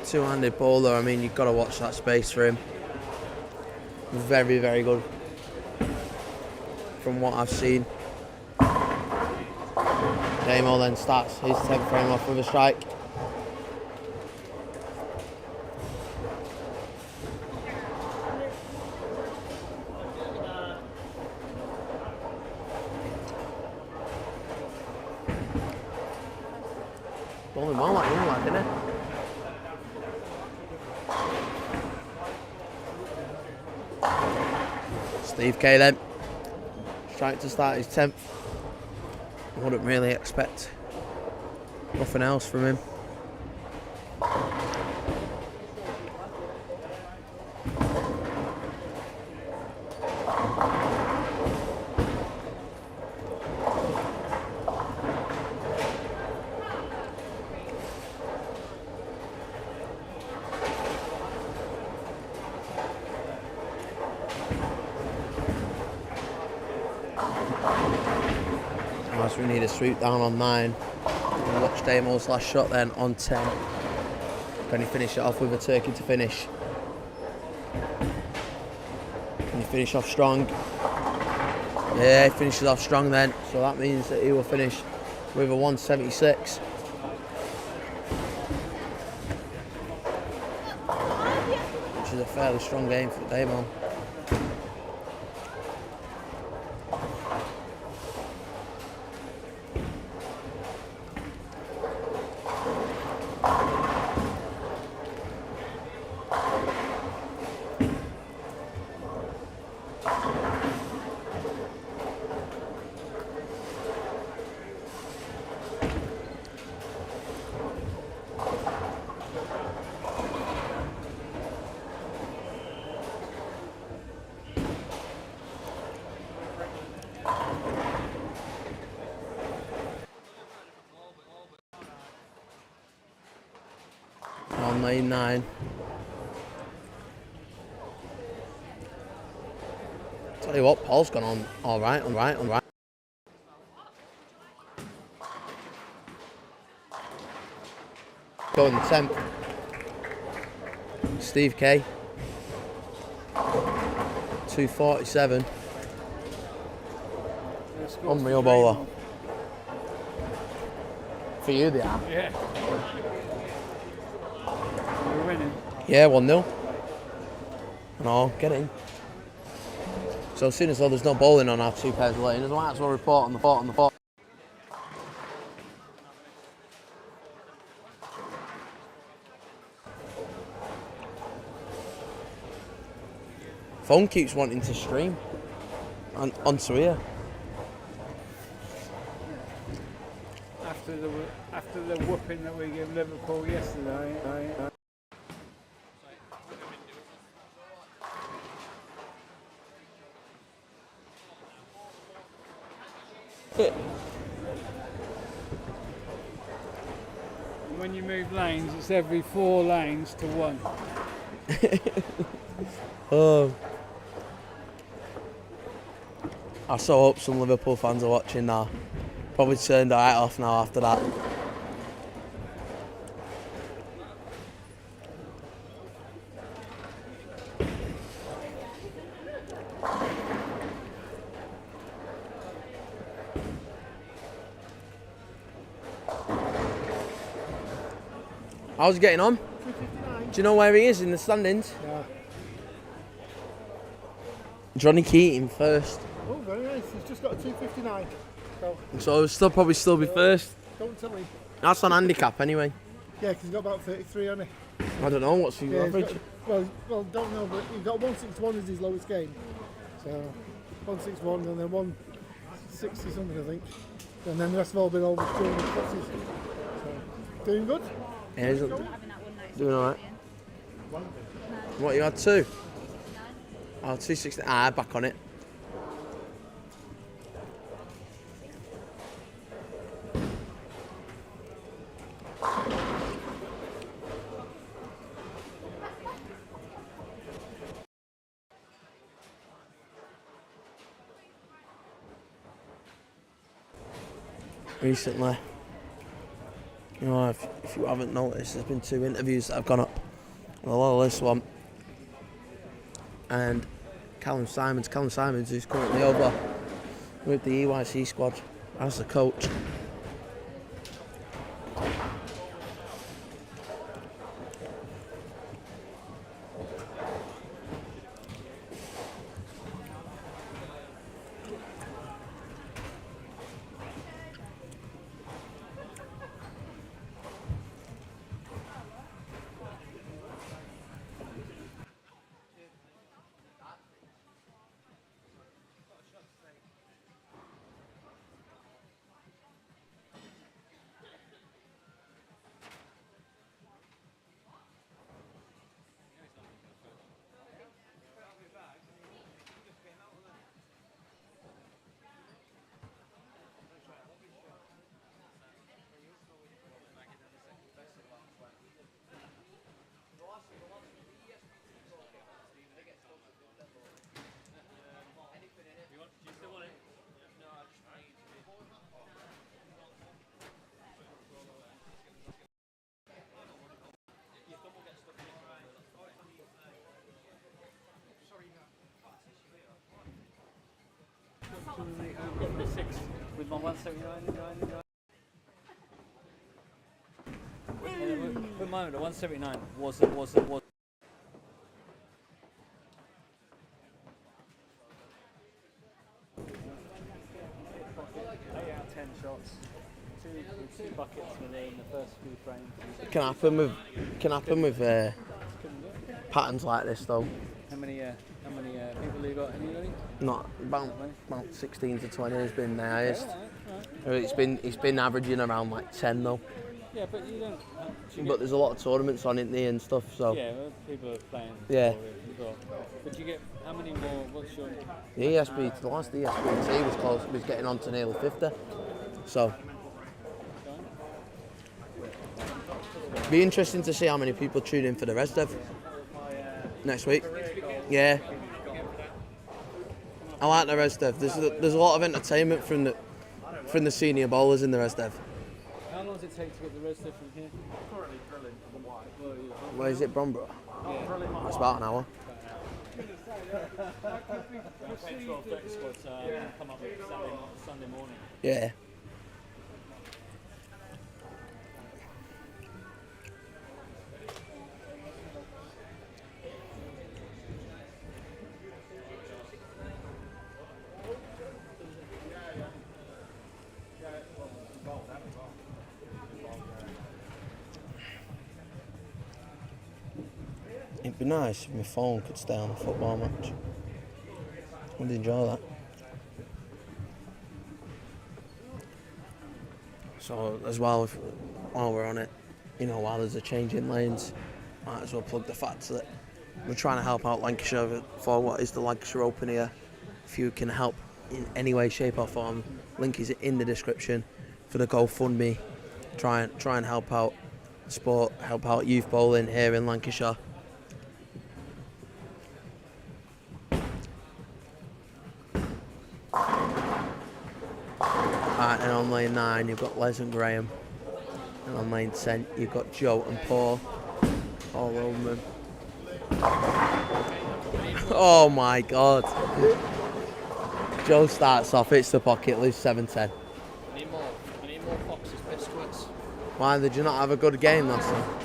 two-handed bowler, I mean, you've got to watch that space for him. Very, very good from what I've seen. Damo then starts his 10th frame off with a strike. Bowling well like young lad, isn't it? Steve K then, trying to start his 10th. Wouldn't really expect nothing else from him. As we need a sweep down on 9. We'll watch Damo's last shot then on 10. Can he finish it off with a turkey to finish? Can he finish off strong? Yeah, he finishes off strong then. So that means that he will finish with a 176. Which is a fairly strong game for Damo. On lane 9. Tell you what, Paul's gone on all right. Going the 10th. Steve K. 247. Unreal bowler. For you, they are. Yeah. We're winning. Yeah, 1-0. No, get in. So as soon as there's no bowling on our 2 pairs of lanes, I might as well report on the fort. Phone keeps wanting to stream onto here. After the whooping that we gave Liverpool yesterday. When you move lanes, it's every 4 lanes to 1. Oh. I so hope some Liverpool fans are watching now. Probably turned the light off now after that. How's he getting on? Do you know where he is in the standings? Yeah. Johnny Keating first. Oh, very nice. He's just got a 259. So he'll still probably be first. Don't tell me. That's on handicap anyway. Yeah, because he's got about 33 on it. I don't know, what's your average? Well, don't know, but he's got 161 as his lowest game. So 161 and then 160 something, I think. And then the rest have all been over 200 crosses. So, doing good? Yeah, he's doing alright. What, you had 2? Oh, 260. Back on it. Recently, you know, if you haven't noticed, there's been 2 interviews that have gone up. Well, this one and Callum Simons, who's currently over with the EYC squad as the coach. The 6 with my 179. With mine, the 179 was. 8 out of 10 shots. Two buckets within the first few frames. It can happen with patterns like this though. How many people you got? Anybody? Not about 16 to 20 has been the highest. It's been averaging around like 10 though. Yeah, but you don't. But there's a lot of tournaments on it there and stuff, so. Yeah, well, people are playing. Yeah. But you get how many more? What's your? The ESB, the last ESBT was close. Was getting on to nearly 50. So. Be interesting to see how many people tune in for the Resdev next week. Yeah. I like the Resdev. There's a lot of entertainment from the senior bowlers in the Resdev. How How long does it take to get the roaster from here? Currently drilling on the white. Well, yeah. Where is it, Bromborough? Yeah. That's about an hour. Petrol 30 squads come up Sunday morning. Yeah. It'd be nice if my phone could stay on the football match. I'd enjoy that. So as well, while we're on it, while there's a change in lanes, might as well plug the fact that we're trying to help out Lancashire for what is the Lancashire Open here. If you can help in any way, shape or form, link is in the description for the GoFundMe. Try and help out sport, help out youth bowling here in Lancashire. And on lane 9 you've got Les and Graham, and on lane 10 you've got Joe and Paul all over them. Oh my god. Joe starts off, hits the pocket, loses 7-10. I need more Fox's biscuits. Why did you not have a good game last time?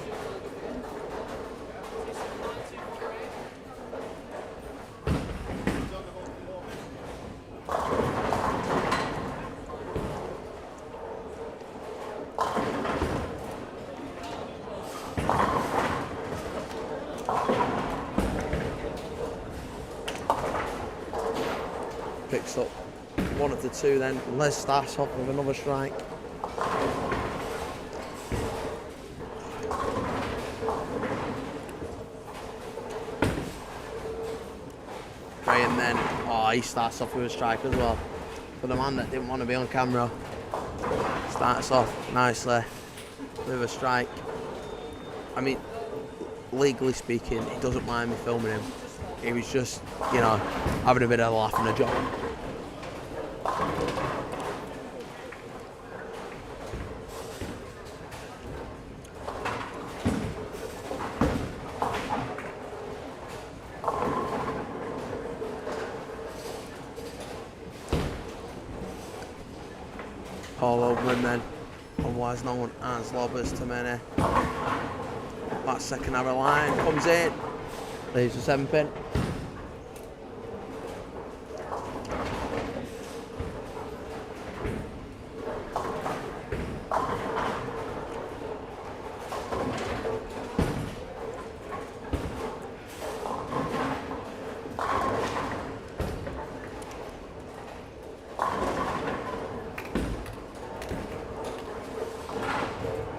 Picks up one of the two then. Les starts off with another strike. Graham then, he starts off with a strike as well. For the man that didn't want to be on camera, starts off nicely with a strike. I mean, legally speaking, he doesn't mind me filming him. He was just, having a bit of a laugh and a joke. All over him then, otherwise known as Lobbers to many. That second arrow line comes in, leaves a 7-pin.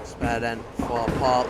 Spare then for Paul.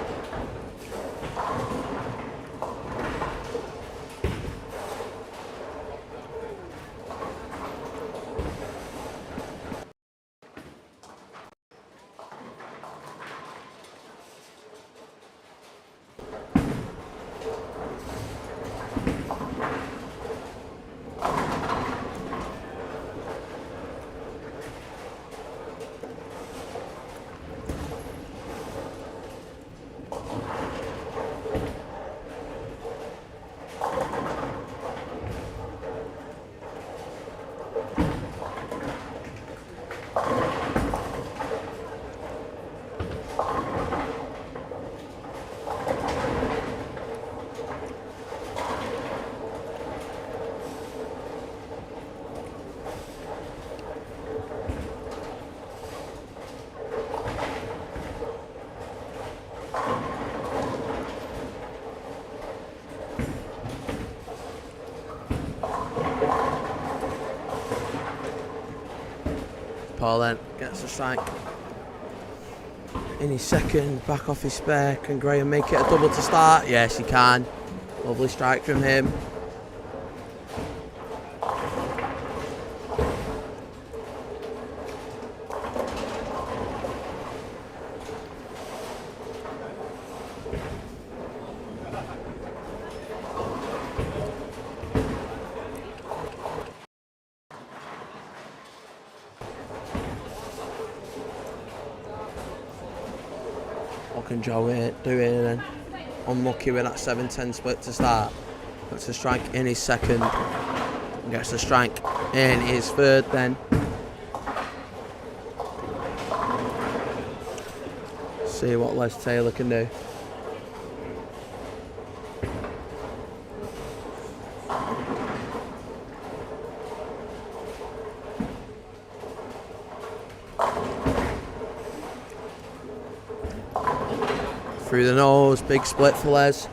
Paul then gets a strike in his second, back off his spare. Can Graham make it a double to start? Yes, he can. Lovely strike from him. fucking Joe doing, and then unlucky with that 7-10 split to start. Gets a strike in his second, gets a strike in his third then. See what Les Taylor can do. Through the nose, big split for Les.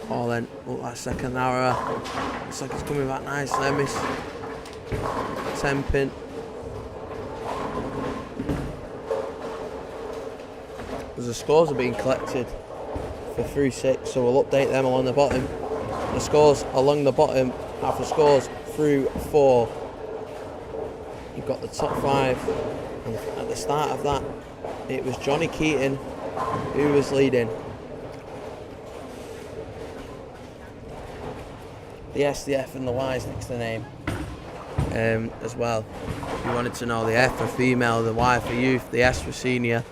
Oh, then, that second arrow. Looks like it's coming back nice. Lemis. 10 pin. As the scores are being collected for through 6, so we'll update them along the bottom. The scores along the bottom are for scores through 4. You've got the top 5, and at the start of that, it was Johnny Keaton who was leading. The S, the F and the Y is next to the name as well. If you wanted to know, the F for female, the Y for youth, the S for senior.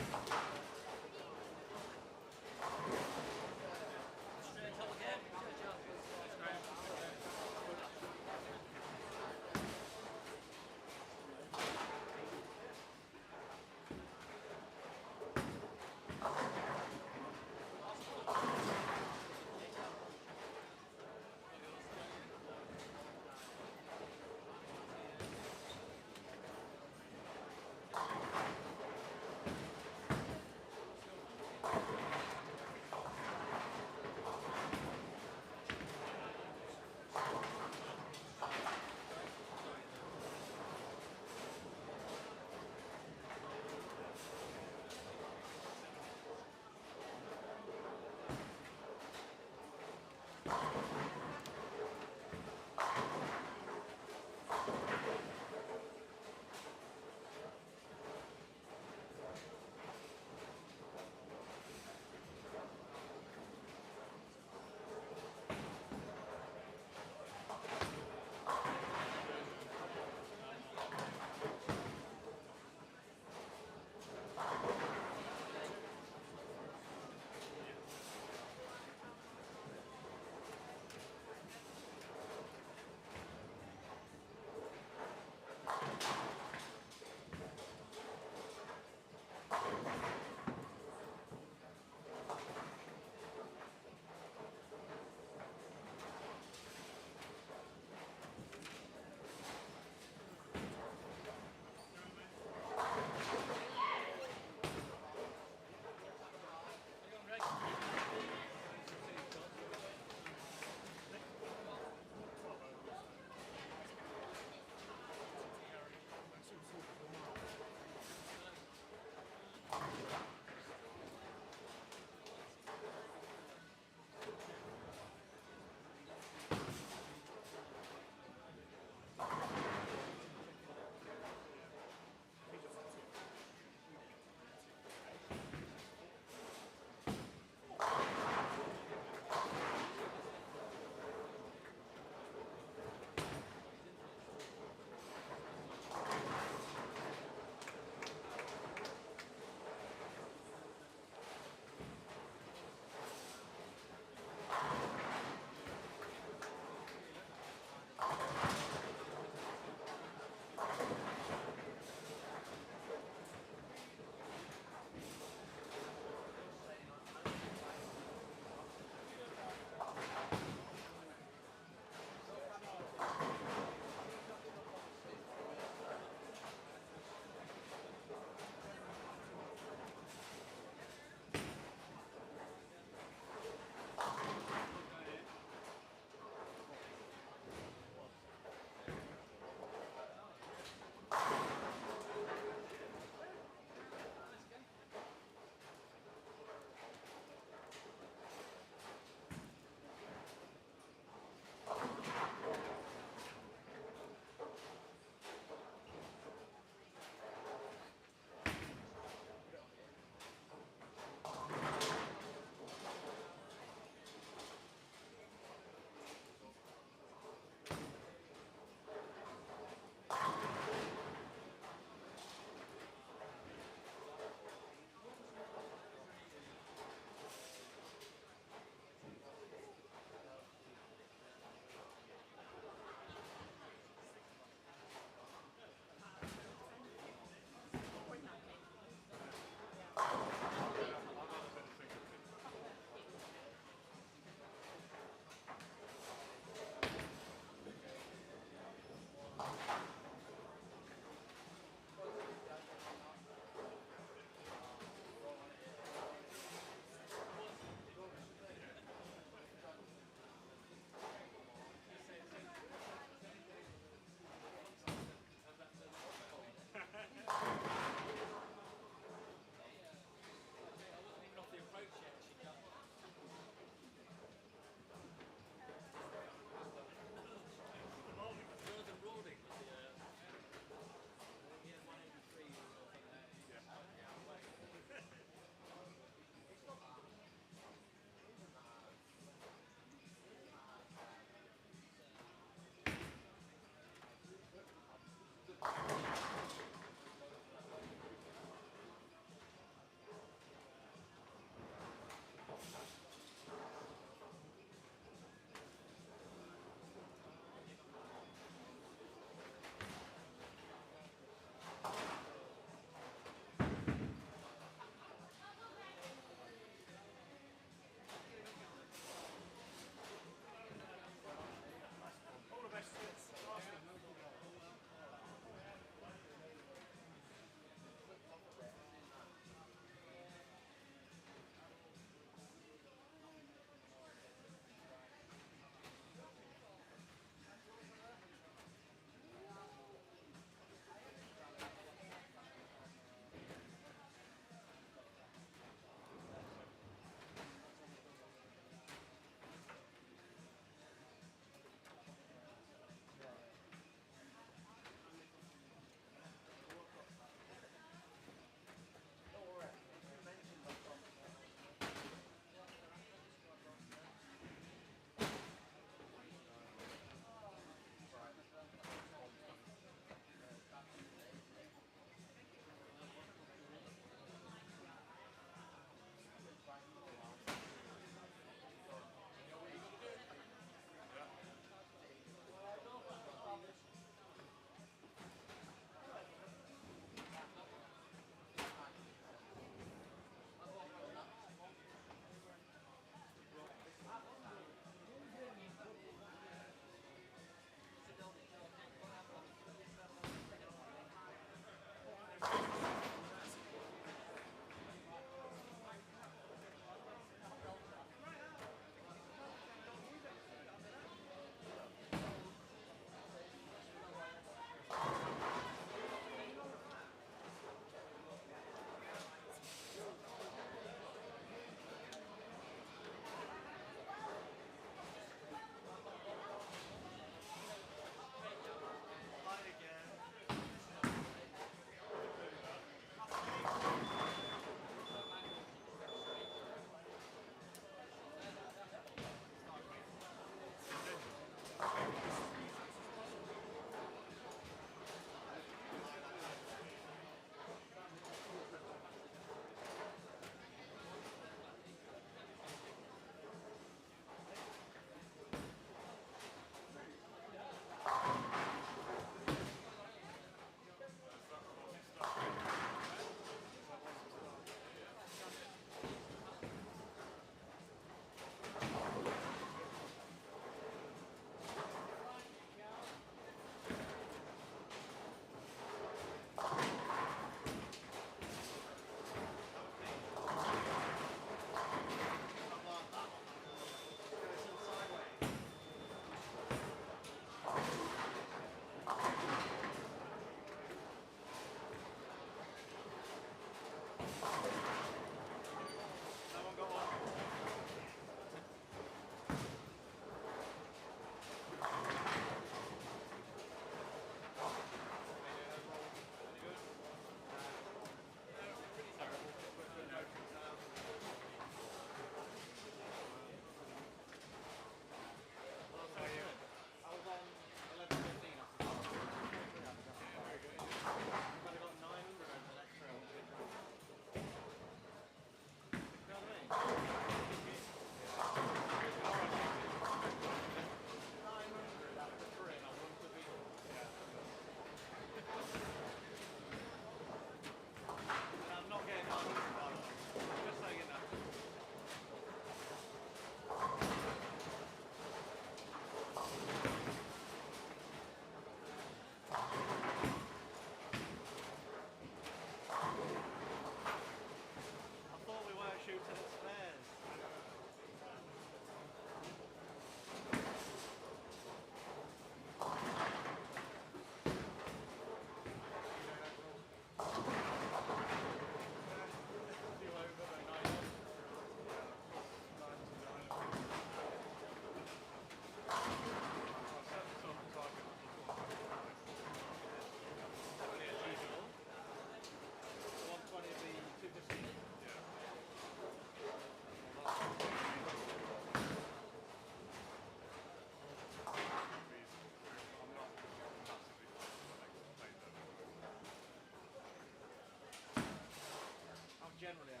generally